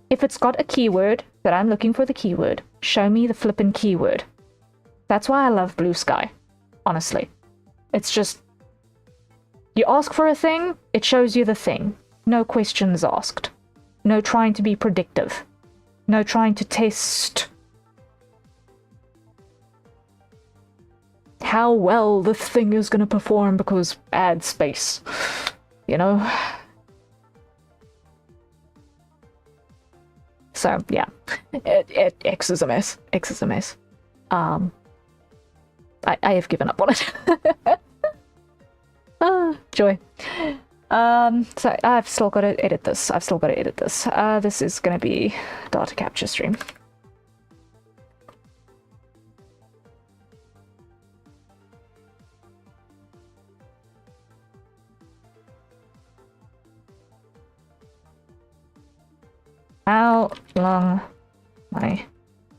If it's got a keyword that I'm looking for the keyword, show me the flippin' keyword. That's why I love Blue Sky. Honestly, it's just, you ask for a thing, it shows you the thing. No questions asked. No trying to be predictive. No trying to test how well the thing is going to perform because ad space. You know? So, yeah. X is a mess. X is a mess. I have given up on it. Joy. So I've still got to edit this. This is going to be data capture stream. How long my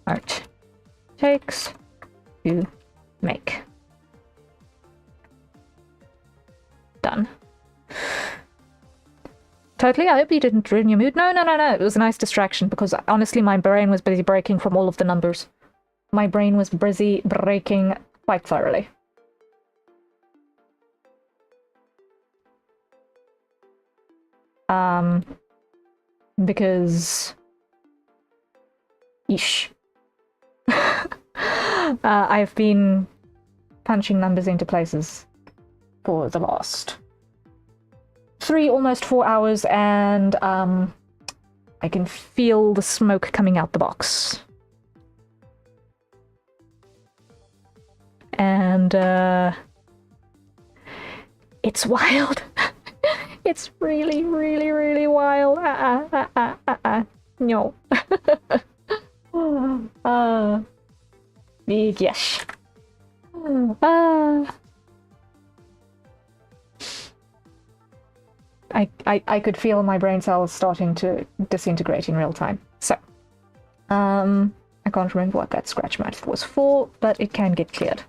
art takes to make. Done. Totally, I hope you didn't ruin your mood. No. It was a nice distraction because honestly my brain was busy breaking from all of the numbers. My brain was busy breaking quite thoroughly. Because... Yeesh. I've been punching numbers into places for the last 3, almost 4 hours, and I can feel the smoke coming out the box. And it's wild. It's really, really, really wild. No. Big yes. I could feel my brain cells starting to disintegrate in real time. So, I can't remember what that scratch mat was for, but it can get cleared.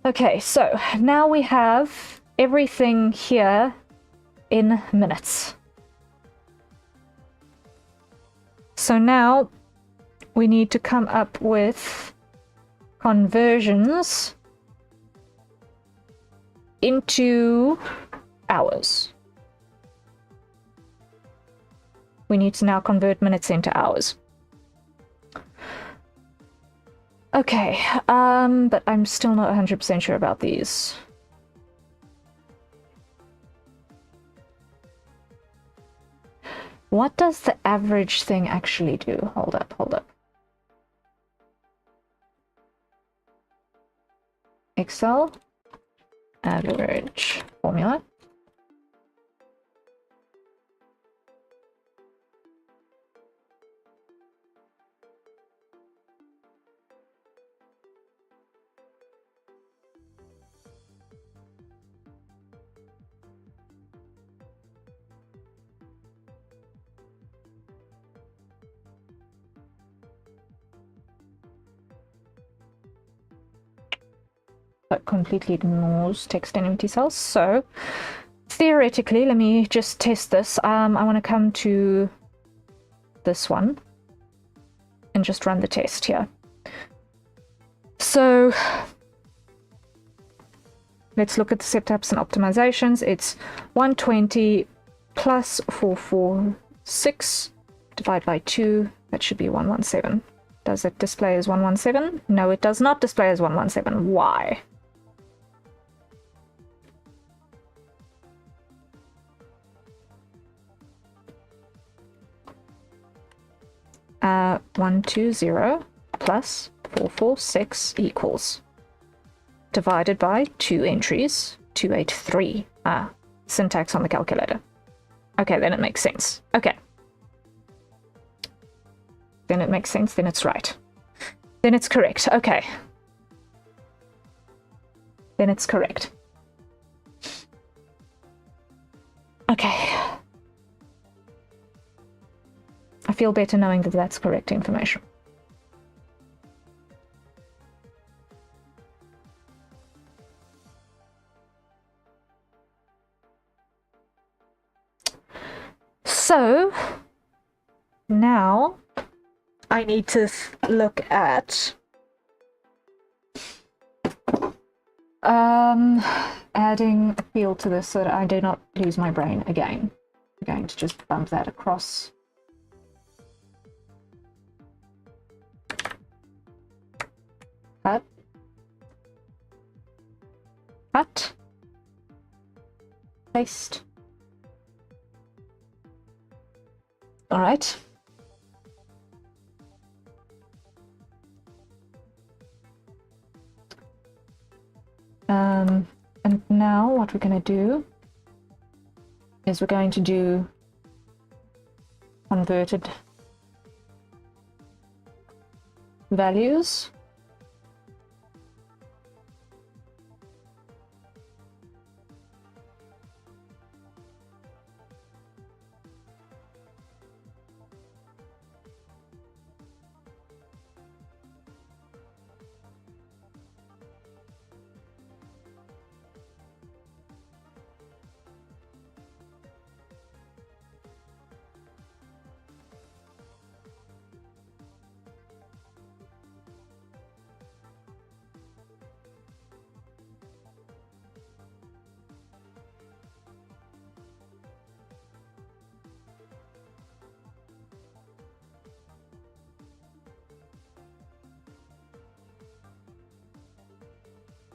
Okay, so now we have everything here in minutes. So now we need to come up with conversions into hours. We need to now convert minutes into hours. Okay, but I'm still not 100% sure about these. What does the average thing actually do? Hold up, hold up. Excel, average formula. But completely ignores text and empty cells. So theoretically, let me just test this. I want to come to this one and just run the test here. So let's look at the setups and optimizations. It's 120 plus 446 divided by 2. That should be 117. Does it display as 117? No, it does not display as 117. Why? 120 plus 446 equals, divided by 2 entries, 283. Syntax on the calculator. Okay, then it makes sense. Okay. Then it makes sense, then it's right. Then it's correct. Okay. Then it's correct. Okay. I feel better knowing that that's correct information. So now I need to look at adding a field to this so that I do not lose my brain again. I'm going to just bump that across. Cut. Cut. Paste. All right. And now what we're going to do is we're going to do converted values.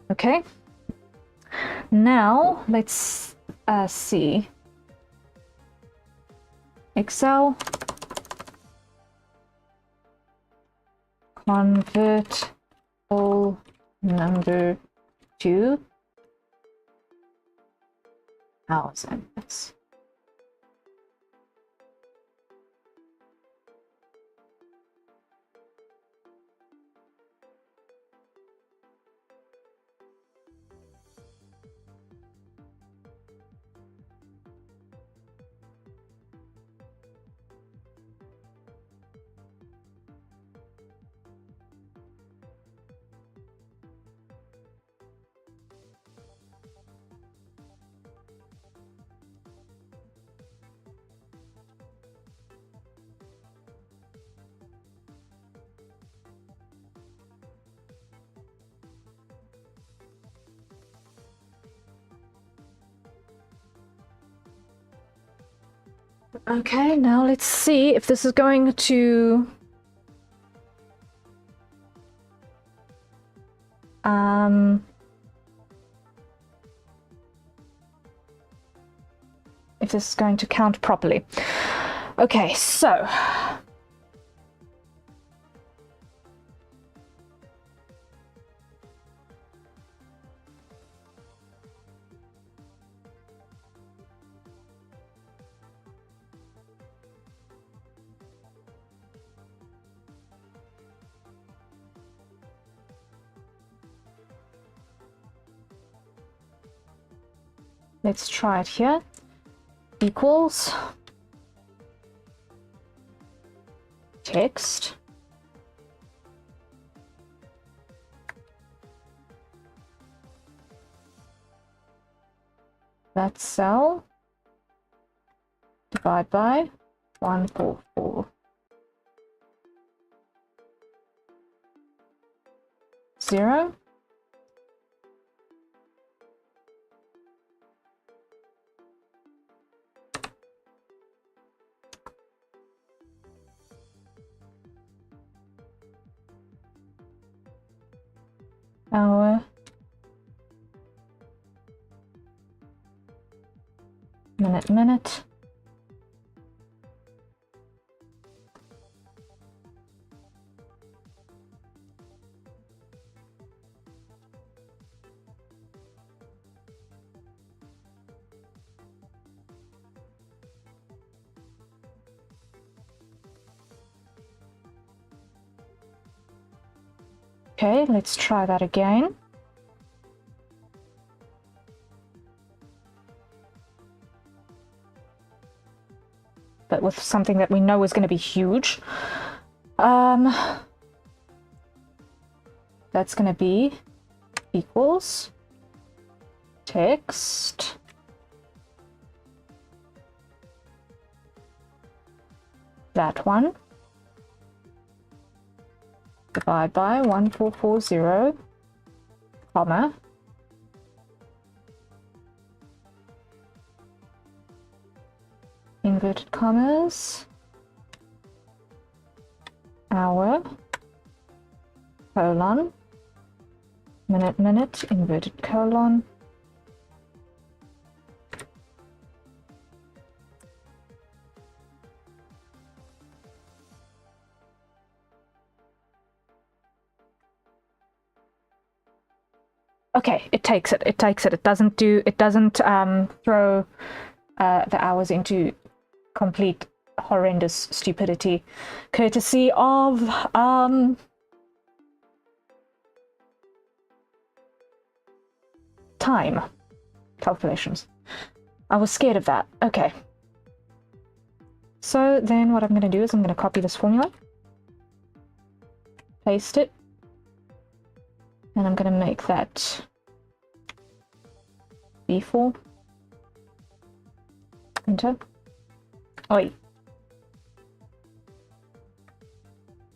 Okay, now let's see. Excel, convert whole number to thousands. Okay, now let's see if this is going to if this is going to count properly. Okay, so let's try it here. Equals text that cell divide by 144 0. Hour, minute. Okay, let's try that again. But with something that we know is going to be huge. That's going to be equals text that one divide by 1440 comma inverted commas hour colon minute inverted colon okay, it takes it. It doesn't throw the hours into complete horrendous stupidity, courtesy of time calculations. I was scared of that. Okay. So then what I'm going to do is I'm going to copy this formula, paste it, and I'm going to make that B4. Enter. Oi.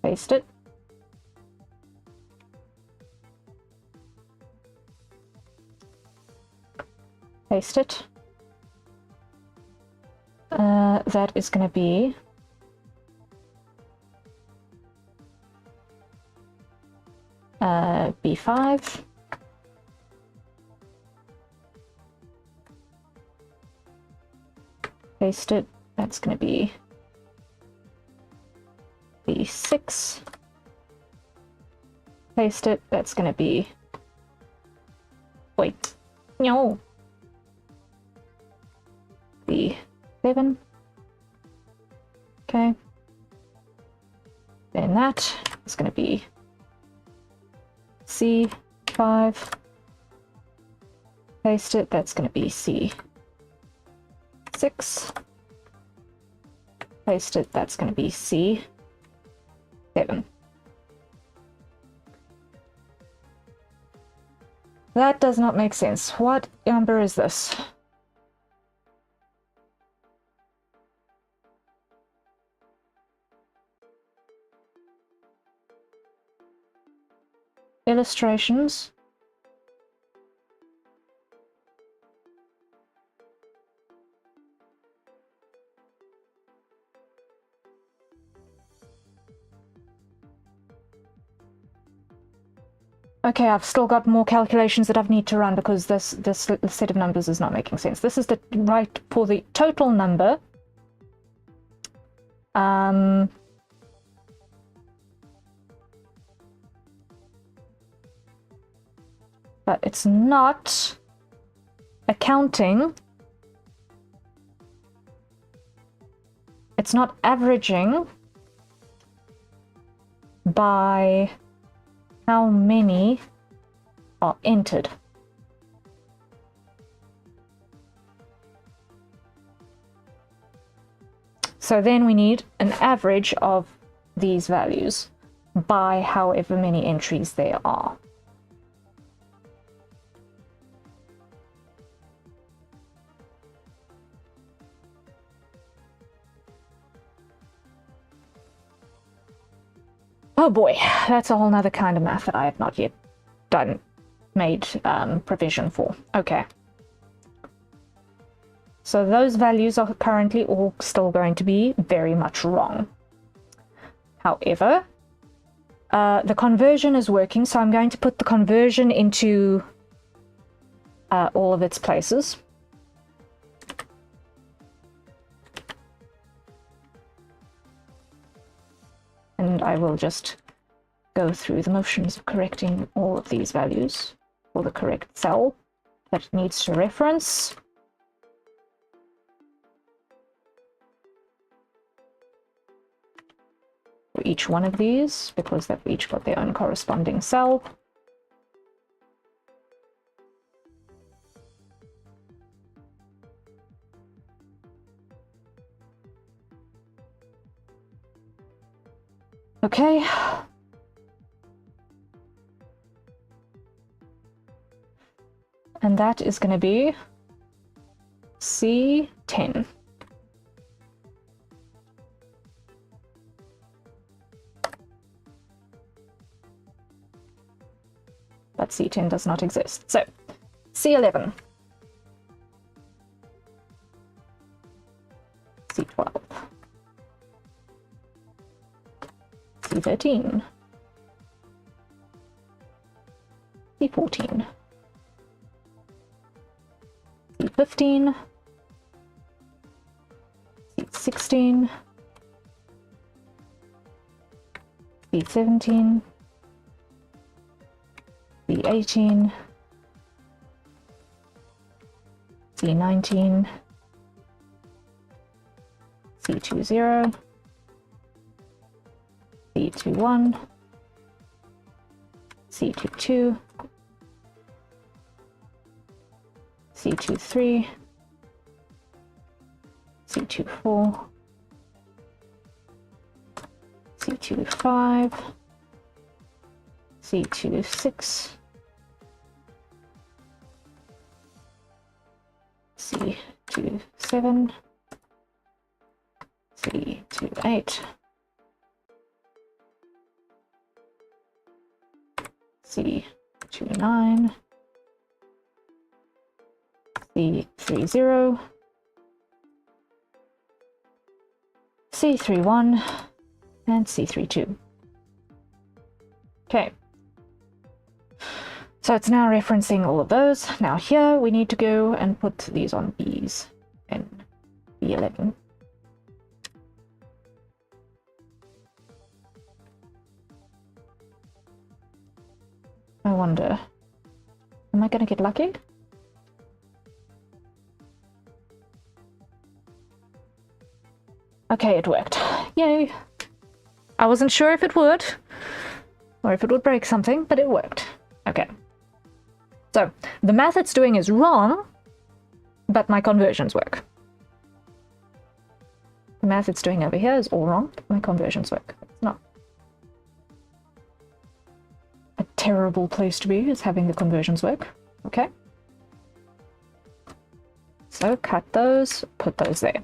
Paste it. Paste it. That is going to be B5. Paste it. That's going to be B6. Paste it. That's going to be... Wait. No. B7. Okay. Then that is going to be C5. Paste it. That's going to be C6. Paste it. That's going to be C7. That does not make sense. What number is this? Illustrations. Okay, I've still got more calculations that I need to run because this set of numbers is not making sense. This is the right for the total number But it's not accounting. It's not averaging by how many are entered. So then we need an average of these values by however many entries there are. Oh boy, that's a whole nother kind of math that I have not yet made provision for. Okay. So those values are currently all still going to be very much wrong. However, the conversion is working, so I'm going to put the conversion into all of its places. And I will just go through the motions of correcting all of these values for the correct cell that it needs to reference. For each one of these, because they've each got their own corresponding cell. Okay. And that is going to be C10. But C10 does not exist. So, C11. C12. C13. C14. C15. C16. C17. C18. C19. C20. C21, C22, C23, C24, C25, C26, C27, C28, C29, C30, C31, and C32. Okay. So it's now referencing all of those. Now here we need to go and put these on B's in B11. I wonder, am I going to get lucky? Okay, it worked. Yay! I wasn't sure if it would, or if it would break something, but it worked. Okay. So, the math it's doing is wrong, but my conversions work. The math it's doing over here is all wrong, but my conversions work. It's not a terrible place to be, is having the conversions work. Okay. So, cut those, put those there.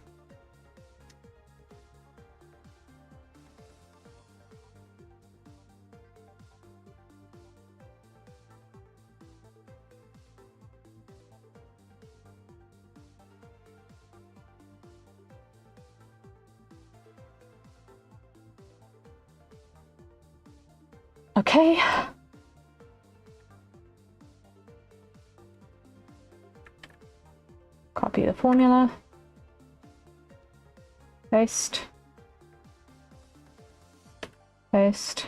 Okay. Copy the formula. Paste. Paste.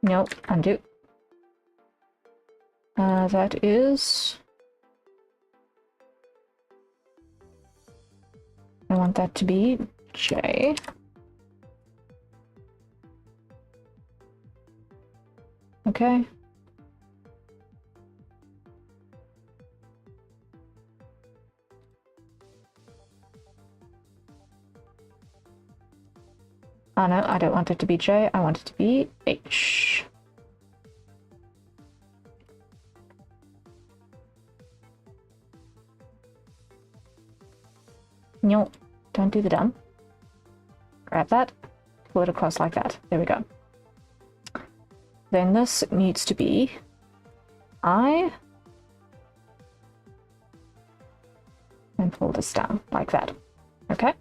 No, undo. That is... I want that to be J. Okay. Oh no, I don't want it to be J, I want it to be H. No, don't do the dumb. Grab that, pull it across like that. There we go. Then this needs to be I, and pull this down like that. Okay.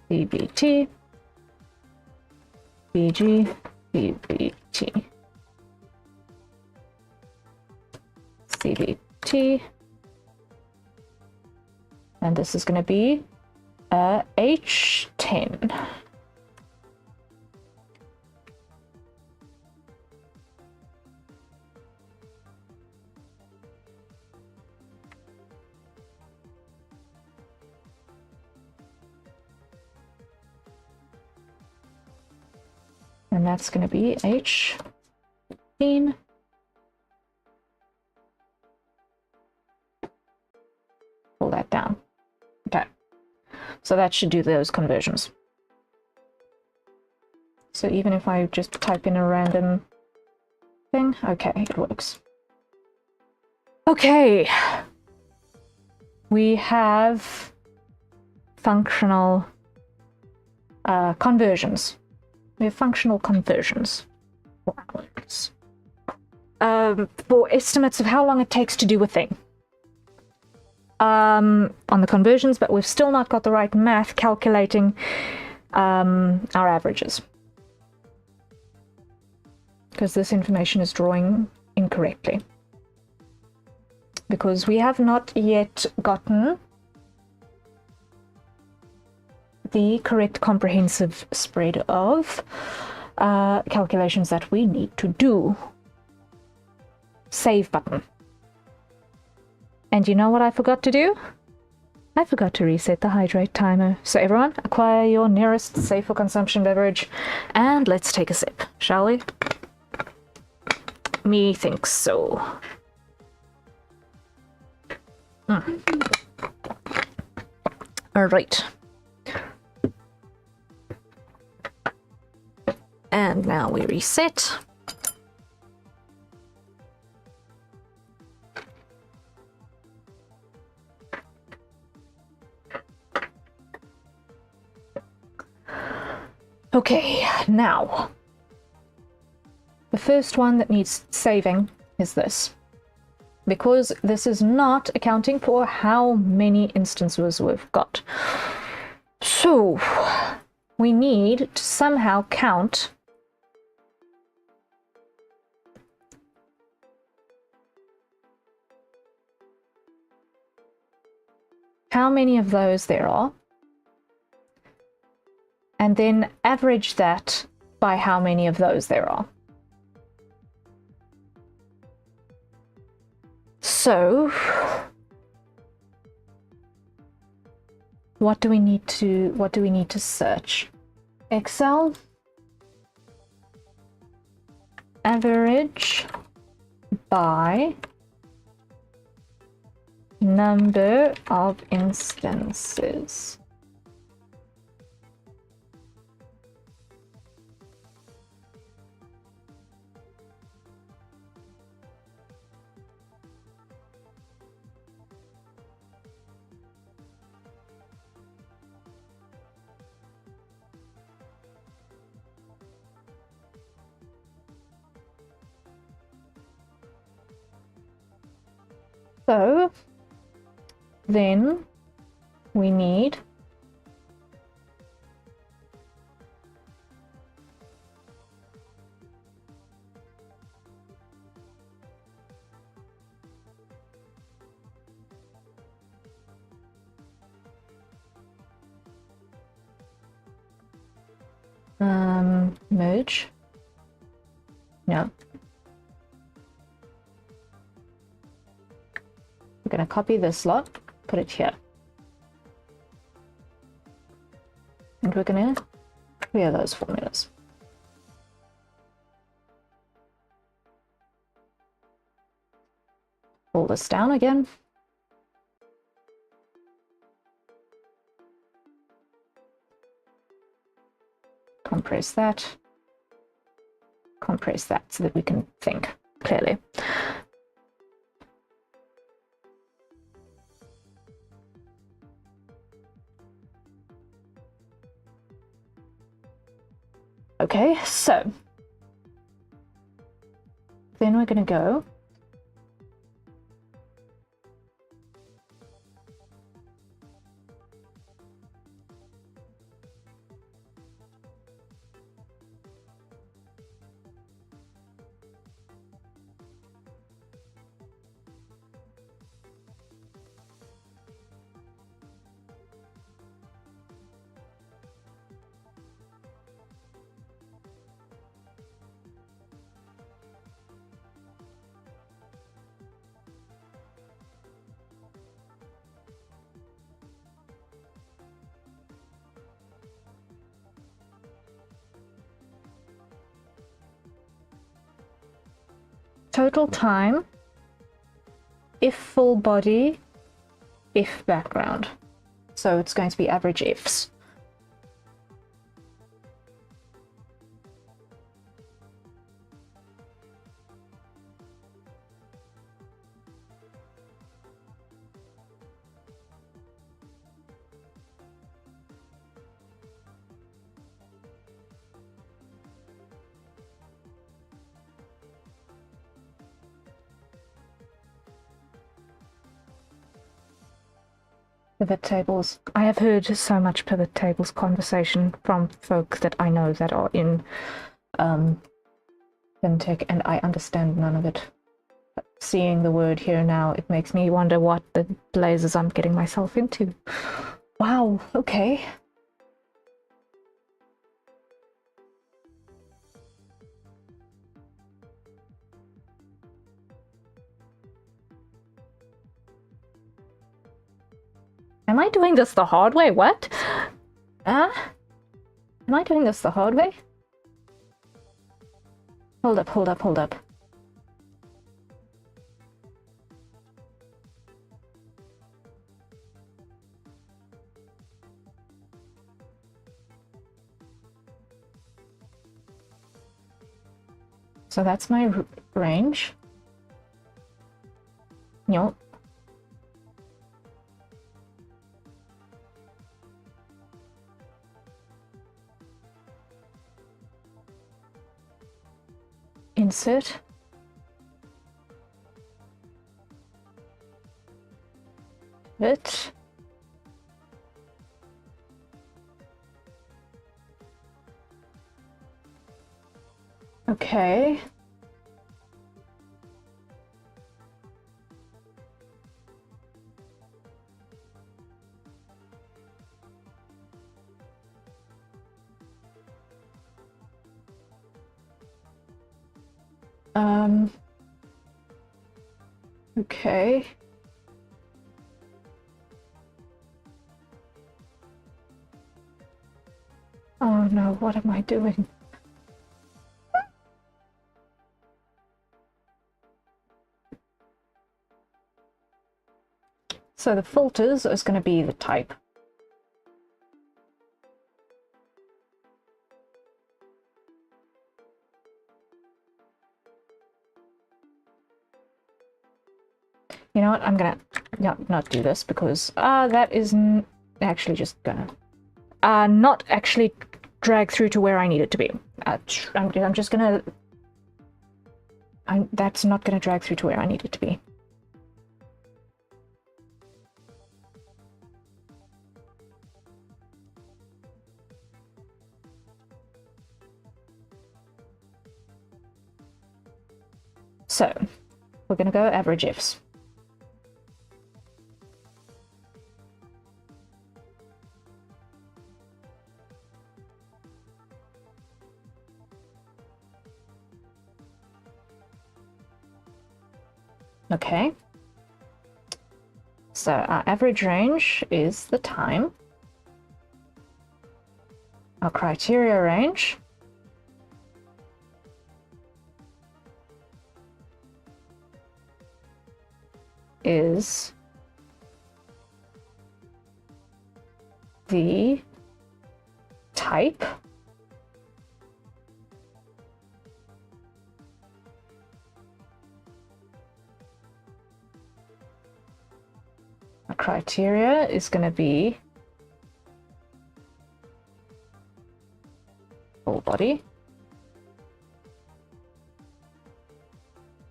BBT, BG, BBT, CBT, and this is going to be H10. And that's going to be H15. Pull that down. Okay. So that should do those conversions. So even if I just type in a random thing, okay, it works. Okay. We have functional conversions. We have functional conversions for hours. For estimates of how long it takes to do a thing. On the conversions, but we've still not got the right math calculating our averages. Because this information is drawing incorrectly. Because we have not yet gotten the correct comprehensive spread of calculations that we need to do. Save button. And you know what I forgot to do? I forgot to reset the hydrate timer. So everyone, acquire your nearest safe for consumption beverage and let's take a sip, shall we? Me thinks so. All right. And now we reset. Okay, now the first one that needs saving is this, because this is not accounting for how many instances we've got. So we need to somehow count how many of those there are, and then average that by how many of those there are. So what do we need to search? Excel average by number of instances. So then we need merge. No. We're going to copy this lot, put it here. And we're going to clear those formulas. Pull this down again. Compress that so that we can think clearly. Okay, so then we're going to go total time, if full body, if background. So it's going to be average ifs. Pivot tables. I have heard so much pivot tables conversation from folk that I know that are in fintech, and I understand none of it. But seeing the word here now, it makes me wonder what the blazes I'm getting myself into. Wow, okay. Am I doing this the hard way? What? Am I doing this the hard way? Hold up, hold up, hold up. So that's my range. Nope. Insert. It. Okay. Okay. Oh no, what am I doing? So the filters is going to be the type. You know what, I'm gonna not do this because that isn't actually just gonna not actually drag through to where I need it to be. I'm just gonna that's not gonna drag through to where I need it to be. So we're going to go average ifs. Okay. So our average range is the time. Our criteria range is the type. Our criteria is going to be full body.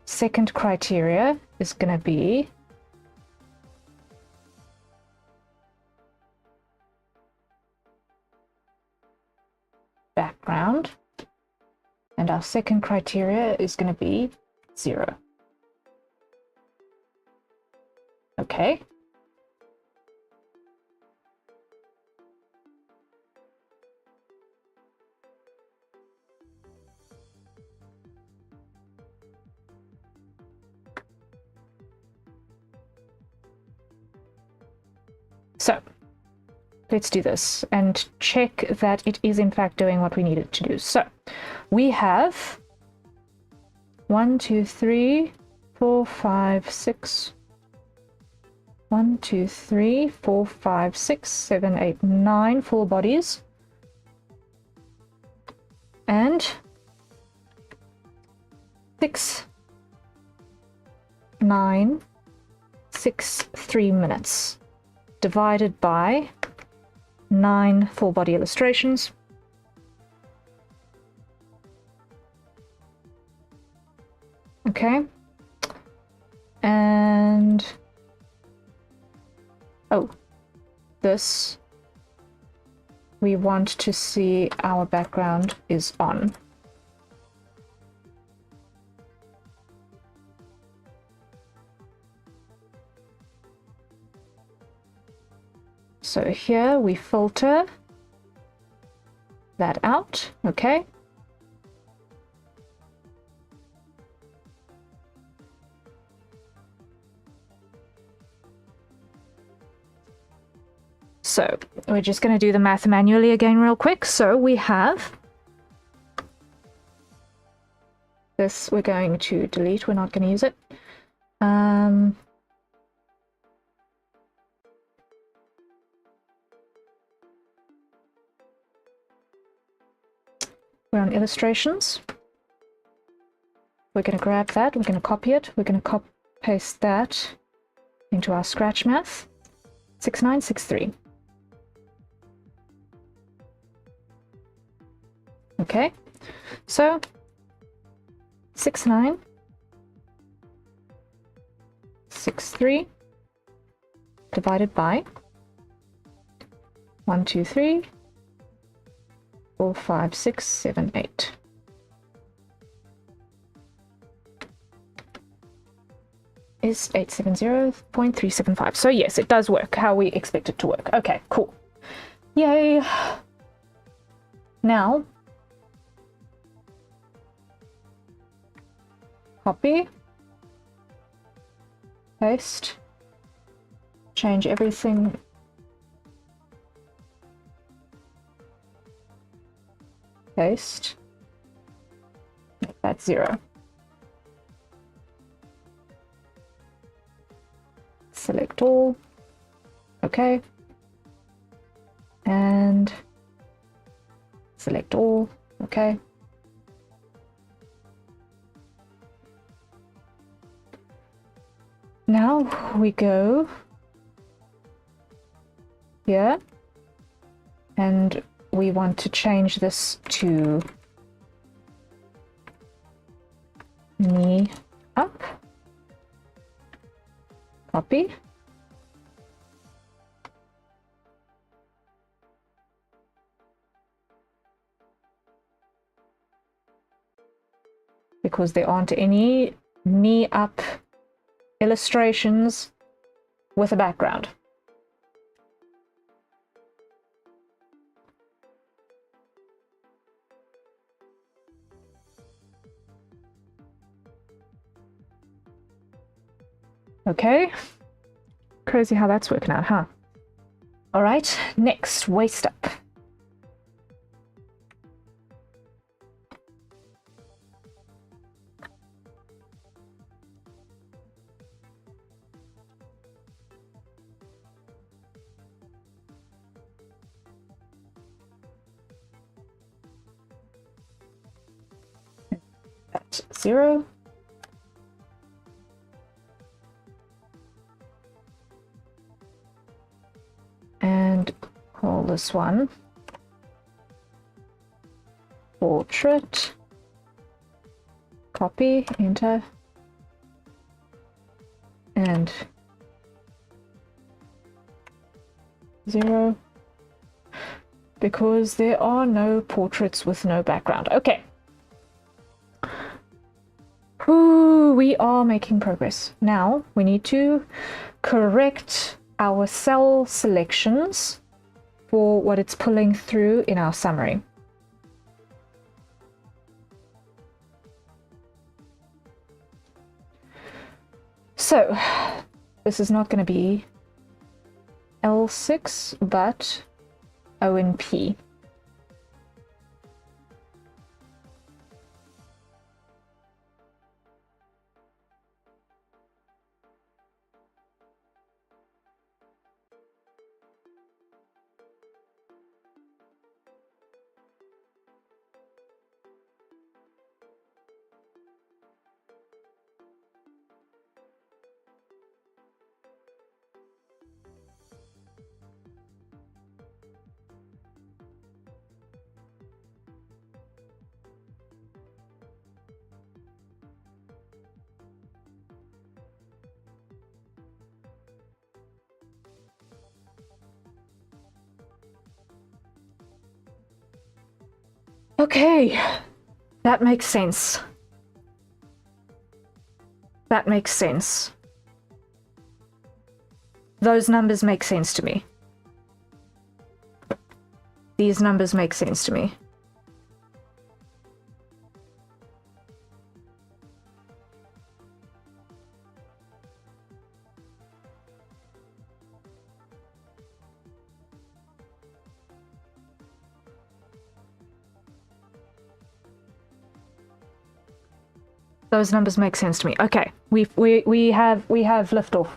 Second criteria is going to be background, and our second criteria is going to be 0. Okay. So let's do this and check that it is in fact doing what we need it to do. So we have 1, 2, 3, 4, 5, 6. 1, 2, 3, 4, 5, 6, 7, 8, 9 full bodies. And 6, 9, 6, 3 minutes divided by 9 full body illustrations. Okay. And oh, this we want to see our background is on. So here we filter that out, okay? So we're just going to do the math manually again real quick. So we have this, we're going to delete, we're not going to use it. We're on illustrations. We're going to grab that, we're going to copy it, we're going to paste that into our scratch math. 6963. Okay, so 6963 divided by 1, 2, 3, 4, 5, 6, 7, 8. Is 870.375. So yes, it does work how we expect it to work. Okay, cool. Yay. Now, copy, paste, change everything. Paste, make that 0. Select all, okay, and select all, okay. Now we go here and we want to change this to knee up, copy, because there aren't any knee up illustrations with a background. Okay, crazy how that's working out, huh? All right, next, waist up. At 0. And call this one portrait. Copy, enter, and 0, because there are no portraits with no background. Okay. Ooh, we are making progress. Now we need to correct our cell selections for what it's pulling through in our summary. So this is not going to be L6, but ONP. Okay, that makes sense. That makes sense. Those numbers make sense to me. These numbers make sense to me. Those numbers make sense to me. Okay, we have liftoff.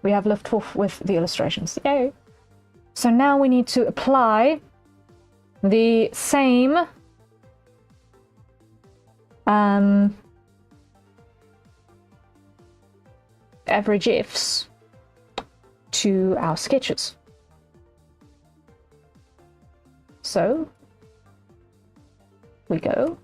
We have liftoff with the illustrations. Yay! So now we need to apply the same average ifs to our sketches. So we go.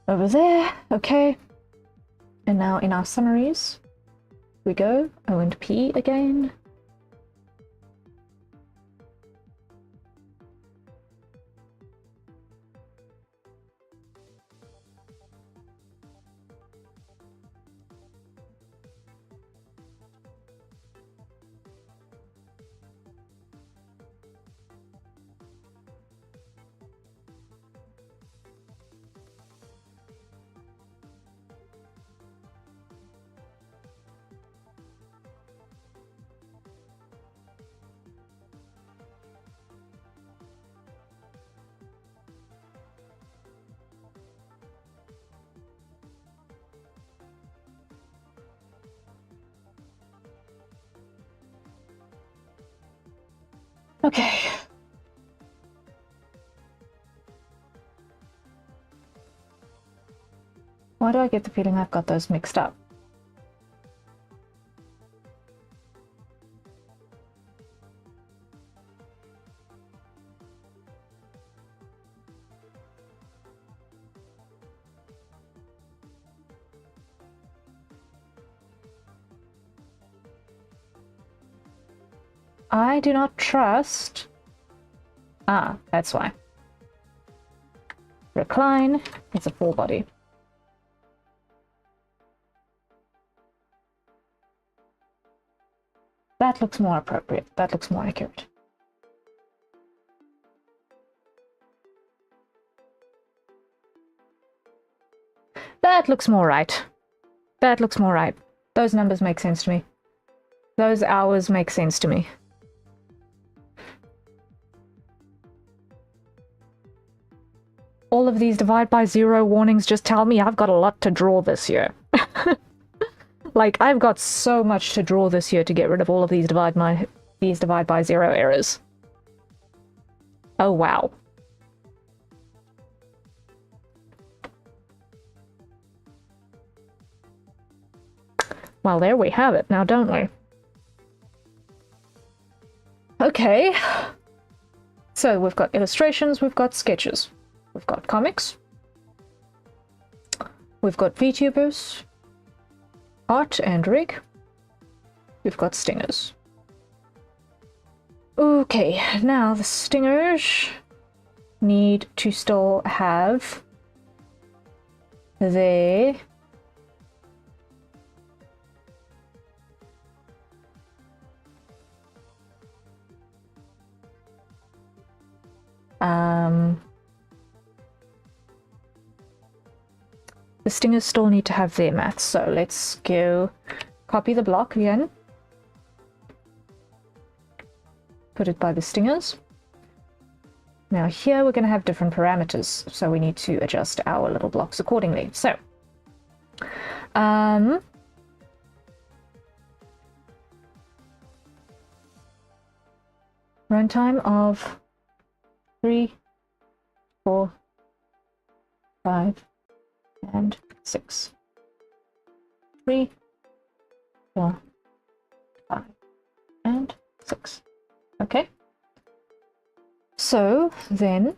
Over there, okay. And now in our summaries, we go O and P again. Okay. Why do I get the feeling I've got those mixed up? I do not trust... Ah, that's why. Recline, it's a full body. That looks more appropriate. That looks more accurate. That looks more right. That looks more right. Those numbers make sense to me. Those hours make sense to me. All of these divide by zero warnings just tell me I've got a lot to draw this year. Like, I've got so much to draw this year to get rid of all of these divide by zero errors. Oh, wow. Well, there we have it now, don't we? Okay. So we've got illustrations, we've got sketches, we've got comics, we've got VTubers, art and rig, we've got stingers. Okay, now the stingers need to still have their the stingers still need to have their maths, so let's go copy the block again. Put it by the stingers. Now here we're going to have different parameters, so we need to adjust our little blocks accordingly. So, runtime of 3, 4, 5, and 6. 3, 4, 5, and 6. Okay. So then,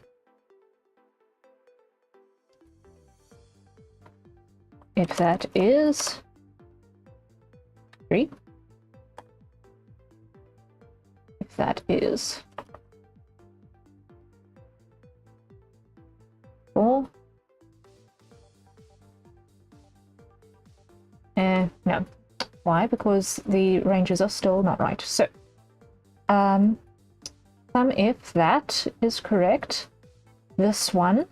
if that is 3, if that is 4, no. Why? Because the ranges are still not right. So, if that is correct, this one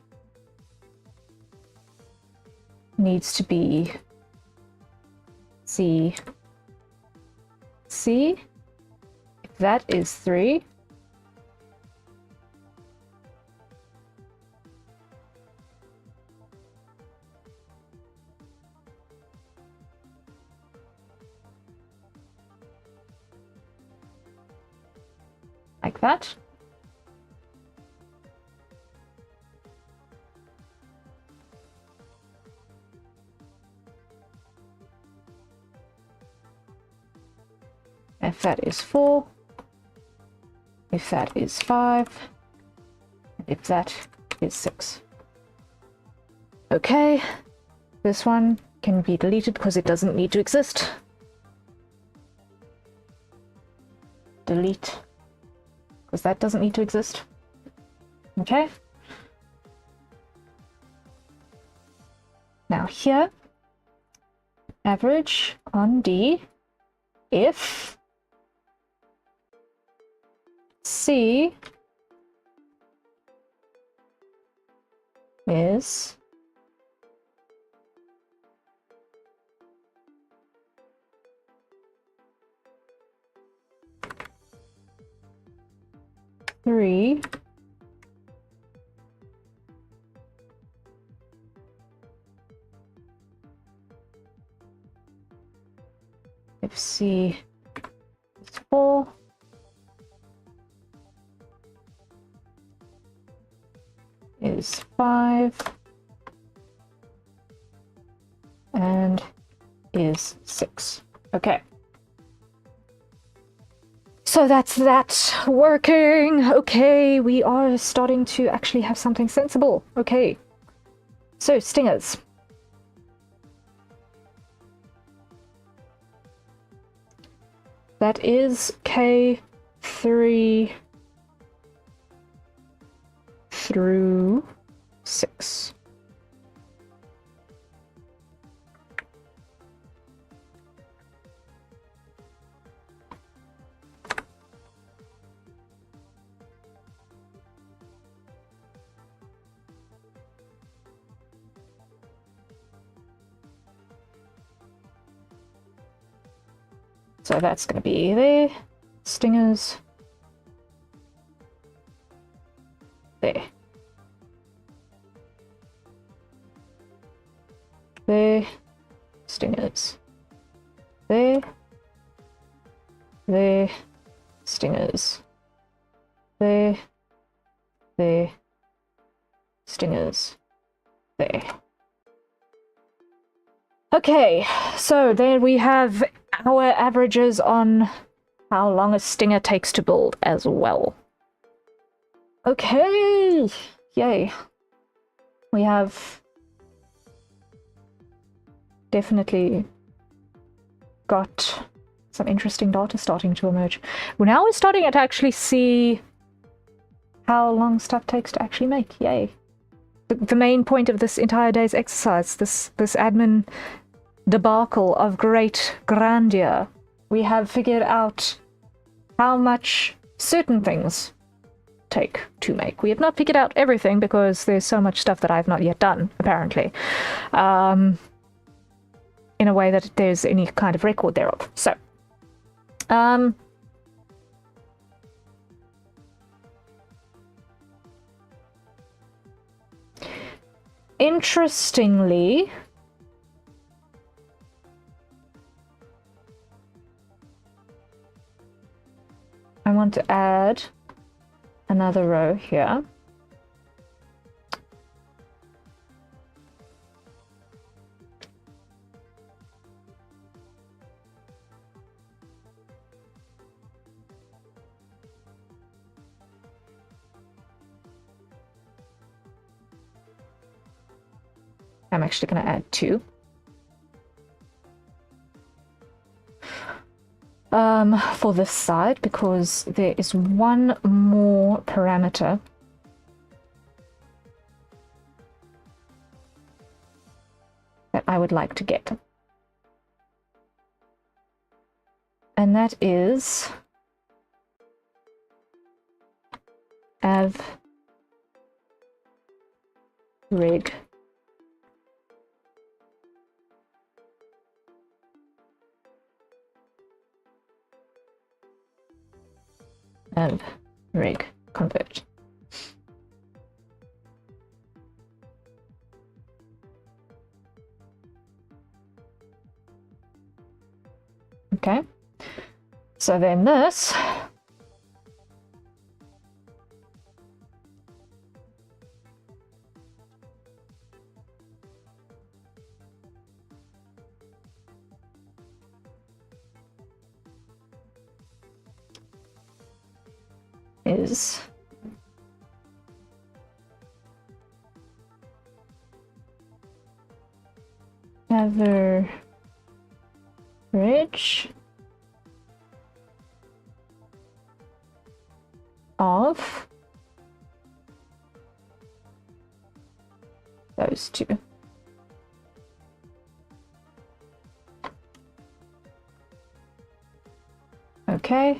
needs to be C. If that is 3, like that. If that is 4, if that is 5, if that is 6. Okay, this one can be deleted because it doesn't need to exist. Delete, because that doesn't need to exist. Okay. Now here, average on D, if C is 3, if C is 4, is 5, is 6. Okay. So that's that working. Okay, we are starting to actually have something sensible. Okay. So, stingers. That is K3 through 6. So that's going to be there. Stingers. There. There. Stingers. There. There. Stingers. There. There. Stingers. There. Okay, so then we have our averages on how long a stinger takes to build as well. Okay, yay. We have definitely got some interesting data starting to emerge. Well, now we're starting to actually see how long stuff takes to actually make. Yay. The main point of this entire day's exercise, this admin debacle of great grandeur, we have figured out how much certain things take to make. We have not figured out everything because there's so much stuff that I've not yet done, apparently, in a way that there's any kind of record thereof. So, interestingly, I want to add another row here. I'm actually going to add 2. For this side, because there is one more parameter that I would like to get. And that is av rig and rig convert. Okay, so then this is average of those two. Okay.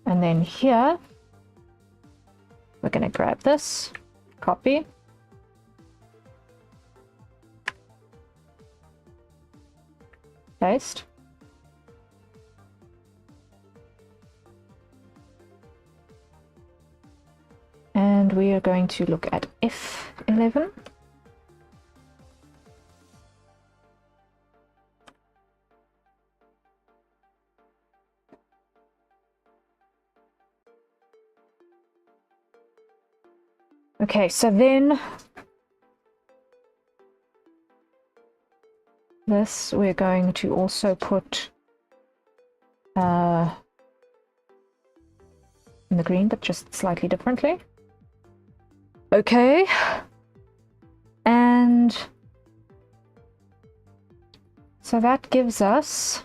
And then here, we're going to grab this, copy, paste, and we are going to look at F11. Okay, so then this we're going to also put in the green, but just slightly differently. Okay. And so that gives us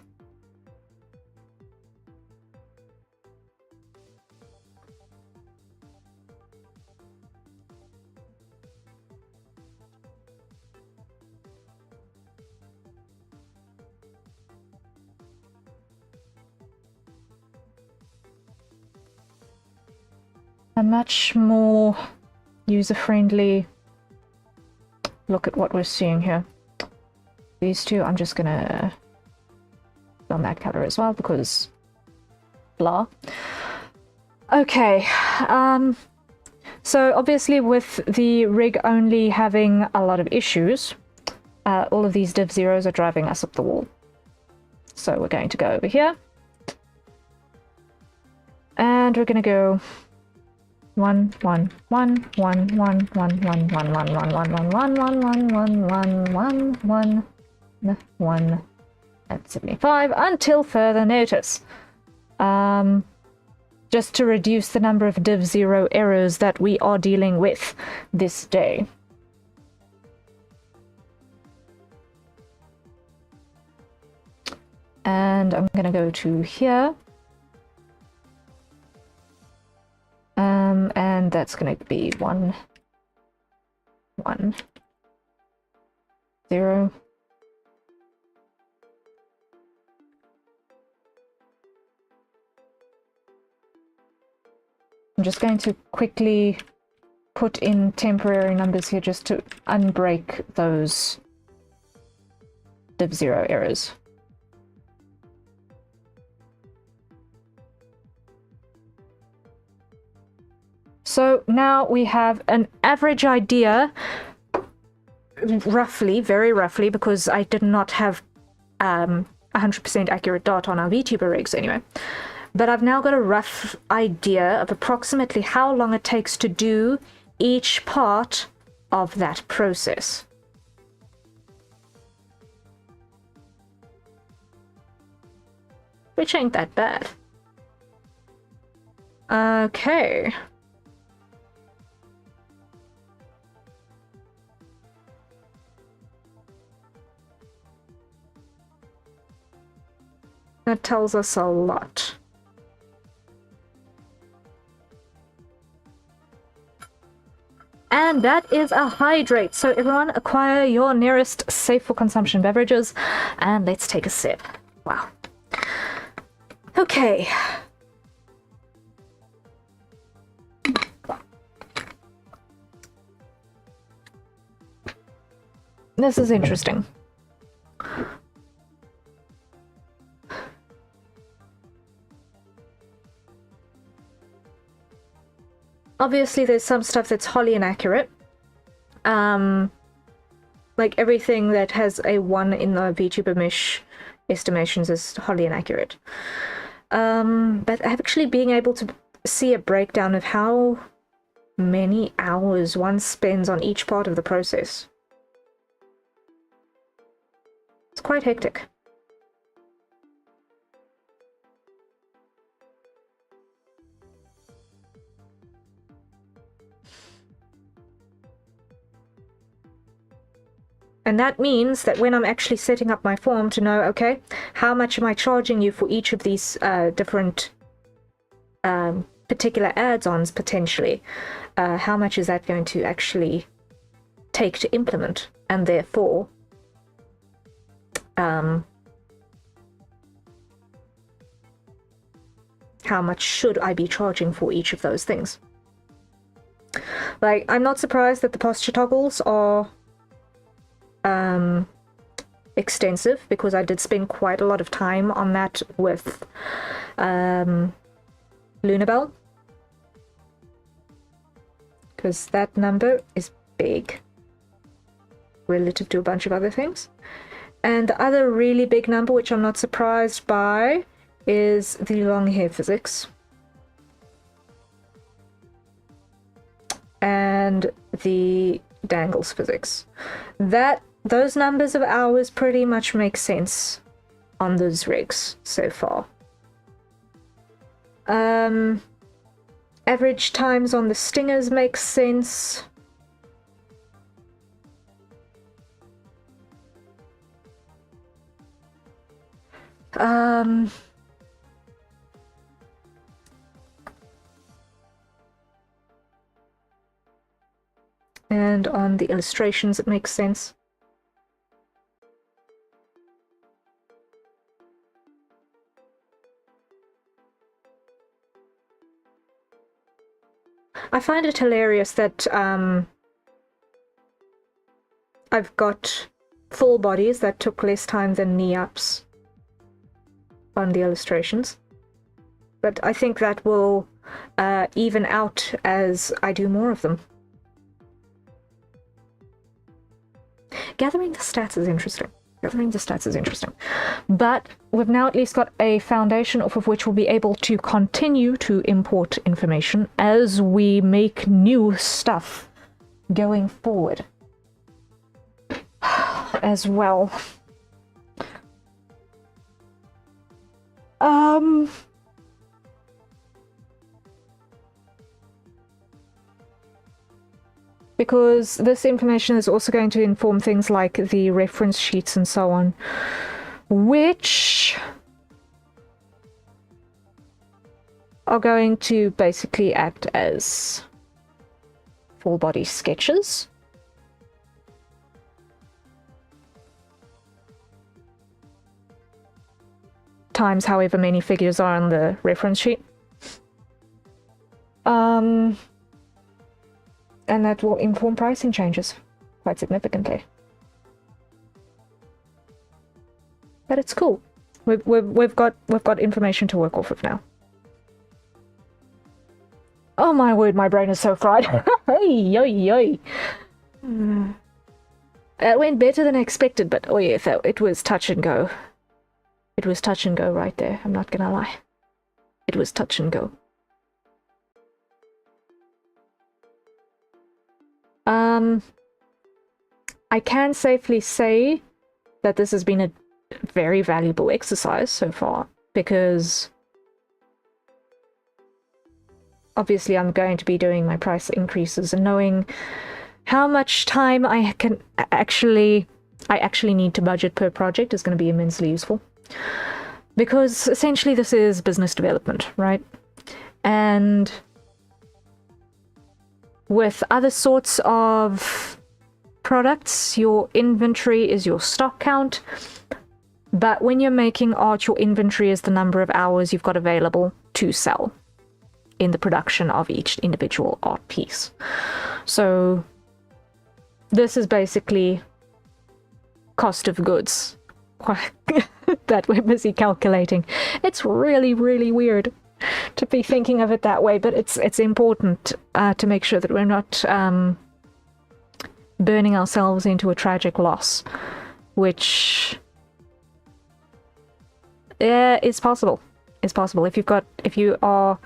a much more user-friendly look at what we're seeing here. These two, I'm just gonna on that color as well because blah. Okay, so obviously with the rig only having a lot of issues, all of these div zeros are driving us up the wall. So we're going to go over here and we're gonna go 1 1 1 1 1 1 1 1 1 1 1 1 1 1 1 1 1 1 and 75 until further notice. Just to reduce the number of div zero errors that we are dealing with this day. And I'm gonna go to here. And that's going to be 1 1 0. I'm just going to quickly put in temporary numbers here just to unbreak those div zero errors. So now we have an average idea, roughly, very roughly, because I did not have 100% accurate data on our VTuber rigs anyway. But I've now got a rough idea of approximately how long it takes to do each part of that process. Which ain't that bad. Okay. That tells us a lot. And that is a hydrate. So everyone, acquire your nearest safe for consumption beverages and let's take a sip. Wow. Okay. This is interesting. Obviously, there's some stuff that's wholly inaccurate. Like everything that has a 1 in the VTuber mesh estimations is wholly inaccurate. But actually being able to see a breakdown of how many hours one spends on each part of the process. It's quite hectic. And that means that when I'm actually setting up my form to know, okay, how much am I charging you for each of these different particular add-ons potentially, how much is that going to actually take to implement, and therefore how much should I be charging for each of those things. Like, I'm not surprised that the posture toggles are extensive, because I did spend quite a lot of time on that with Lunabelle, because that number is big relative to a bunch of other things. And the other really big number, which I'm not surprised by, is the long hair physics. and the dangles physics. Those numbers of hours pretty much make sense on those rigs so far. Average times on the stingers make sense. And on the illustrations it makes sense. I find it hilarious that I've got full bodies that took less time than knee-ups on the illustrations. But I think that will even out as I do more of them. Gathering the stats is interesting. But we've now at least got a foundation off of which we'll be able to continue to import information as we make new stuff going forward as well. Because this information is also going to inform things like the reference sheets and so on, which are going to basically act as full body sketches. Times however many figures are on the reference sheet. And that will inform pricing changes quite significantly. But it's cool. We've got information to work off of now. Oh my word, my brain is so fried. It went better than I expected, but oh yeah, it was touch and go. It was touch and go right there, I'm not gonna lie. It was touch and go. I can safely say that this has been a very valuable exercise so far, because obviously I'm going to be doing my price increases, and knowing how much time I actually need to budget per project is going to be immensely useful. Because essentially this is business development, right? And with other sorts of products, your inventory is your stock count. But when you're making art, your inventory is the number of hours you've got available to sell in the production of each individual art piece. So this is basically cost of goods that we're busy calculating. It's really, really weird to be thinking of it that way, but it's important to make sure that we're not burning ourselves into a tragic loss, which is possible. It's possible if you are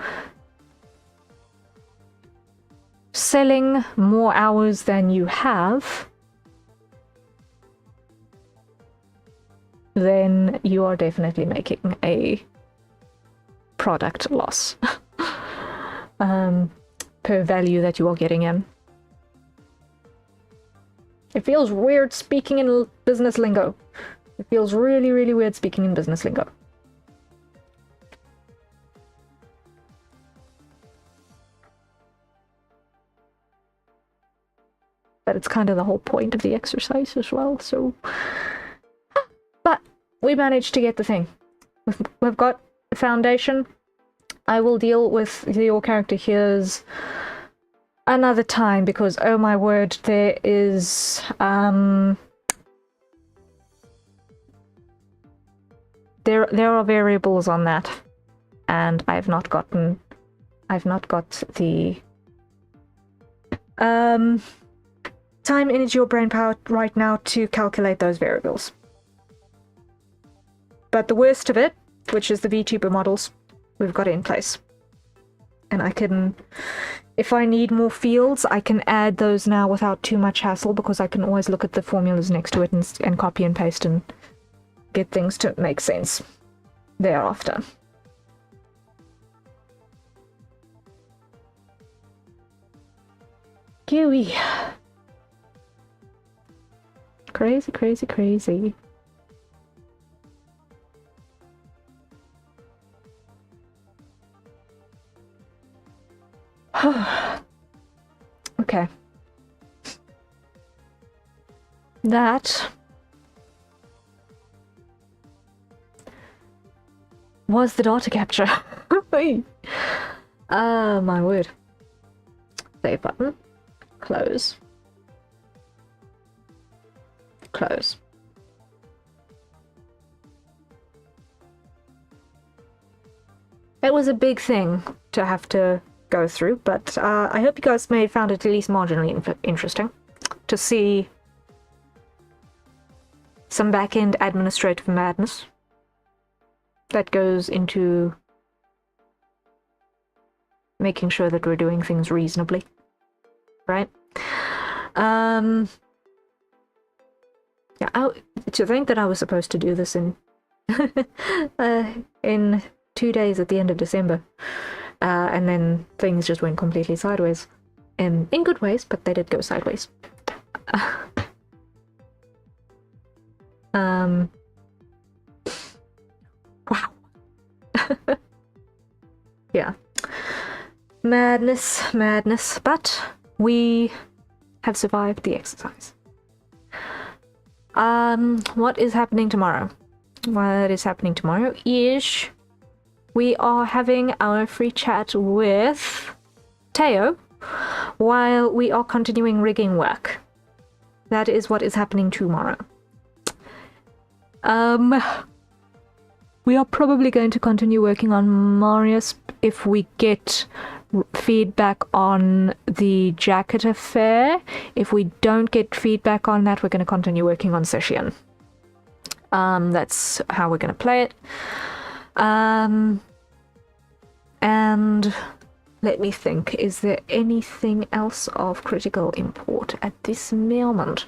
selling more hours than you have, then you are definitely making a product loss per value that you are getting in. It feels weird speaking in business lingo. It feels really, really weird speaking in business lingo. But it's kind of the whole point of the exercise as well, so... But we managed to get the thing. We've got the foundation. I will deal with your character here's another time, because oh my word, there is there are variables on that, and I've not got the time, energy, or brain power right now to calculate those variables. But the worst of it, which is the VTuber models, we've got it in place. and I can, if I need more fields, I can add those now without too much hassle, because I can always look at the formulas next to it and copy and paste and get things to make sense thereafter. Kiwi. Crazy, crazy, crazy. Okay. That was the data capture. My word. Save button. Close. Close. It was a big thing to have to go through, but I hope you guys may have found it at least marginally interesting to see some back-end administrative madness that goes into making sure that we're doing things reasonably, right? Yeah, to think that I was supposed to do this in in 2 days at the end of December, and then things just went completely sideways, in good ways, but they did go sideways. Wow. Yeah. Madness, madness, but we have survived the exercise. What is happening tomorrow? What is happening tomorrow is we are having our free chat with Teo while we are continuing rigging work. That is what is happening tomorrow. We are probably going to continue working on Marius if we get feedback on the jacket affair. If we don't get feedback on that, we're going to continue working on Session. That's how we're going to play it. And let me think, is there anything else of critical import at this moment?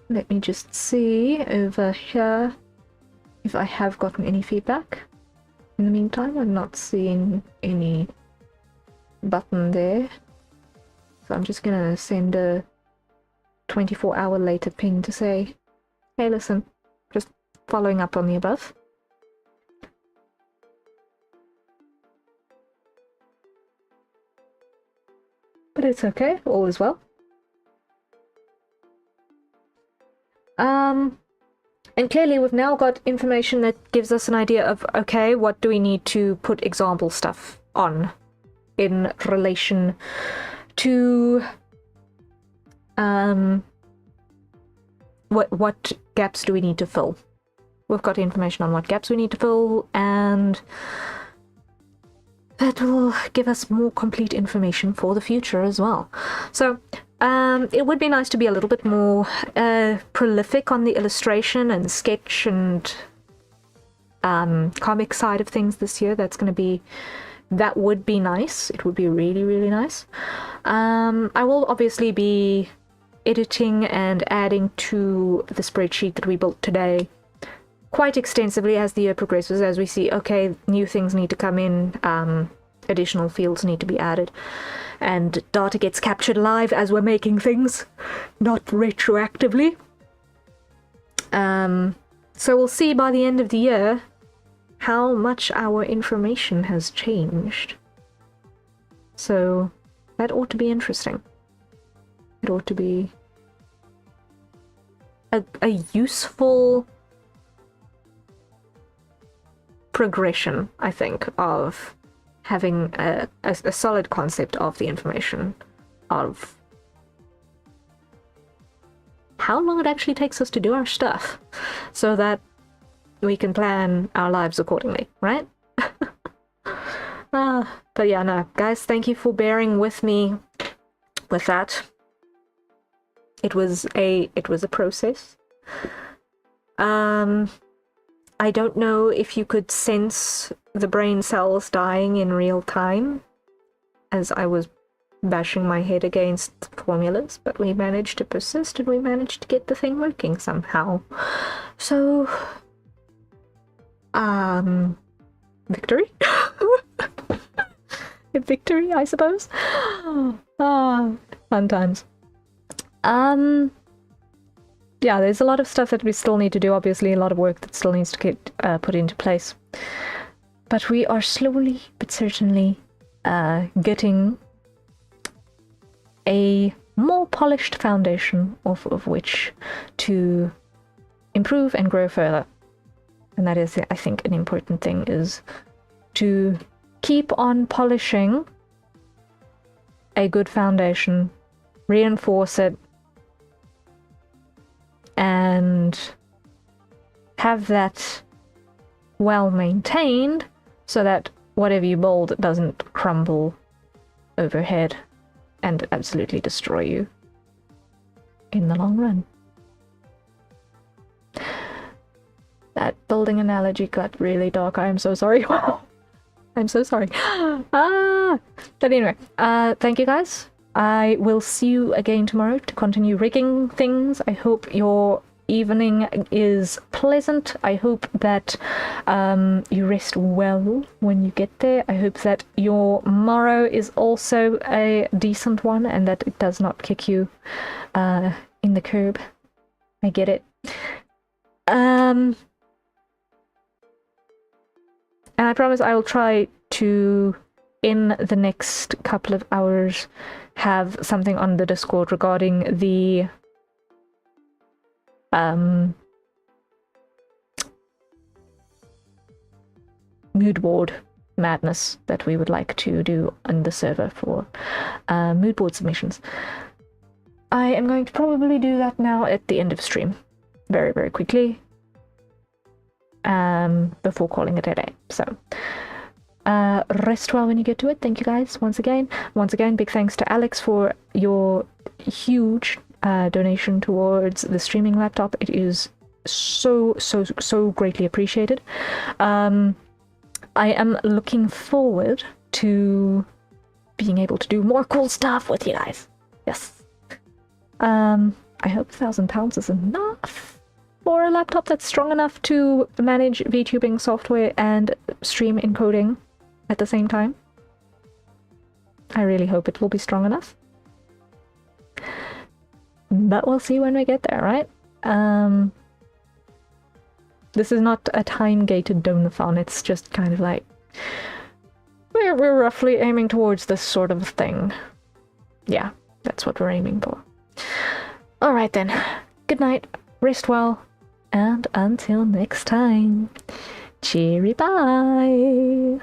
Let me just see over here if I have gotten any feedback. In the meantime, I'm not seeing any button there. So I'm just gonna send a 24-hour later ping to say, hey, listen, just following up on the above. But it's okay, all is well. And clearly we've now got information that gives us an idea of, okay, what do we need to put example stuff on in relation to what gaps do we need to fill. We've got information on what gaps we need to fill, and that will give us more complete information for the future as well. So it would be nice to be a little bit more prolific on the illustration and sketch and comic side of things this year. That would be nice. It would be really, really nice. I will obviously be editing and adding to the spreadsheet that we built today quite extensively as the year progresses, as we see, okay, new things need to come in, additional fields need to be added, and data gets captured live as we're making things, not retroactively. So we'll see by the end of the year how much our information has changed. So that ought to be interesting. It ought to be a useful progression, I think, of having a solid concept of the information, of how long it actually takes us to do our stuff, so that we can plan our lives accordingly, right? But yeah, no, guys, thank you for bearing with me with that. It was a process. I don't know if you could sense the brain cells dying in real time as I was bashing my head against formulas, but we managed to persist and we managed to get the thing working somehow. So, victory? Victory, I suppose. Fun times. Yeah, there's a lot of stuff that we still need to do, obviously, a lot of work that still needs to get put into place. But we are slowly but certainly getting a more polished foundation off of which to improve and grow further. And that is, I think, an important thing, is to keep on polishing a good foundation, reinforce it, and have that well maintained so that whatever you mold doesn't crumble overhead and absolutely destroy you in the long run. That building analogy got really dark. I am so sorry. I'm so sorry. But anyway, thank you guys. I will see you again tomorrow to continue rigging things. I hope your evening is pleasant. I hope that you rest well when you get there. I hope that your morrow is also a decent one and that it does not kick you in the curb. I get it. And I promise I will try to, in the next couple of hours, have something on the Discord regarding the mood board madness that we would like to do on the server for mood board submissions. I am going to probably do that now at the end of stream, very, very quickly, before calling it a day. So rest well when you get to it. Thank you guys once again. Big thanks to Alex for your huge donation towards the streaming laptop. It is so greatly appreciated. I am looking forward to being able to do more cool stuff with you guys. Yes. I hope £1,000 is enough for a laptop that's strong enough to manage VTubing software and stream encoding at the same time. I really hope it will be strong enough. But we'll see when we get there, right? This is not a time-gated donathon, it's just kind of like, we're roughly aiming towards this sort of thing. Yeah, that's what we're aiming for. Alright then, good night, rest well, and until next time, cheery bye!